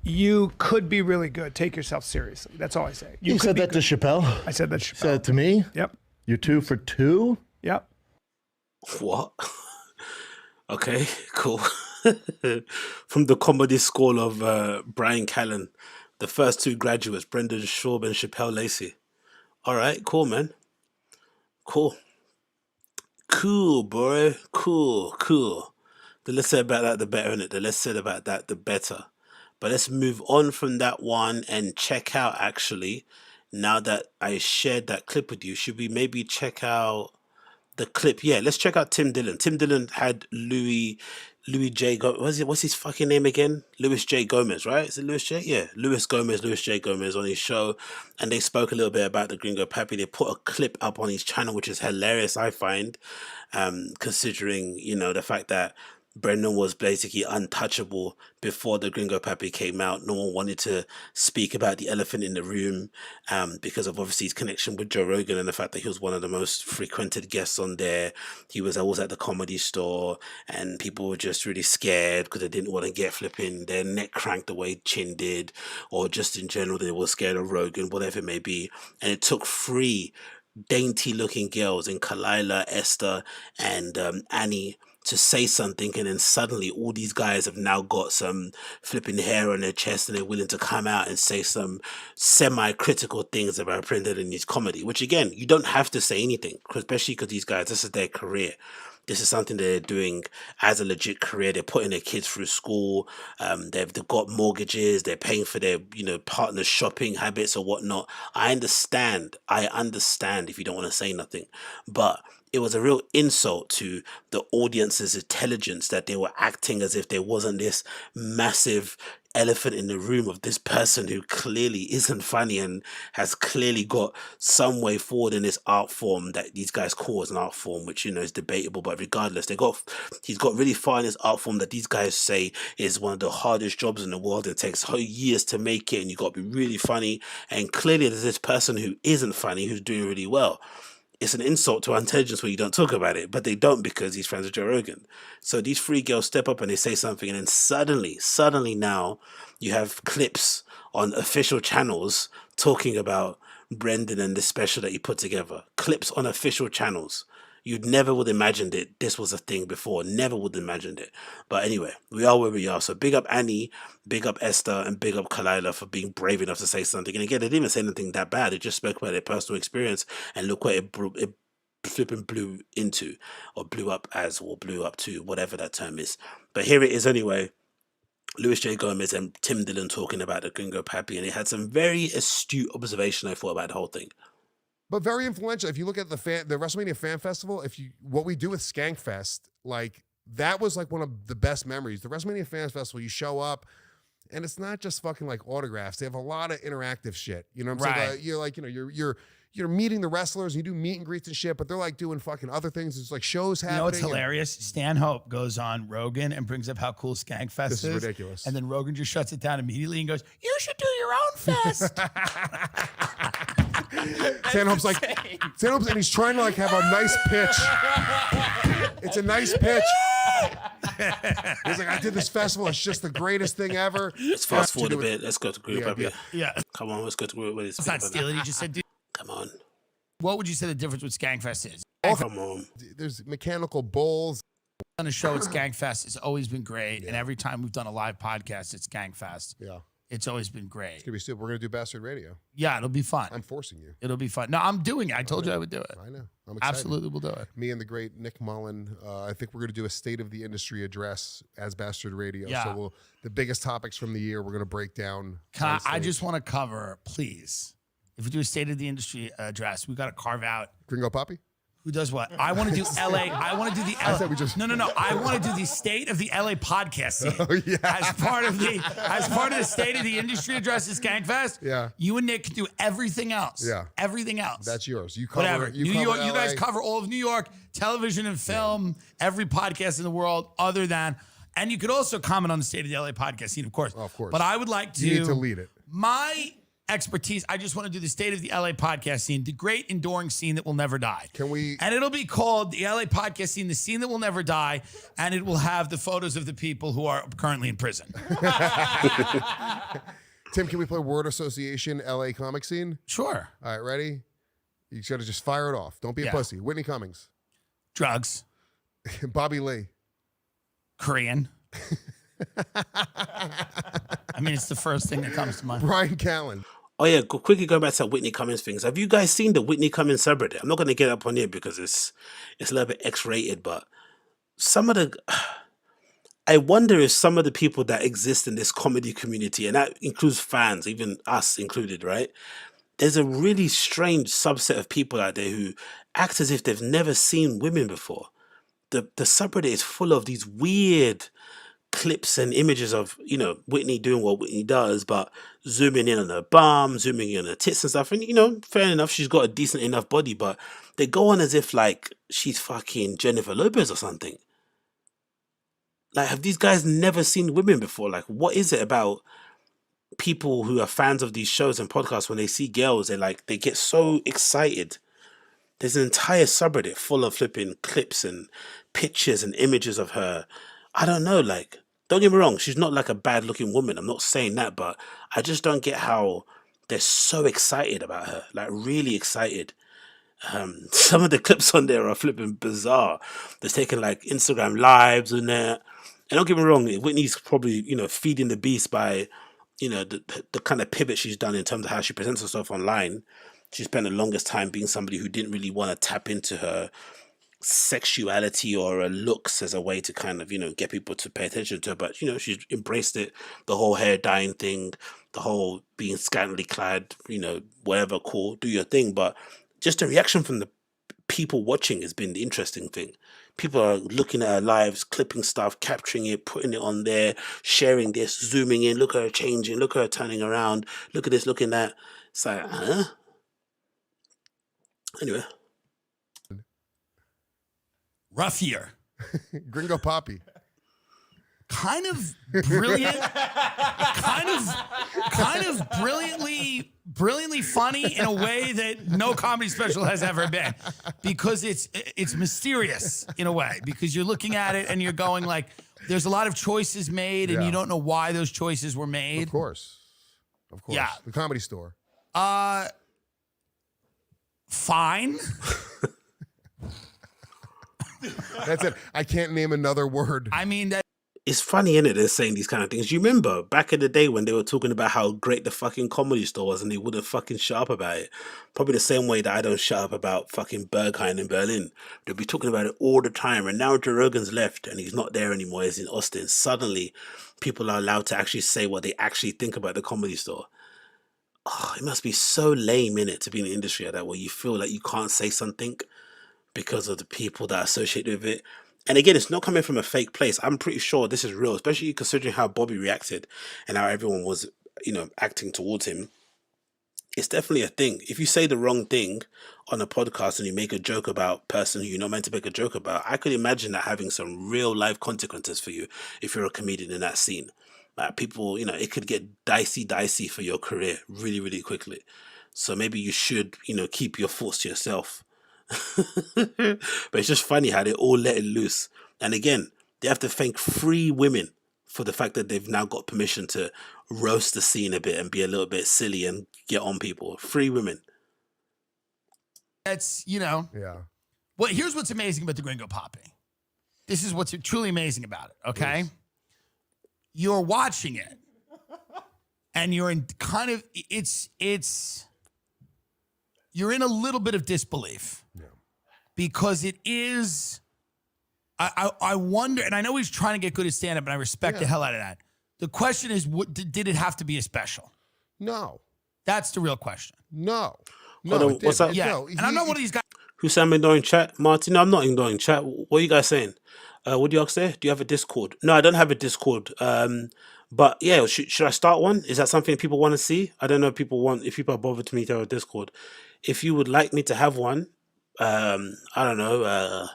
you could be really good. Take yourself seriously. That's all I say. You said that to Chappelle? I said that to Chappelle. Said it to me? Yep. You're 2 for 2? Yep. What? Okay, cool. From the comedy school of Bryan Callen, the first 2 graduates, Brendan Schaub and Chappelle Lacey. All right, cool, man. Cool, boy. Cool. The less said about that, the better, innit? The less said about that, the better. But let's move on from that one and check out, actually, now that I shared that clip with you, should we maybe check out the clip? Yeah, let's check out Tim Dillon. Tim Dillon had Louis J. What's his fucking name again? Louis J. Gomez, right? Is it Louis J? Yeah, Louis J. Gomez on his show. And they spoke a little bit about the Gringo Papi. They put a clip up on his channel, which is hilarious, I find, considering, the fact that Brendan was basically untouchable before the Gringo Papi came out. No one wanted to speak about the elephant in the room because of obviously his connection with Joe Rogan and the fact that he was one of the most frequented guests on there. He was always at the Comedy Store and people were just really scared because they didn't want to get flipping their neck cranked the way Chin did, or just in general they were scared of Rogan, whatever it may be. And it took 3 dainty looking girls in Khalyla, Esther and Annie to say something, and then suddenly all these guys have now got some flipping hair on their chest and they're willing to come out and say some semi-critical things about Brendan and his comedy, which again, you don't have to say anything, especially because these guys, this is their career. This is something they're doing as a legit career. They're putting their kids through school. They've got mortgages. They're paying for their, partner's shopping habits or whatnot. I understand if you don't want to say nothing, but it was a real insult to the audience's intelligence that they were acting as if there wasn't this massive elephant in the room of this person who clearly isn't funny and has clearly got some way forward in this art form that these guys call as an art form, which is debatable, but regardless, he's got really far in this art form that these guys say is one of the hardest jobs in the world. It takes years to make it and you got to be really funny, and clearly there's this person who isn't funny who's doing really well. It's an insult to our intelligence when you don't talk about it, but they don't because he's friends with Joe Rogan. So these 3 girls step up and they say something, and then suddenly now you have clips on official channels talking about Brendan and the special that he put together. Clips on official channels. You'd never would imagined it. This was a thing before. Never would have imagined it. But anyway, we are where we are. So big up Annie, big up Esther, and big up Khalyla for being brave enough to say something. And again, they didn't even say anything that bad. They just spoke about their personal experience, and look what it flipping blew into, or blew up to, whatever that term is. But here it is anyway. Louis J. Gomez and Tim Dillon talking about the Gringo Papi, and it had some very astute observation, I thought, about the whole thing. But very influential. If you look at the WrestleMania Fan Festival, what we do with Skankfest, like that was like one of the best memories. The WrestleMania Fan Festival, you show up, and it's not just fucking like autographs. They have a lot of interactive shit. You know what I'm saying? You're like, you're meeting the wrestlers, and you do meet and greets and shit, but they're like doing fucking other things. There's like shows happening. You know what's hilarious? Stan Hope goes on Rogan and brings up how cool Skankfest is. This is ridiculous. And then Rogan just shuts it down immediately and goes, "You should do your own fest." Stan Hope's and he's trying to like have a nice pitch. It's a nice pitch. He's like, I did this festival. It's just the greatest thing ever. Let's fast forward a bit. Let's go to Gringo Papi. Yeah. Come on, let's go to Gringo. It's not stealing. You just said, dude. Come on. What would you say the difference with Skankfest is? Come on. There's mechanical bulls. On a show at Skankfest, it's always been great. And every time we've done a live podcast at Skankfest, it's always been great. It's going to be stupid. We're going to do Bastard Radio. Yeah, it'll be fun. I'm forcing you. It'll be fun. No, I'm doing it. I told you I would do it. I know. I'm excited. Absolutely, we'll do it. Me and the great Nick Mullen, I think we're going to do a State of the Industry address as Bastard Radio. Yeah. So the biggest topics from the year, we're going to break down. I just want to cover, please, if we do a State of the Industry address, we got to carve out. Gringo Papi? Who does what? I want to do LA. I want to do the LA. I said we just... No. I want to do the State of the LA podcast scene. Oh, yeah. As part of the State of the Industry address at Skankfest. Yeah. You and Nick can do everything else. Yeah. Everything else. That's yours. You cover Whatever. You New cover York. LA. You guys cover all of New York, television and film, every podcast in the world other than. And you could also comment on the State of the LA podcast scene, of course. Of course. But I would like to. You need to lead it. My expertise. I just want to do the State of the LA podcast scene, the great enduring scene that will never die. Can we? And it'll be called the LA podcast scene, the scene that will never die, and it will have the photos of the people who are currently in prison. Tim, can we play word association LA comic scene? Sure. All right, ready? You got to just fire it off. Don't be a pussy. Whitney Cummings. Drugs. Bobby Lee. Korean. I mean, it's the first thing that comes to mind. Bryan Callen. Oh yeah, quickly going back to that Whitney Cummings things. Have you guys seen the Whitney Cummings subreddit? I'm not going to get up on here because it's a little bit X-rated, but some of the... I wonder if some of the people that exist in this comedy community, and that includes fans, even us included, right? There's a really strange subset of people out there who act as if they've never seen women before. The subreddit is full of these weird clips and images of, Whitney doing what Whitney does, but zooming in on her bum, zooming in on her tits and stuff. And, fair enough, she's got a decent enough body, but they go on as if, like, she's fucking Jennifer Lopez or something. Like, have these guys never seen women before? Like, what is it about people who are fans of these shows and podcasts when they see girls, they get so excited? There's an entire subreddit full of flipping clips and pictures and images of her. I don't know, don't get me wrong, she's not like a bad looking woman. I'm not saying that, but I just don't get how they're so excited about her, really excited. Some of the clips on there are flipping bizarre. There's taking Instagram lives in there. And don't get me wrong, Whitney's probably, feeding the beast by, the kind of pivot she's done in terms of how she presents herself online. She spent the longest time being somebody who didn't really want to tap into her sexuality or her looks as a way to kind of, get people to pay attention to her. But, she's embraced it, the whole hair dyeing thing, the whole being scantily clad, whatever, cool, do your thing. But just the reaction from the people watching has been the interesting thing. People are looking at her lives, clipping stuff, capturing it, putting it on there, sharing this, zooming in, look at her changing, look at her turning around, look at this, look at that. It's like, huh? Anyway. Rough year. Gringo Papi. Kind of brilliant, kind of brilliantly funny in a way that no comedy special has ever been, because it's mysterious in a way, because you're looking at it and you're going there's a lot of choices made and you don't know why those choices were made. Of course. Yeah. The Comedy Store. Fine. That's it. I can't name another word. I mean, it's funny, isn't it? They're saying these kind of things. You remember back in the day when they were talking about how great the fucking Comedy Store was and they wouldn't fucking shut up about it? Probably the same way that I don't shut up about fucking Berghain in Berlin. They'll be talking about it all the time. And now Joe Rogan's left and he's not there anymore. He's in Austin. Suddenly, people are allowed to actually say what they actually think about the Comedy Store. it must be so lame in it to be in the industry like that, where you feel like you can't say something because of the people that are associated with it. And again, it's not coming from a fake place. I'm pretty sure this is real, especially considering how Bobby reacted and how everyone was, acting towards him. It's definitely a thing. If you say the wrong thing on a podcast and you make a joke about a person who you're not meant to make a joke about, I could imagine that having some real life consequences for you if you're a comedian in that scene. People, it could get dicey for your career really, really quickly. So maybe you should, keep your thoughts to yourself. But it's just funny how they all let it loose. And again, they have to thank 3 women for the fact that they've now got permission to roast the scene a bit and be a little bit silly and get on people. 3 women. That's, Yeah. Well, here's what's amazing about the Gringo Papi. This is what's truly amazing about it, okay? Yes. You're watching it. And you're in kind of, you're in a little bit of disbelief. Yeah. Because it is, I wonder, and I know he's trying to get good at stand-up, and I respect the hell out of that. The question is, did it have to be a special? No. That's the real question. No. Hold on, what's that? Yeah, No, and I'm not one of these guys. Who said I'm ignoring chat? Martin, no, I'm not ignoring chat. What are you guys saying? What do you ask there? Do you have a Discord? No, I don't have a Discord. But yeah, should I start one? Is that something people want to see? I don't know if people are bothered to me to have a Discord. If you would like me to have one, I don't know,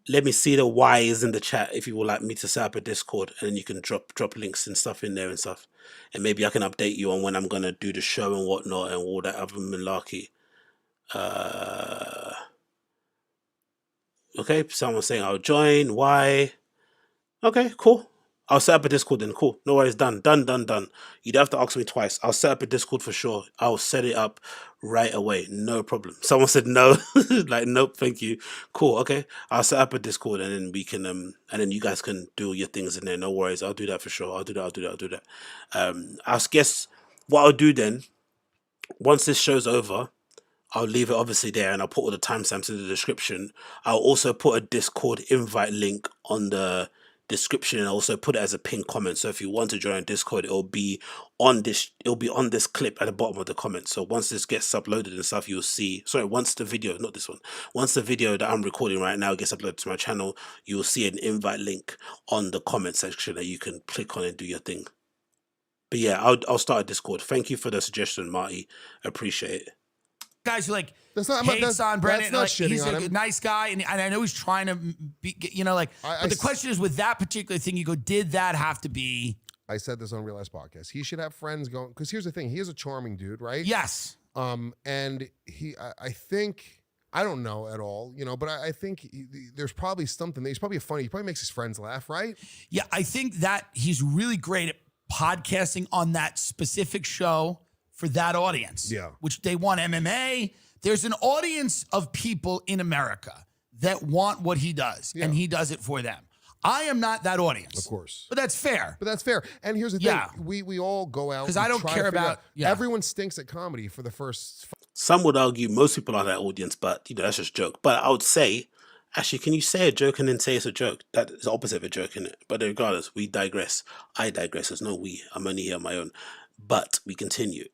let me see the Y's in the chat if you would like me to set up a Discord, and then you can drop links and stuff in there and stuff. And maybe I can update you on when I'm going to do the show and whatnot and all that other malarkey. Okay, someone's saying I'll join. Why? Okay, cool. I'll set up a Discord then. Cool. No worries. Done. You don't have to ask me twice. I'll set up a Discord for sure. I'll set it up right away. No problem. Someone said no. Like, nope, thank you. Cool. Okay. I'll set up a Discord and then we can, and then you guys can do your things in there. No worries. I'll do that for sure. I'll do that. I guess what I'll do then, once this show's over, I'll leave it obviously there and I'll put all the timestamps in the description. I'll also put a Discord invite link on the description and also put it as a pinned comment. So if you want to join Discord, it'll be on this clip at the bottom of the comment. So once this gets uploaded and stuff, you'll see, once the video that I'm recording right now gets uploaded to my channel, you'll see an invite link on the comment section that you can click on and do your thing. But yeah, I'll start a Discord. Thank you for the suggestion, Marty. Appreciate it. Guys who hates on Brendan, not like, shitting he's on a him. nice guy, and I know he's trying to be, but the question is, with that particular thing, you go, did that have to be? I said this on Real Life Podcast. He should have friends going, because here's the thing: he is a charming dude, right? Yes. And I think, I don't know at all, but I think there's probably something. He's probably funny. He probably makes his friends laugh, right? Yeah, I think that he's really great at podcasting on that specific show for that audience. Yeah. Which they want MMA. There's an audience of people in America that want what he does, and he does it for them. I am not that audience. Of course. But that's fair. And here's the thing. We all go out. Because I don't care about. Yeah. Everyone stinks at comedy for the first. Some would argue most people are that audience, but that's just a joke. But I would say, actually, can you say a joke and then say it's a joke? That is the opposite of a joke, isn't it? But regardless, we digress. I digress. There's no we. I'm only here on my own. But we continue.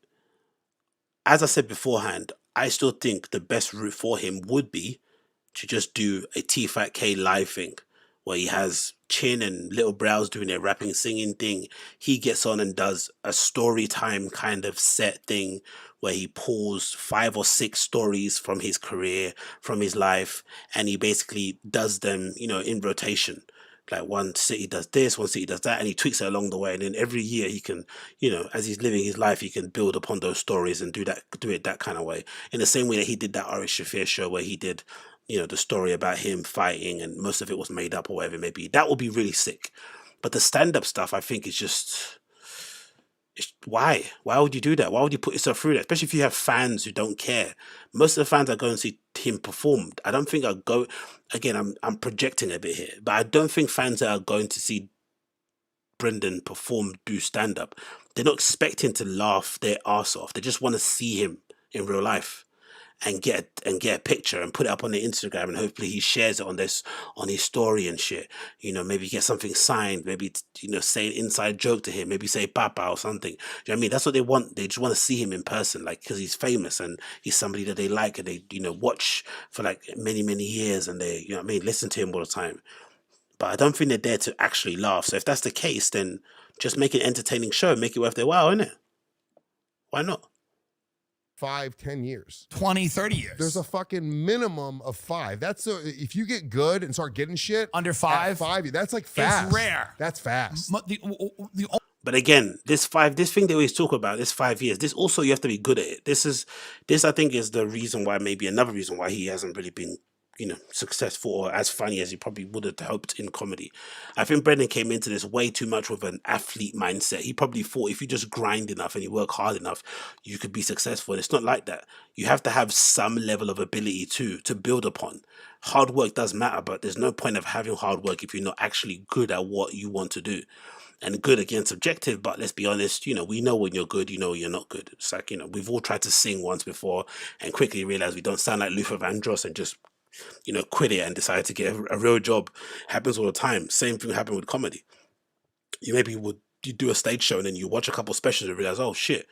As I said beforehand, I still think the best route for him would be to just do a TFATK live thing where he has Chin and Little Brows doing their rapping, singing thing. He gets on and does a story time kind of set thing where he pulls 5 or 6 stories from his career, from his life, and he basically does them, in rotation. Like one city does this, one city does that, and he tweaks it along the way. And then every year he can, as he's living his life, he can build upon those stories and do it that kind of way. In the same way that he did that Ari Shafir show where he did, the story about him fighting and most of it was made up or whatever it may be. That would be really sick. But the stand-up stuff, I think, is just... Why? Why would you do that? Why would you put yourself through that? Especially if you have fans who don't care. Most of the fans that go and see him perform, I don't think I'll go... Again, I'm projecting a bit here, but I don't think fans that are going to see Brendan perform do stand-up, they're not expecting to laugh their arse off. They just want to see him in real life. and get a picture and put it up on the Instagram, and hopefully he shares it on his story and shit. You know, maybe get something signed, maybe say an inside joke to him, maybe say Papa or something. You know what I mean? That's what they want. They just want to see him in person, like, because he's famous and he's somebody that they like and they watch for like many years, and they listen to him all the time. But I don't think they're there to actually laugh. So if that's the case, then just make an entertaining show, make it worth their while, innit? Why not? 5-10 years, 20-30 years. There's a fucking minimum of 5. That's if you get good and start getting shit under 5, that's like fast. It's rare. That's fast. But again, this thing they always talk about, this 5 years, this also, you have to be good at it. This I think is the reason why, maybe another reason why he hasn't really been, successful or as funny as he probably would have hoped in comedy. I think Brendan came into this way too much with an athlete mindset. He probably thought if you just grind enough and you work hard enough, you could be successful. And it's not like that. You have to have some level of ability to build upon. Hard work does matter, but there's no point of having hard work if you're not actually good at what you want to do. And good, again, subjective, but let's be honest, we know when you're good, when you're not good. It's like, we've all tried to sing once before and quickly realize we don't sound like Luther Vandross and just quit it and decide to get a real job. Happens all the time. Same thing happened with comedy. You do a stage show and then you watch a couple specials and realize, oh shit,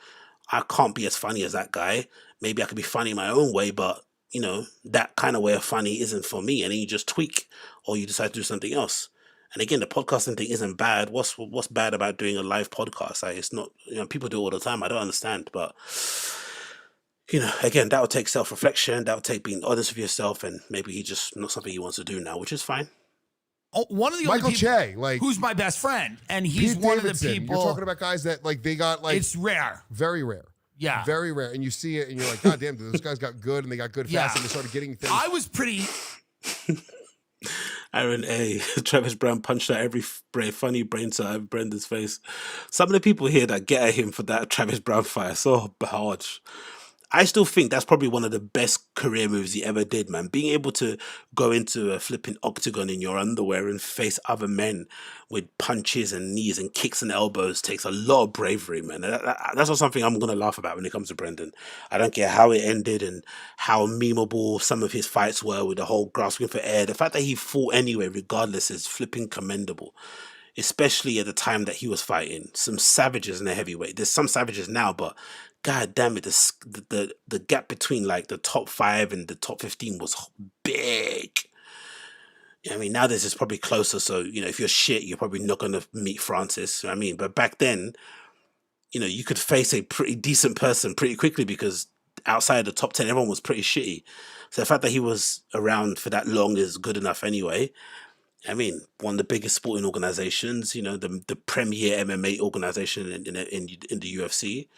I can't be as funny as that guy. Maybe I could be funny in my own way, but that kind of way of funny isn't for me. And then you just tweak, or you decide to do something else. And again, the podcasting thing isn't bad. What's bad about doing a live podcast? It's not, people do it all the time. I don't understand, but again, that would take self-reflection. That would take being honest with yourself, and maybe he's just not something he wants to do now, which is fine. Oh, one of the Michael only people Che, like, who's my best friend, and he's Pete one Davidson. of the people. You're talking about guys that they got it's rare, very rare. Yeah, very rare, and you see it, and you're like, God damn, dude, those guys got good, and they got good fast, and they started getting things. I was pretty. Aaron A. Travis Brown punched out every funny brain cell out of Brendan's face. Some of the people here that get at him for that Travis Brown fight are so hard. I still think that's probably one of the best career moves he ever did, man. Being able to go into a flipping octagon in your underwear and face other men with punches and knees and kicks and elbows takes a lot of bravery, man. That's not something I'm going to laugh about when it comes to Brendan. I don't care how it ended and how memeable some of his fights were with the whole grasping for air. The fact that he fought anyway, regardless, is flipping commendable. Especially at the time that he was fighting. Some savages in the heavyweight. There's some savages now, but God damn it, the gap between like the top 5 and the top 15 was big. I mean, now this is probably closer. So, if you're shit, you're probably not going to meet Francis. I mean, but back then, you could face a pretty decent person pretty quickly because outside the top 10, everyone was pretty shitty. So the fact that he was around for that long is good enough anyway. I mean, one of the biggest sporting organizations, the premier MMA organization in the UFC.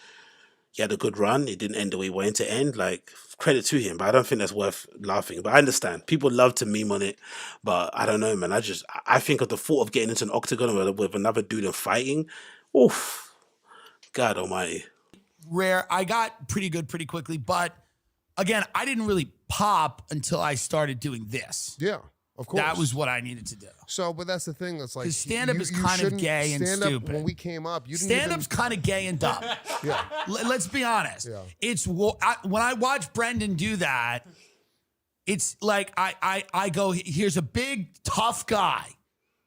He had a good run. It didn't end the way he wanted to end. Like, credit to him, but I don't think that's worth laughing. But I understand. People love to meme on it, but I don't know, man. I think of the thought of getting into an octagon with another dude and fighting. Oof. God almighty. Rare. I got pretty good pretty quickly, but again, I didn't really pop until I started doing this. Yeah. Of course. That was what I needed to do. So, but that's the thing. That's like, because stand-up is kind of gay and stupid. When we came up, you didn't stand-up's kind of gay and dumb. Yeah. Let's be honest. Yeah. It's when I watch Brendan do that, it's like I go, here's a big tough guy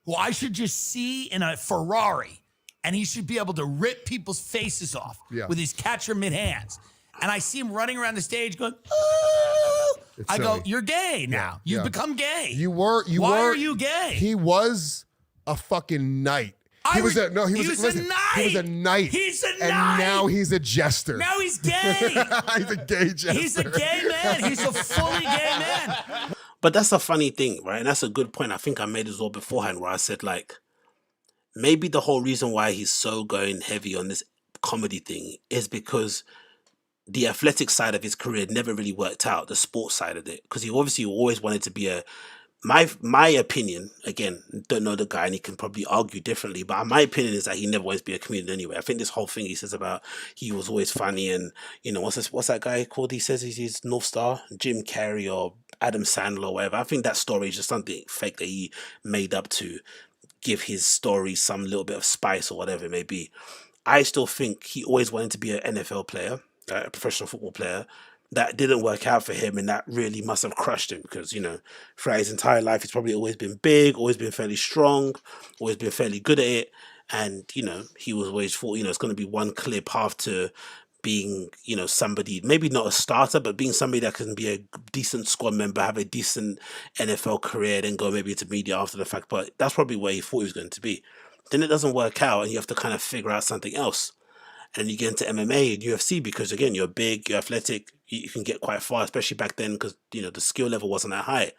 who I should just see in a Ferrari, and he should be able to rip people's faces off with his catcher mid hands. And I see him running around the stage going, oh. I go, you're gay now. You've become gay. Why are you gay? He was a fucking knight. He was a knight. He was a knight. He's a knight. And now he's a jester. Now he's gay. He's a gay jester. He's a gay man. He's a fully gay man. But that's a funny thing, right? And that's a good point. I think I made this all beforehand where I said, like, maybe the whole reason why he's so going heavy on this comedy thing is because the athletic side of his career never really worked out, the sports side of it, because he obviously always wanted to be my opinion, again, don't know the guy and he can probably argue differently, but my opinion is that he never wanted to be a comedian anyway. I think this whole thing he says about he was always funny and, what's that guy called? He says he's his North Star, Jim Carrey or Adam Sandler or whatever. I think that story is just something fake that he made up to give his story some little bit of spice or whatever it may be. I still think he always wanted to be an NFL player, a professional football player, that didn't work out for him, and that really must have crushed him because, you know, throughout his entire life, he's probably always been big, always been fairly strong, always been fairly good at it. And, you know, he was always thought, you know, it's going to be one clear path to being, you know, somebody, maybe not a starter, but being somebody that can be a decent squad member, have a decent NFL career, then go maybe into media after the fact. But that's probably where he thought he was going to be. Then it doesn't work out, and you have to kind of figure out something else. And you get into MMA and UFC because, again, you're big, you're athletic, you can get quite far, especially back then because, you know, the skill level wasn't that high.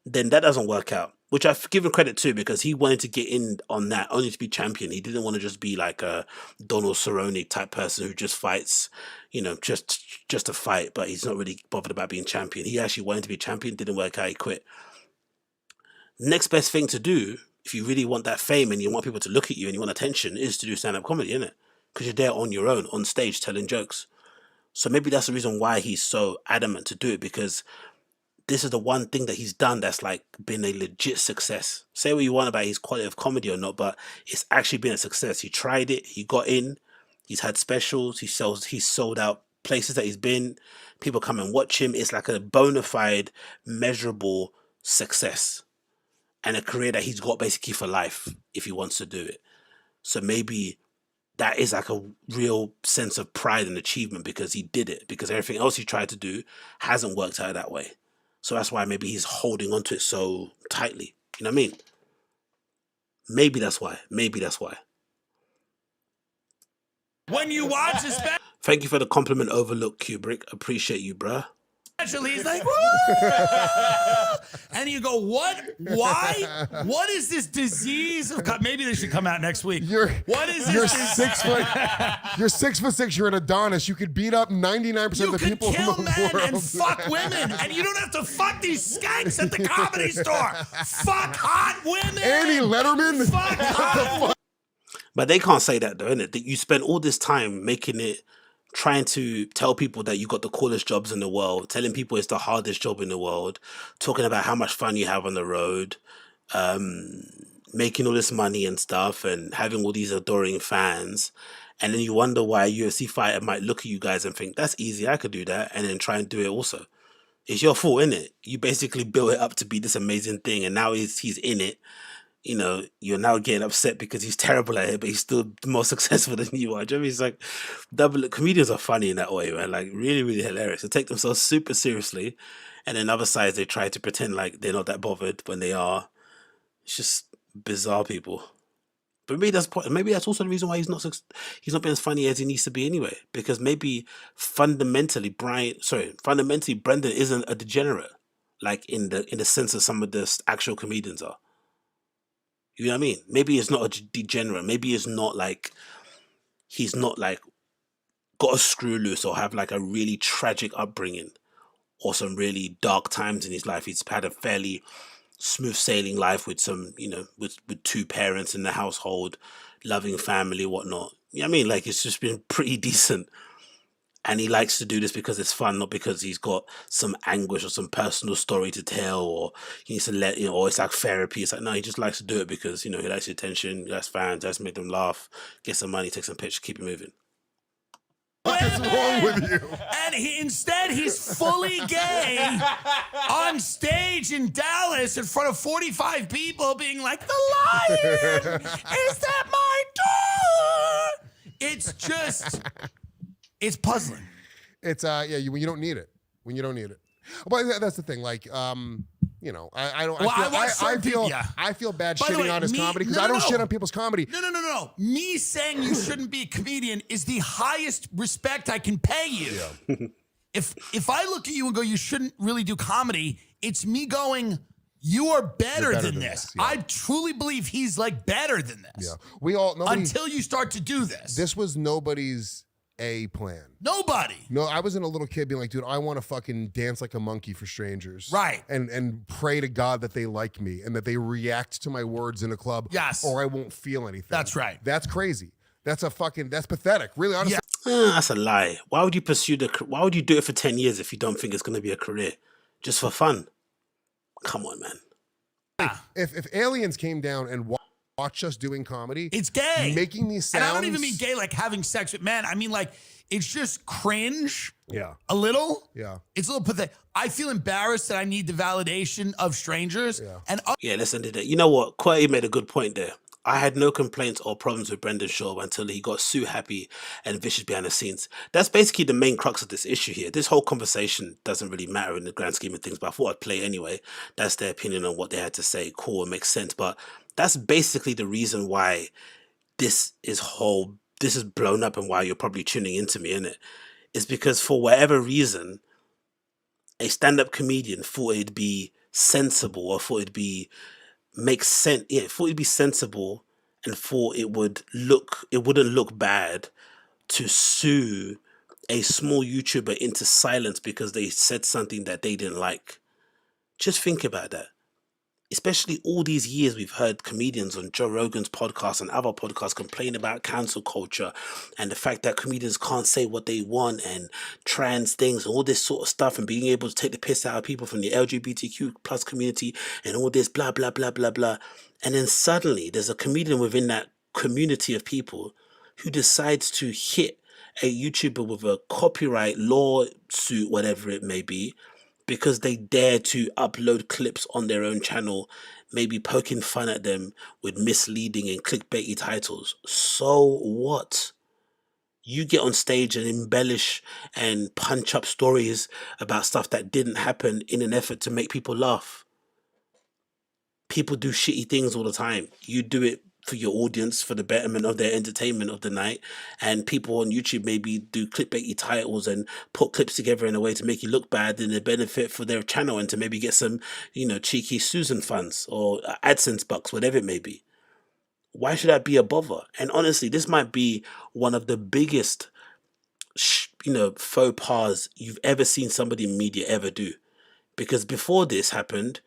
Then that doesn't work out, which I've given credit to because he wanted to get in on that only to be champion. He didn't want to just be like a Donald Cerrone type person who just fights, you know, just to fight, but he's not really bothered about being champion. He actually wanted to be champion, didn't work out, he quit. Next best thing to do, if you really want that fame and you want people to look at you and you want attention, is to do stand-up comedy, isn't it? Because you're there on your own, on stage, telling jokes. So maybe that's the reason why he's so adamant to do it, because this is the one thing that he's done that's like been a legit success. Say what you want about his quality of comedy or not, but it's actually been a success. He tried it, he got in, he's had specials, he's sold out places that he's been, people come and watch him. It's like a bona fide, measurable success and a career that he's got basically for life if he wants to do it. So maybe that is like a real sense of pride and achievement because he did it, because everything else he tried to do hasn't worked out that way. So that's why maybe he's holding onto it so tightly. You know what I mean? Maybe that's why. Maybe that's why. When you watch a Thank you for the compliment, Overlook Kubrick. Appreciate you, bruh. special, he's like, woo! And you go, what? Why? What is this disease of maybe they should come out next week. What is You're this? 6 foot. You're 6'6". You're an Adonis. You could beat up 99% of the people in the kill men world. and fuck women, and you don't have to fuck these skanks at the comedy store. Fuck hot women. Annie Letterman. Fuck hot. But they can't say that though, innit? That you spend all this time making it, trying to tell people that you got the coolest jobs in the world, telling people it's the hardest job in the world, talking about how much fun you have on the road, making all this money and stuff, and having all these adoring fans. And then you wonder why a UFC fighter might look at you guys and think, that's easy, I could do that, and then try and do it also. It's your fault, innit? You basically built it up to be this amazing thing, and now he's in it. You know, you're now getting upset because he's terrible at it, but he's still more successful than you are. Do you know what I mean? It's like, comedians are funny in that way, man. Like, really, really hilarious. They take themselves super seriously, and then other sides, they try to pretend like they're not that bothered when they are. It's just bizarre people. But maybe that's also the reason why he's not being as funny as he needs to be anyway. Because maybe fundamentally, Brendan isn't a degenerate, like in the sense of some of the actual comedians are. You know what I mean? Maybe it's not a degenerate. Maybe it's not like he's not like got a screw loose or have like a really tragic upbringing or some really dark times in his life. He's had a fairly smooth sailing life with some, you know, with two parents in the household, loving family, whatnot. You know what I mean? Like, it's just been pretty decent. And he likes to do this because it's fun, not because he's got some anguish or some personal story to tell, or he needs to let, you know, or it's like therapy. It's like, no, he just likes to do it because, you know, he likes the attention, he likes fans, he likes to make them laugh, get some money, take some pictures, keep it moving. What is wrong with you? And he's fully gay on stage in Dallas in front of 45 people being like, the lion is at my door. It's just... It's puzzling. It's when you don't need it. When you don't need it. But that's the thing. Like, you know, I don't. Well, I feel bad shitting on his comedy because I don't shit on people's comedy. No. Me saying you shouldn't be a comedian is the highest respect I can pay you. Yeah. If I look at you and go, you shouldn't really do comedy, it's me going, you are better than this. Yeah. I truly believe he's like better than this. Yeah. We all until you start to do this. This was nobody's a plan. Nobody. No, I wasn't a little kid being like, dude, I want to fucking dance like a monkey for strangers. Right. And pray to God that they like me and that they react to my words in a club. Yes. Or I won't feel anything. That's right. That's crazy. That's pathetic. Really, honestly. Yeah. That's a lie. Why would you why would you do it for 10 years if you don't think it's going to be a career? Just for fun? Come on, man. If aliens came down and watch us doing comedy. It's gay. Making these sounds. And I don't even mean gay like having sex with men. I mean like it's just cringe. Yeah. A little. Yeah. It's a little pathetic. I feel embarrassed that I need the validation of strangers. Yeah. And Yeah, listen to that. You know what? Quirty made a good point there. I had no complaints or problems with Brendan Schaub until he got Sue happy and vicious behind the scenes. That's basically the main crux of this issue here. This whole conversation doesn't really matter in the grand scheme of things, but I thought I'd play it anyway. That's their opinion on what they had to say. Cool, it makes sense. But that's basically the reason why this is blown up and why you're probably tuning into me, innit? It's because for whatever reason, a stand-up comedian thought it'd be sensible or thought it'd be makes sense. Yeah, thought it'd be sensible and thought it wouldn't look bad to sue a small YouTuber into silence because they said something that they didn't like. Just think about that. Especially all these years we've heard comedians on Joe Rogan's podcast and other podcasts complain about cancel culture and the fact that comedians can't say what they want and trans things and all this sort of stuff and being able to take the piss out of people from the LGBTQ plus community and all this blah, blah, blah, blah, blah. And then suddenly there's a comedian within that community of people who decides to hit a YouTuber with a copyright lawsuit, whatever it may be, because they dare to upload clips on their own channel, maybe poking fun at them with misleading and clickbaity titles. So what? You get on stage and embellish and punch up stories about stuff that didn't happen in an effort to make people laugh. People do shitty things all the time. You do it for your audience, for the betterment of their entertainment of the night, and people on YouTube maybe do clickbaity titles and put clips together in a way to make you look bad and the benefit for their channel and to maybe get some, cheeky Susan funds or AdSense bucks, whatever it may be. Why should that be a bother? And honestly, this might be one of the biggest, faux pas you've ever seen somebody in media ever do. Because before this happened,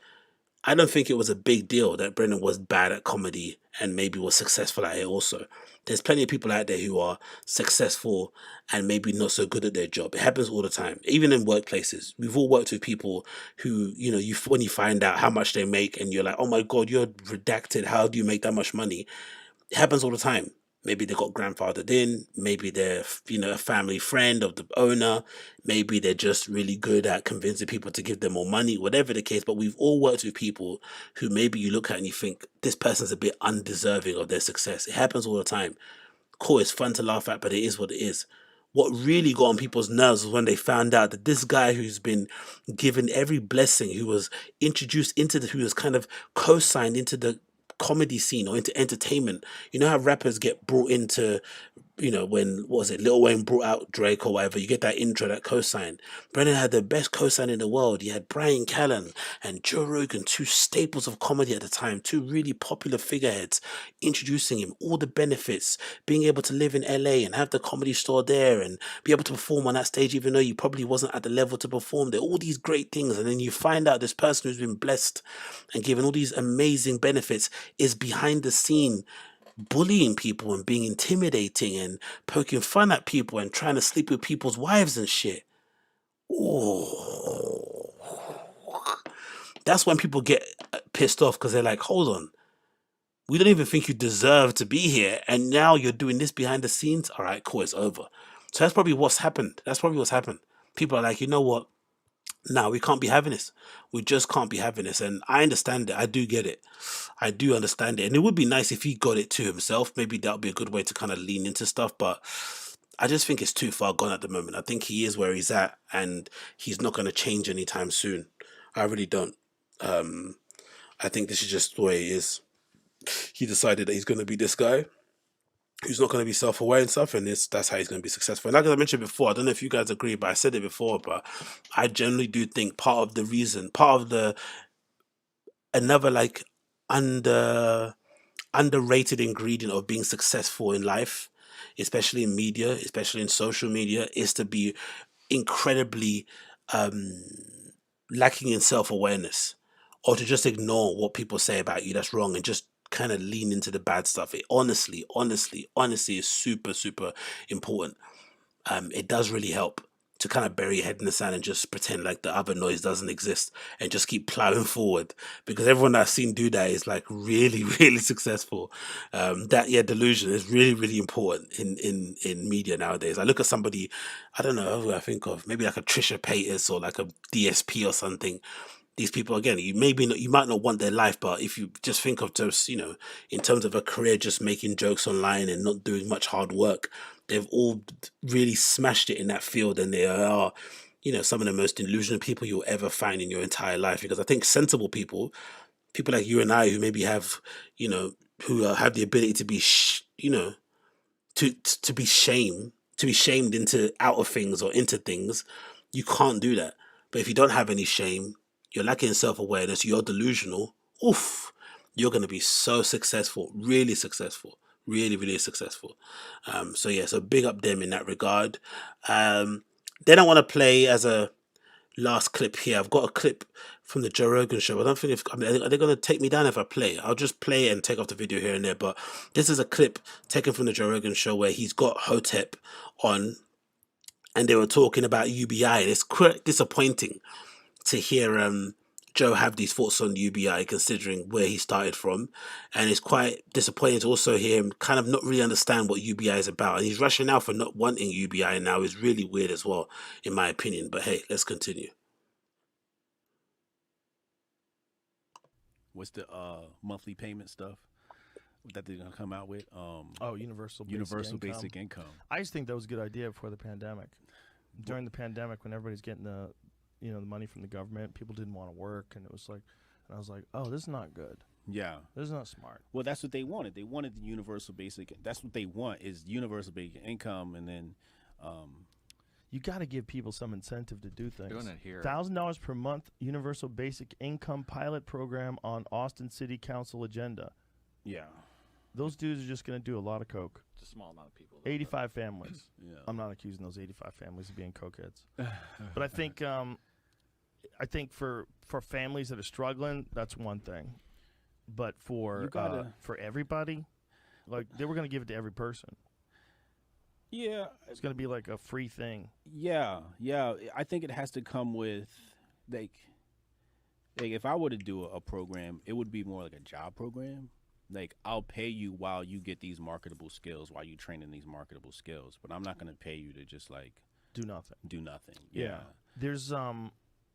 I don't think it was a big deal that Brendan was bad at comedy and maybe was successful at it also. There's plenty of people out there who are successful and maybe not so good at their job. It happens all the time, even in workplaces. We've all worked with people who, when you find out how much they make and you're like, oh my God, you're redacted. How do you make that much money? It happens all the time. Maybe they got grandfathered in. Maybe they're, a family friend of the owner. Maybe they're just really good at convincing people to give them more money, whatever the case. But we've all worked with people who maybe you look at and you think, this person's a bit undeserving of their success. It happens all the time. Cool, it's fun to laugh at, but it is what it is. What really got on people's nerves was when they found out that this guy who's been given every blessing, who was introduced into who was kind of co-signed into the comedy scene or into entertainment. You know how rappers get brought into, when, Lil Wayne brought out Drake or whatever, you get that intro, that cosign. Brendan had the best cosign in the world. He had Bryan Callen and Joe Rogan, two staples of comedy at the time, two really popular figureheads, introducing him, all the benefits, being able to live in LA and have the comedy store there and be able to perform on that stage even though you probably wasn't at the level to perform there, all these great things. And then you find out this person who's been blessed and given all these amazing benefits is behind the scene bullying people and being intimidating and poking fun at people and trying to sleep with people's wives and shit. Oh, that's when people get pissed off because they're like, hold on, we don't even think you deserve to be here and now you're doing this behind the scenes. All right, cool, it's over. So that's probably what's happened. People are like, you know what? No, we can't be having this. We just can't be having this. And I understand it. I do get it. I do understand it. And it would be nice if he got it to himself. Maybe that would be a good way to kind of lean into stuff. But I just think it's too far gone at the moment. I think he is where he's at and he's not going to change anytime soon. I really don't. I think this is just the way it is. He decided that he's going to be this guy who's not going to be self-aware and stuff, and that's how he's going to be successful. And like I mentioned before, I don't know if you guys agree, but I said it before, but I generally do think another like underrated ingredient of being successful in life, especially in media, especially in social media, is to be incredibly lacking in self-awareness, or to just ignore what people say about you that's wrong and just kind of lean into the bad stuff. It honestly is super, super important. It does really help. to kind of bury your head in the sand and just pretend like the other noise doesn't exist and just keep plowing forward, because everyone I've seen do that is like really, really successful. Delusion is really, really important in media nowadays. I look at somebody, I don't know who I think of, maybe like a Trisha Paytas or like a DSP or something. These people, again, you might not want their life, but if you just think of just, in terms of a career, just making jokes online and not doing much hard work, they've all really smashed it in that field, and they are, some of the most delusional people you'll ever find in your entire life. Because I think sensible people like you and I, who maybe have, who have the ability to be, to be shamed into out of things or into things, you can't do that. But if you don't have any shame, you're lacking self-awareness, you're delusional, you're going to be so successful, really successful, really, really successful. So big up them in that regard. Then I want to play as a last clip here. I've got a clip from the Joe Rogan show. Are they going to take me down if I play it? I'll just play it and take off the video here and there. But this is a clip taken from the Joe Rogan show where he's got Hotep on, and they were talking about UBI. And it's quite disappointing to hear Joe have these thoughts on UBI, considering where he started from, and it's quite disappointing to also hear him kind of not really understand what UBI is about, and his rationale for not wanting UBI now is really weird as well, in my opinion. But hey, let's continue. What's the monthly payment stuff that they're gonna come out with? Universal basic income. I just think that was a good idea before the pandemic. During the pandemic, when everybody's getting the money from the government, people didn't want to work, and I was like, oh, this is not good. Yeah, this is not smart. Well, that's what they wanted. They wanted the universal basic. That's what they want, is universal basic income, and then you got to give people some incentive to do things. Doing it here. $1,000 per month universal basic income pilot program on Austin City Council agenda. Yeah, those dudes are just going to do a lot of coke. It's a small amount of people. 85 families. Yeah. I'm not accusing those 85 families of being cokeheads, but I think for families that are struggling, that's one thing. But for everybody, like, they were going to give it to every person. Yeah, it's going to be like a free thing. Yeah. I think it has to come with like if I were to do a program, it would be more like a job program. Like, I'll pay you while you get these marketable skills, while you train in these marketable skills, but I'm not going to pay you to just like do nothing. Yeah. There's a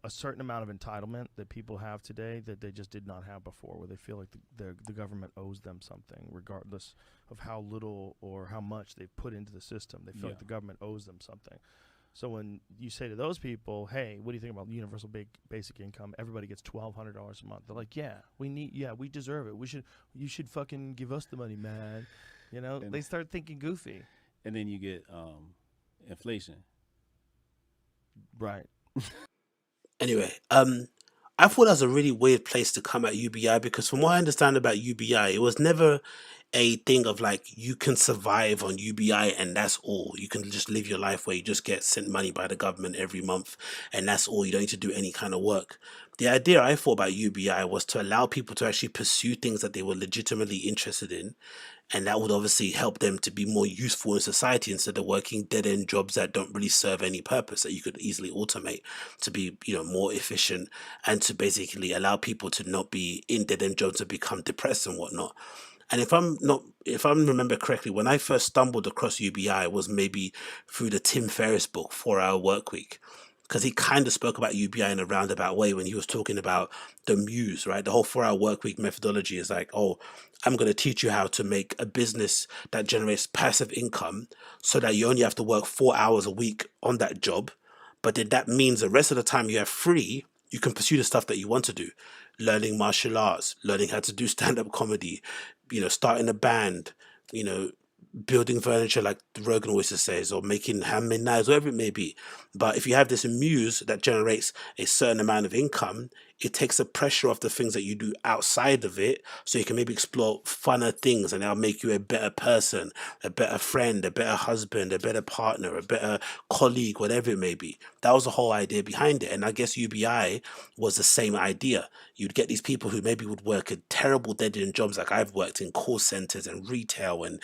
certain amount of entitlement that people have today that they just did not have before, where they feel like the government owes them something, regardless of how little or how much they've put into the system. They feel like the government owes them something. So when you say to those people, hey, what do you think about universal basic income? Everybody gets $1,200 a month. They're like, we deserve it. You should fucking give us the money, man. And they start thinking goofy. And then you get inflation. Right. Anyway, I thought that was a really weird place to come at UBI, because from what I understand about UBI, it was never a thing of like, you can survive on UBI and that's all. You can just live your life where you just get sent money by the government every month and that's all. You don't need to do any kind of work. The idea I thought about UBI was to allow people to actually pursue things that they were legitimately interested in, and that would obviously help them to be more useful in society instead of working dead-end jobs that don't really serve any purpose, that you could easily automate to be, more efficient, and to basically allow people to not be in dead-end jobs to become depressed and whatnot. And if I remember correctly, when I first stumbled across UBI, it was maybe through the Tim Ferriss book, 4 Hour Workweek. Because he kind of spoke about UBI in a roundabout way when he was talking about the muse, right? The whole 4 Hour Workweek methodology is like, I'm going to teach you how to make a business that generates passive income so that you only have to work 4 hours a week on that job. But then that means the rest of the time you have free, you can pursue the stuff that you want to do. Learning martial arts, learning how to do stand-up comedy, starting a band, building furniture like Rogan always says, or making handmade knives, whatever it may be. But if you have this muse that generates a certain amount of income, it takes the pressure off the things that you do outside of it, so you can maybe explore funner things, and that'll make you a better person, a better friend, a better husband, a better partner, a better colleague, whatever it may be. That was the whole idea behind it. And I guess UBI was the same idea. You'd get these people who maybe would work at terrible dead-end jobs, like I've worked in call centers and retail and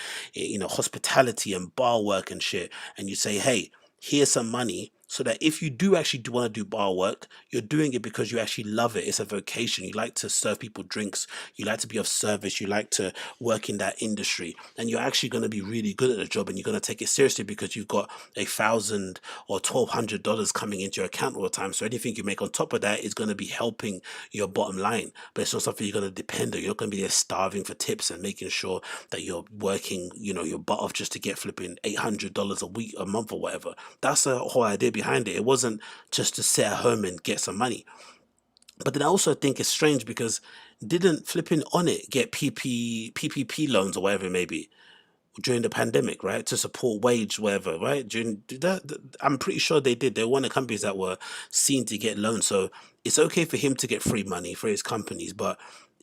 hospitality and bar work and shit, and you say, hey, here's some money. so that if you do actually want to do bar work, you're doing it because you actually love it. It's a vocation. You like to serve people drinks. You like to be of service. You like to work in that industry, and you're actually going to be really good at the job, and you're going to take it seriously because you've got $1,000 or $1,200 coming into your account all the time. So anything you make on top of that is going to be helping your bottom line, but it's not something you're going to depend on. You're going to be there starving for tips and making sure that you're working, your butt off just to get flipping $800 a week, a month, or whatever. That's the whole idea behind it. It wasn't just to sit at home and get some money. But then I also think it's strange because didn't flipping on it get PPP loans or whatever it may be during the pandemic, right? To support wage, whatever, right? During that, I'm pretty sure they did. They're one of the companies that were seen to get loans. So it's okay for him to get free money for his companies. But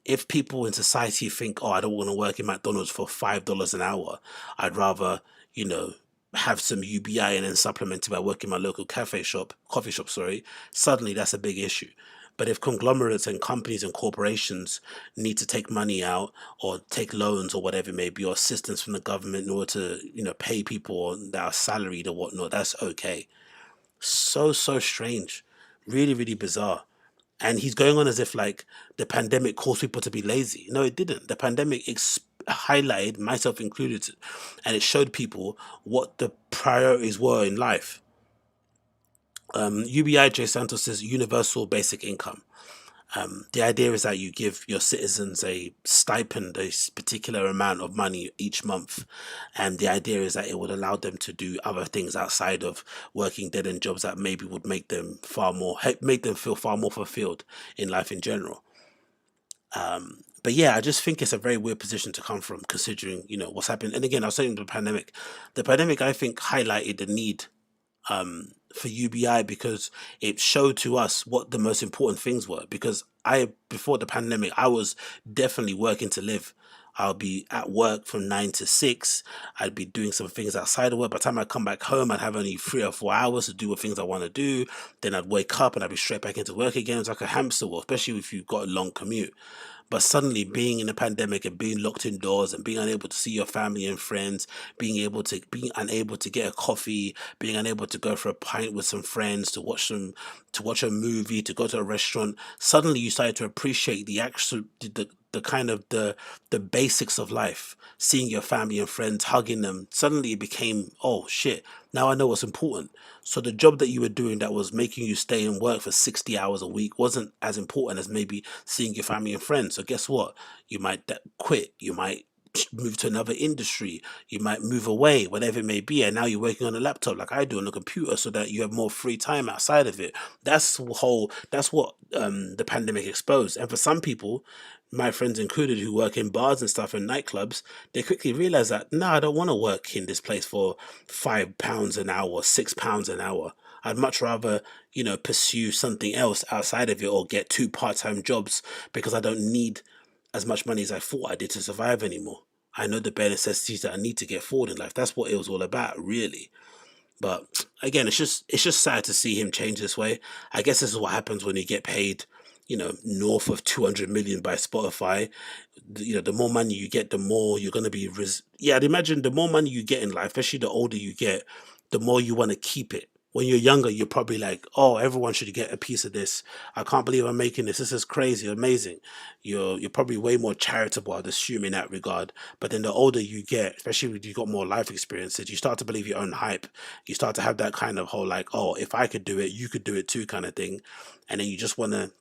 if people in society think, oh, I don't want to work in McDonald's for $5 an hour, I'd rather, have some UBI and then supplement it by working my local coffee shop, suddenly that's a big issue. But if conglomerates and companies and corporations need to take money out or take loans or whatever it may be, or assistance from the government in order to, pay people that are salaried or whatnot, that's okay. So strange. Really, really bizarre. And he's going on as if like the pandemic caused people to be lazy. No, it didn't. The pandemic highlighted, myself included, and it showed people what the priorities were in life. UBI J Santos says universal basic income. The idea is that you give your citizens a stipend, a particular amount of money each month. And the idea is that it would allow them to do other things outside of working dead-end jobs that maybe would make them feel far more fulfilled in life in general. But yeah, I just think it's a very weird position to come from, considering, what's happened. And again, I was saying the pandemic, I think, highlighted the need for UBI because it showed to us what the most important things were. Because before the pandemic, I was definitely working to live. I'll be at work from 9 to 6. I'd be doing some things outside of work. By the time I come back home, I'd have only 3 or 4 hours to do the things I want to do. Then I'd wake up and I'd be straight back into work again. It's like a hamster wheel, especially if you've got a long commute. But suddenly being in a pandemic and being locked indoors and being unable to see your family and friends, being unable to get a coffee, being unable to go for a pint with some friends, to watch a movie, to go to a restaurant, suddenly you started to appreciate the kind of the basics of life, seeing your family and friends, hugging them. Suddenly it became, oh shit, now I know what's important. So the job that you were doing that was making you stay and work for 60 hours a week wasn't as important as maybe seeing your family and friends. So guess what? You might quit. You might move to another industry. You might move away, whatever it may be. And now you're working on a laptop like I do on a computer so that you have more free time outside of it. That's what the pandemic exposed. And for some people, my friends included, who work in bars and stuff and nightclubs, they quickly realize that, no, I don't want to work in this place for £5 an hour, £6 an hour. I'd much rather, pursue something else outside of it or get 2 part-time jobs because I don't need as much money as I thought I did to survive anymore. I know the bare necessities that I need to get forward in life. That's what it was all about, really. But again, it's just sad to see him change this way. I guess this is what happens when you get paid, north of 200 million by Spotify. The more money you get, the more you're going to be. I'd imagine the more money you get in life, especially the older you get, the more you want to keep it. When you're younger, you're probably like, oh, everyone should get a piece of this. I can't believe I'm making this. This is crazy, amazing. You're probably way more charitable, I'd assume, in that regard. But then the older you get, especially when you've got more life experiences, you start to believe your own hype. You start to have that kind of whole like, oh, if I could do it, you could do it too kind of thing. And then you just want to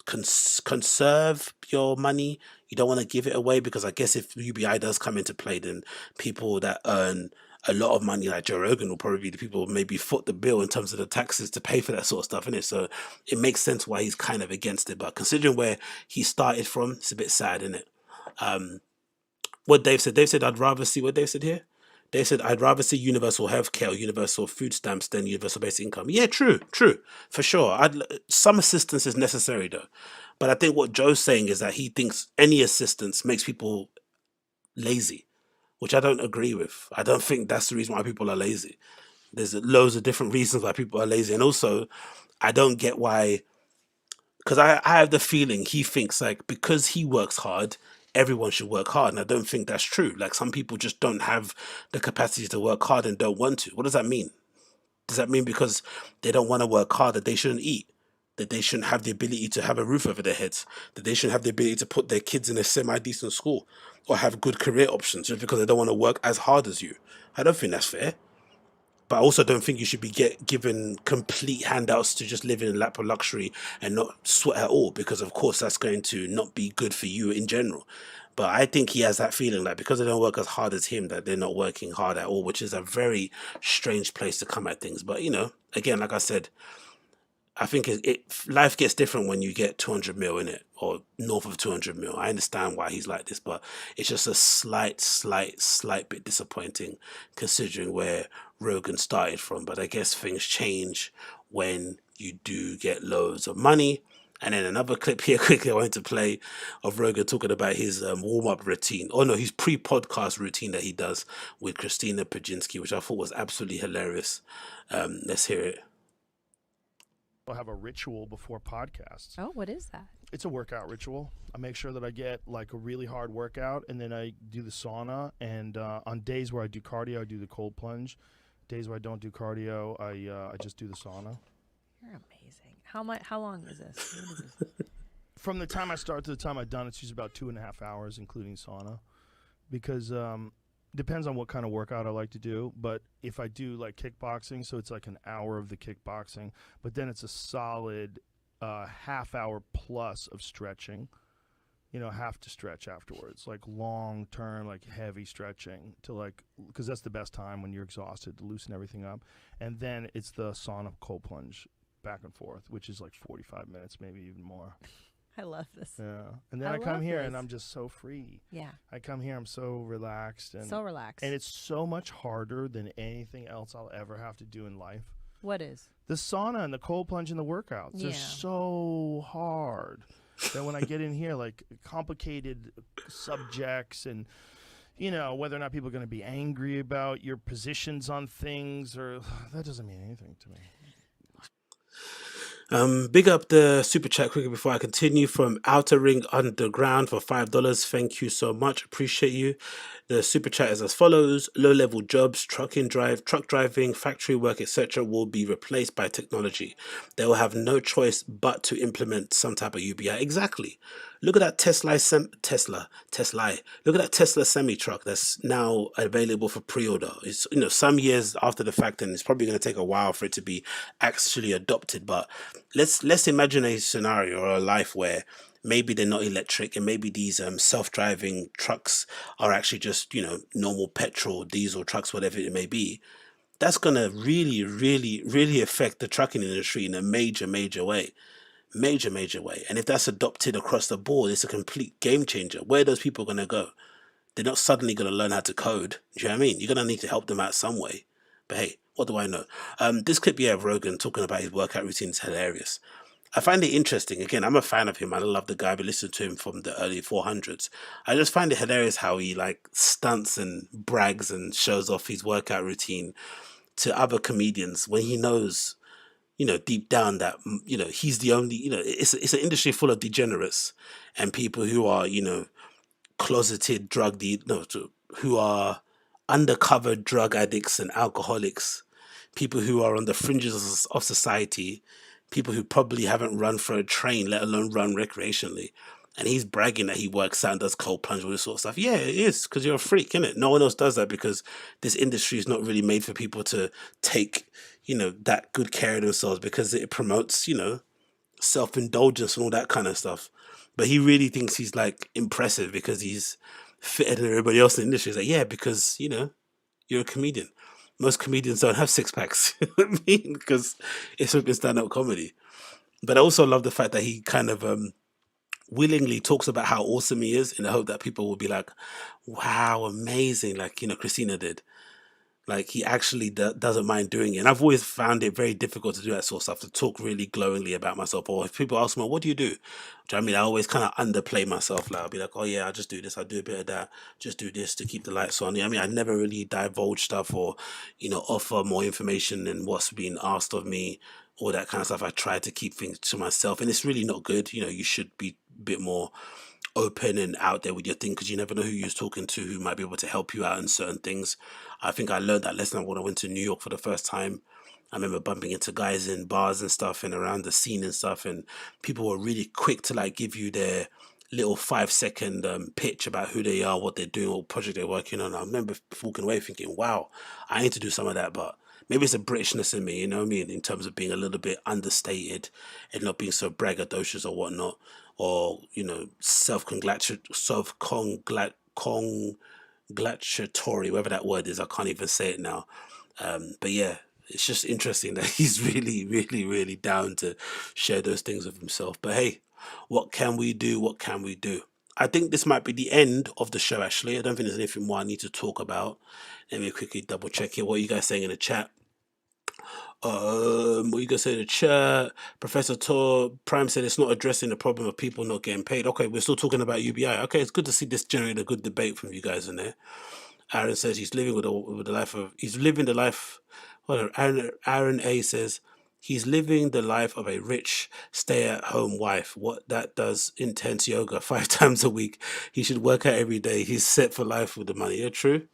conserve your money. You don't want to give it away because I guess if UBI does come into play, then people that earn a lot of money like Joe Rogan will probably be the people who maybe foot the bill in terms of the taxes to pay for that sort of stuff, innit? So it makes sense why he's kind of against it. But considering where he started from, it's a bit sad, innit? What Dave said, I'd rather see what Dave said here. Dave said, I'd rather see universal healthcare or universal food stamps than universal basic income. Yeah, true, for sure. Some assistance is necessary though. But I think what Joe's saying is that he thinks any assistance makes people lazy, which I don't agree with. I don't think that's the reason why people are lazy. There's loads of different reasons why people are lazy. And also, I don't get why, because I have the feeling he thinks like because he works hard, everyone should work hard. And I don't think that's true. Like some people just don't have the capacity to work hard and don't want to. What does that mean? Does that mean because they don't want to work hard that they shouldn't eat? That they shouldn't have the ability to have a roof over their heads? That they shouldn't have the ability to put their kids in a semi-decent school or have good career options just because they don't want to work as hard as you? I don't think that's fair. But I also don't think you should be given complete handouts to just live in a lap of luxury and not sweat at all, because of course that's going to not be good for you in general. But I think he has that feeling that because they don't work as hard as him, that they're not working hard at all, which is a very strange place to come at things. But, you know, again, like I said, I think life gets different when you get 200 mil in it, or north of 200 mil. I understand why he's like this, but it's just a slight bit disappointing considering where Rogan started from. But I guess things change when you do get loads of money. And then another clip here quickly I wanted to play of Rogan talking about his warm-up routine. Oh no, his pre-podcast routine that he does with Christina Pajinski, which I thought was absolutely hilarious. Let's hear it. I'll have a ritual before podcasts. Oh, what is that? It's a workout ritual. I make sure that I get like a really hard workout, and then I do the sauna. And on days where I do cardio, I do the cold plunge. Days where I don't do cardio, I just do the sauna. You're amazing. How long is this? What is this? From the time I start to the time I'm done, it's usually about 2.5 hours, including sauna, because depends on what kind of workout I like to do. But if I do like kickboxing, so it's like an hour of the kickboxing, but then it's a solid half hour plus of stretching. You know, have to stretch afterwards, like long term, like heavy stretching to like, because that's the best time when you're exhausted to loosen everything up. And then it's the sauna cold plunge back and forth, which is like 45 minutes, maybe even more. I love this. Yeah. And then I come here and I'm just so free. Yeah. I come here, I'm so relaxed. And so relaxed. And it's so much harder than anything else I'll ever have to do in life. What is? The sauna and the cold plunge and the workouts. Yeah. They're so hard that when I get in here, like complicated subjects and, you know, whether or not people are going to be angry about your positions on things, or that doesn't mean anything to me. Big up the super chat quickly before I continue from Outer Ring Underground for $5. Thank you so much. Appreciate you. The super chat is as follows: low-level jobs, truck driving, factory work, etc. will be replaced by technology. They will have no choice but to implement some type of UBI. Exactly. Look at that Tesla. Look at that Tesla semi truck that's now available for pre-order. It's, you know, some years after the fact, and it's probably going to take a while for it to be actually adopted. But let's imagine a scenario or a life where maybe they're not electric, and maybe these self-driving trucks are actually just, you know, normal petrol, diesel trucks, whatever it may be. That's going to really affect the trucking industry in a major way. Major way. And if that's adopted across the board, it's a complete game changer. Where are those people going to go? They're not suddenly going to learn how to code. Do you know what I mean? You're going to need to help them out some way. But hey, what do I know? This clip here of Rogan talking about his workout routine is hilarious. I find it interesting. Again, I'm a fan of him. I love the guy. I've been listening to him from the early 400s. I just find it hilarious how he like stunts and brags and shows off his workout routine to other comedians when he knows, you know, deep down that, you know, he's the only, you know, it's an industry full of degenerates and people who are, you know, closeted who are undercover drug addicts and alcoholics, people who are on the fringes of society, people who probably haven't run for a train, let alone run recreationally. And he's bragging that he works out and does cold plunge, all this sort of stuff. Yeah, it is, because you're a freak, isn't it? No one else does that because this industry is not really made for people to take, you know, that good care of themselves, because it promotes, you know, self-indulgence and all that kind of stuff. But he really thinks he's like impressive because he's fitter than everybody else in the industry. He's like, yeah, because, you know, you're a comedian. Most comedians don't have six packs, you know what I mean? Because it's fucking stand-up comedy. But I also love the fact that he kind of willingly talks about how awesome he is in the hope that people will be like, wow, amazing, like, you know, Christina did. Like, he actually doesn't mind doing it. And I've always found it very difficult to do that sort of stuff, to talk really glowingly about myself. Or if people ask me, what do you do? Do you know what I mean? I always kind of underplay myself. Like, I'll be like, oh yeah, I just do this. I do a bit of that. Just do this to keep the lights on. You know what I mean? I never really divulge stuff or, you know, offer more information than what's being asked of me, all that kind of stuff. I try to keep things to myself. And it's really not good. You know, you should be a bit more open and out there with your thing, because you never know who you're talking to who might be able to help you out in certain things. I think I learned that lesson when I went to New York for the first time. I remember bumping into guys in bars and stuff and around the scene and stuff, and people were really quick to like give you their little 5-second pitch about who they are, what they're doing, what project they're working on. I remember walking away thinking, wow, I need to do some of that, but maybe it's a Britishness in me, you know what I mean, in terms of being a little bit understated and not being so braggadocious or whatnot, or, you know, self-congratulatory, whatever that word is. I can't even say it now. But yeah, it's just interesting that he's really, really, really down to share those things with himself. But hey, what can we do? What can we do? I think this might be the end of the show, actually. I don't think there's anything more I need to talk about. Let me quickly double check it. What are you guys saying in the chat? What you gonna say in the chat? Professor Tor Prime said it's not addressing the problem of people not getting paid. Okay, we're still talking about UBI. Okay, it's good to see this generate a good debate from you guys in there. Aaron says he's living with the life of he's living the life. Hold on, Aaron A says he's living the life of a rich stay-at-home wife. What that does intense yoga 5 times a week. He should work out every day. He's set for life with the money. Yeah, true.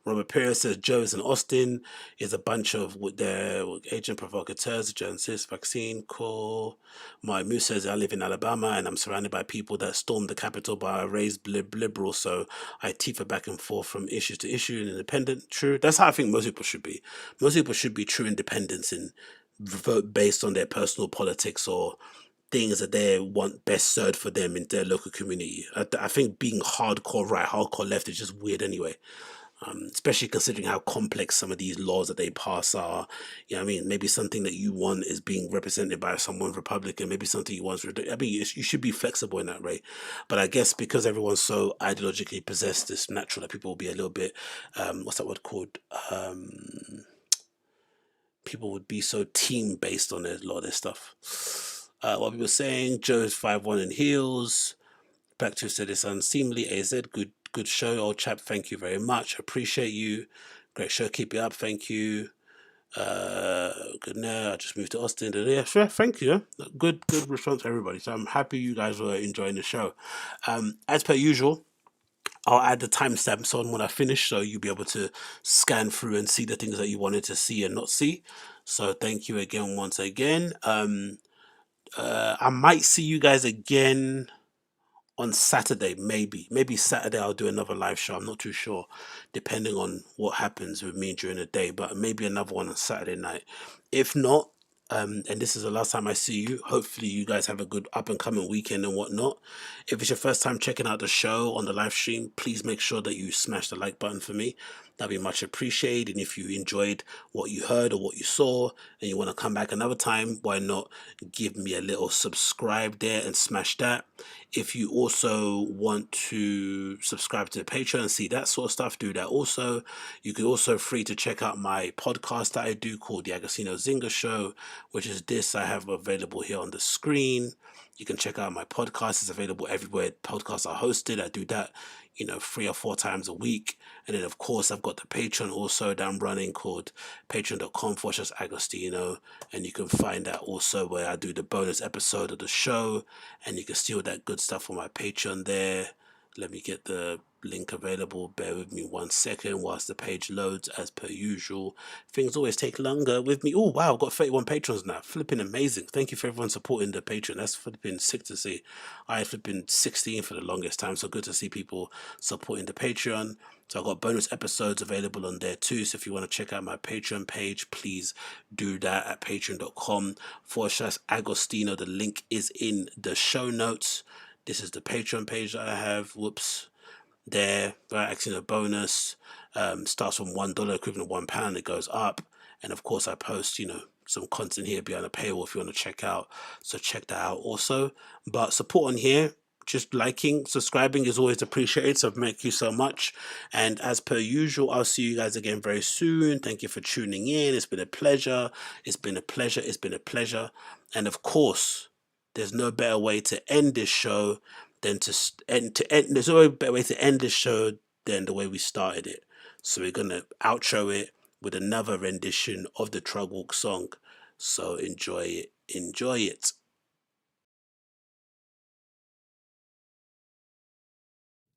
Robert Perez says Joe is in Austin. Is a bunch of their agent provocateurs, journalists, vaccine, call. My Moose says I live in Alabama and I'm surrounded by people that stormed the Capitol by a raised liberal, so I teeter back and forth from issue to issue and independent. True. That's how I think most people should be. Most people should be true independents and vote based on their personal politics or things that they want best served for them in their local community. I think being hardcore right, hardcore left is just weird anyway. Especially considering how complex some of these laws that they pass are. You know what I mean? Maybe something that you want is being represented by someone Republican. Maybe something you want is... I mean, you should be flexible in that way. But I guess because everyone's so ideologically possessed, it's natural that people will be a little bit... what's that word called? People would be so team-based on a lot of this stuff. What people saying, Joe's 5'1" in heels. Back to said it's unseemly. AZ, good show, old chap. Thank you very much. Appreciate you. Great show. Keep it up. Thank you. Good now. I just moved to Austin. Yeah, sure. Thank you. Good response to everybody. So I'm happy you guys were enjoying the show. As per usual, I'll add the timestamps on when I finish, so you'll be able to scan through and see the things that you wanted to see and not see. So thank you again, once again. I might see you guys again on Saturday, maybe Saturday I'll do another live show. I'm not too sure, depending on what happens with me during the day, but maybe another one on Saturday night. If not, and this is the last time I see you, hopefully you guys have a good up and coming weekend and whatnot. If it's your first time checking out the show on the live stream, please make sure that you smash the like button for me. That'd be much appreciated. And if you enjoyed what you heard or what you saw and you want to come back another time, why not give me a little subscribe there and smash that. If you also want to subscribe to the Patreon and see that sort of stuff, do that also. You can also free to check out my podcast that I do called The Agostino Zinga Show, which is this I have available here on the screen. You can check out my podcast. It's available everywhere podcasts are hosted. I do that, 3 or 4 times a week. And then, of course, I've got the Patreon also that I'm running called patreon.com/Agostino. And you can find that also where I do the bonus episode of the show. And you can see all that good stuff on my Patreon there. Let me get the link available. Bear with me 1 second whilst the page loads, as per usual. Things always take longer with me. Oh, wow, I've got 31 patrons now. Flipping amazing. Thank you for everyone supporting the Patreon. That's flipping sick to see. I had flipping 16 for the longest time, so good to see people supporting the Patreon. So I've got bonus episodes available on there too. So if you want to check out my Patreon page, please do that at patreon.com/Agostino. The link is in the show notes. This is the Patreon page that I have. Whoops. There, right, actually a bonus. Starts from $1, equivalent to £1. It goes up. And of course I post, some content here behind a paywall if you want to check out. So check that out also. But support on here, just liking, subscribing is always appreciated. So thank you so much. And as per usual, I'll see you guys again very soon. Thank you for tuning in. It's been a pleasure. It's been a pleasure. It's been a pleasure. And of course, there's no better way to end this show than there's no better way to end this show than the way we started it. So we're gonna outro it with another rendition of the Trugg Walk song. So enjoy it. Enjoy it.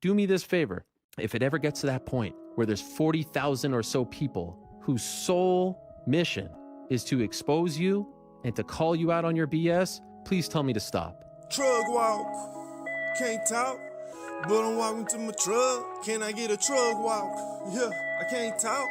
Do me this favor. if it ever gets to that point where there's 40,000 or so people whose sole mission is to expose you and to call you out on your BS, please tell me to stop. Trugg Walk, can't talk, but I'm walking to my truck. Can I get a Trugg Walk? Yeah, I can't talk,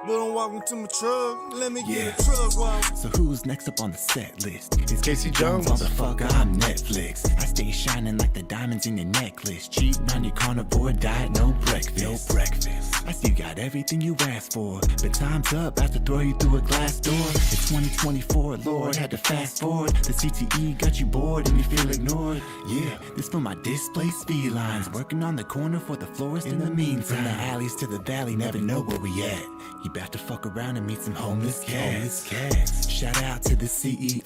but I'm walking to my truck. Let me get a Trugg Walk. So who's next up on the set list? It's Casey Jones. Motherfucker, I'm Netflix. I stay shining like the diamonds in your necklace. Cheating on your carnivore diet, no breakfast. No breakfast. I still got everything you asked for, but time's up. I have to throw you through a glass door. It's 2024, Lord, had to fast forward. The CTE got you bored and you feel ignored. Yeah, this for my displaced felines, working on the corner for the florist in the meantime. From the alleys to the valley, never know where we at. You about to fuck around and meet some homeless cats. Shout out to the CEO.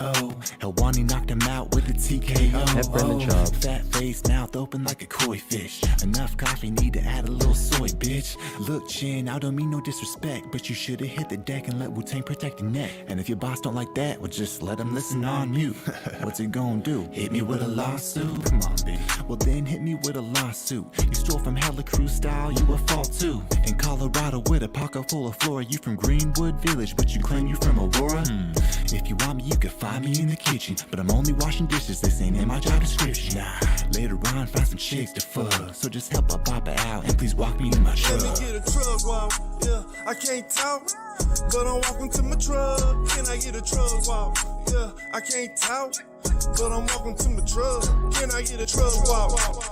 Helwani knocked him out with a TKO. Brendan Schaub. Fat face, mouth open like a koi fish. Enough coffee, need to add a little soy, bitch. Look, Chin, I don't mean no disrespect, but you should've hit the deck and let Wu-Tang protect your neck. And if your boss don't like that, well, just let him listen on mute. What's he gonna do? Hit me with a lawsuit? Come on, baby. Well, then hit me with a lawsuit. You stole from Hella Crew style, you a fault too. In Colorado with a pocket full of flora, you from Greenwood Village, but you claim you from Aurora? If you want me, you can find me in the kitchen, but I'm only washing dishes, this ain't in my job description. Nah, later on, find some chicks to fuck, so just help a papa out and please walk me in my truck. Let me get a Trugg Walk, yeah, I can't talk, but I'm walking to my truck. Can I get a Trugg Walk? Yeah, I can't talk, but I'm walking to my truck. Can I get a Trugg Walk?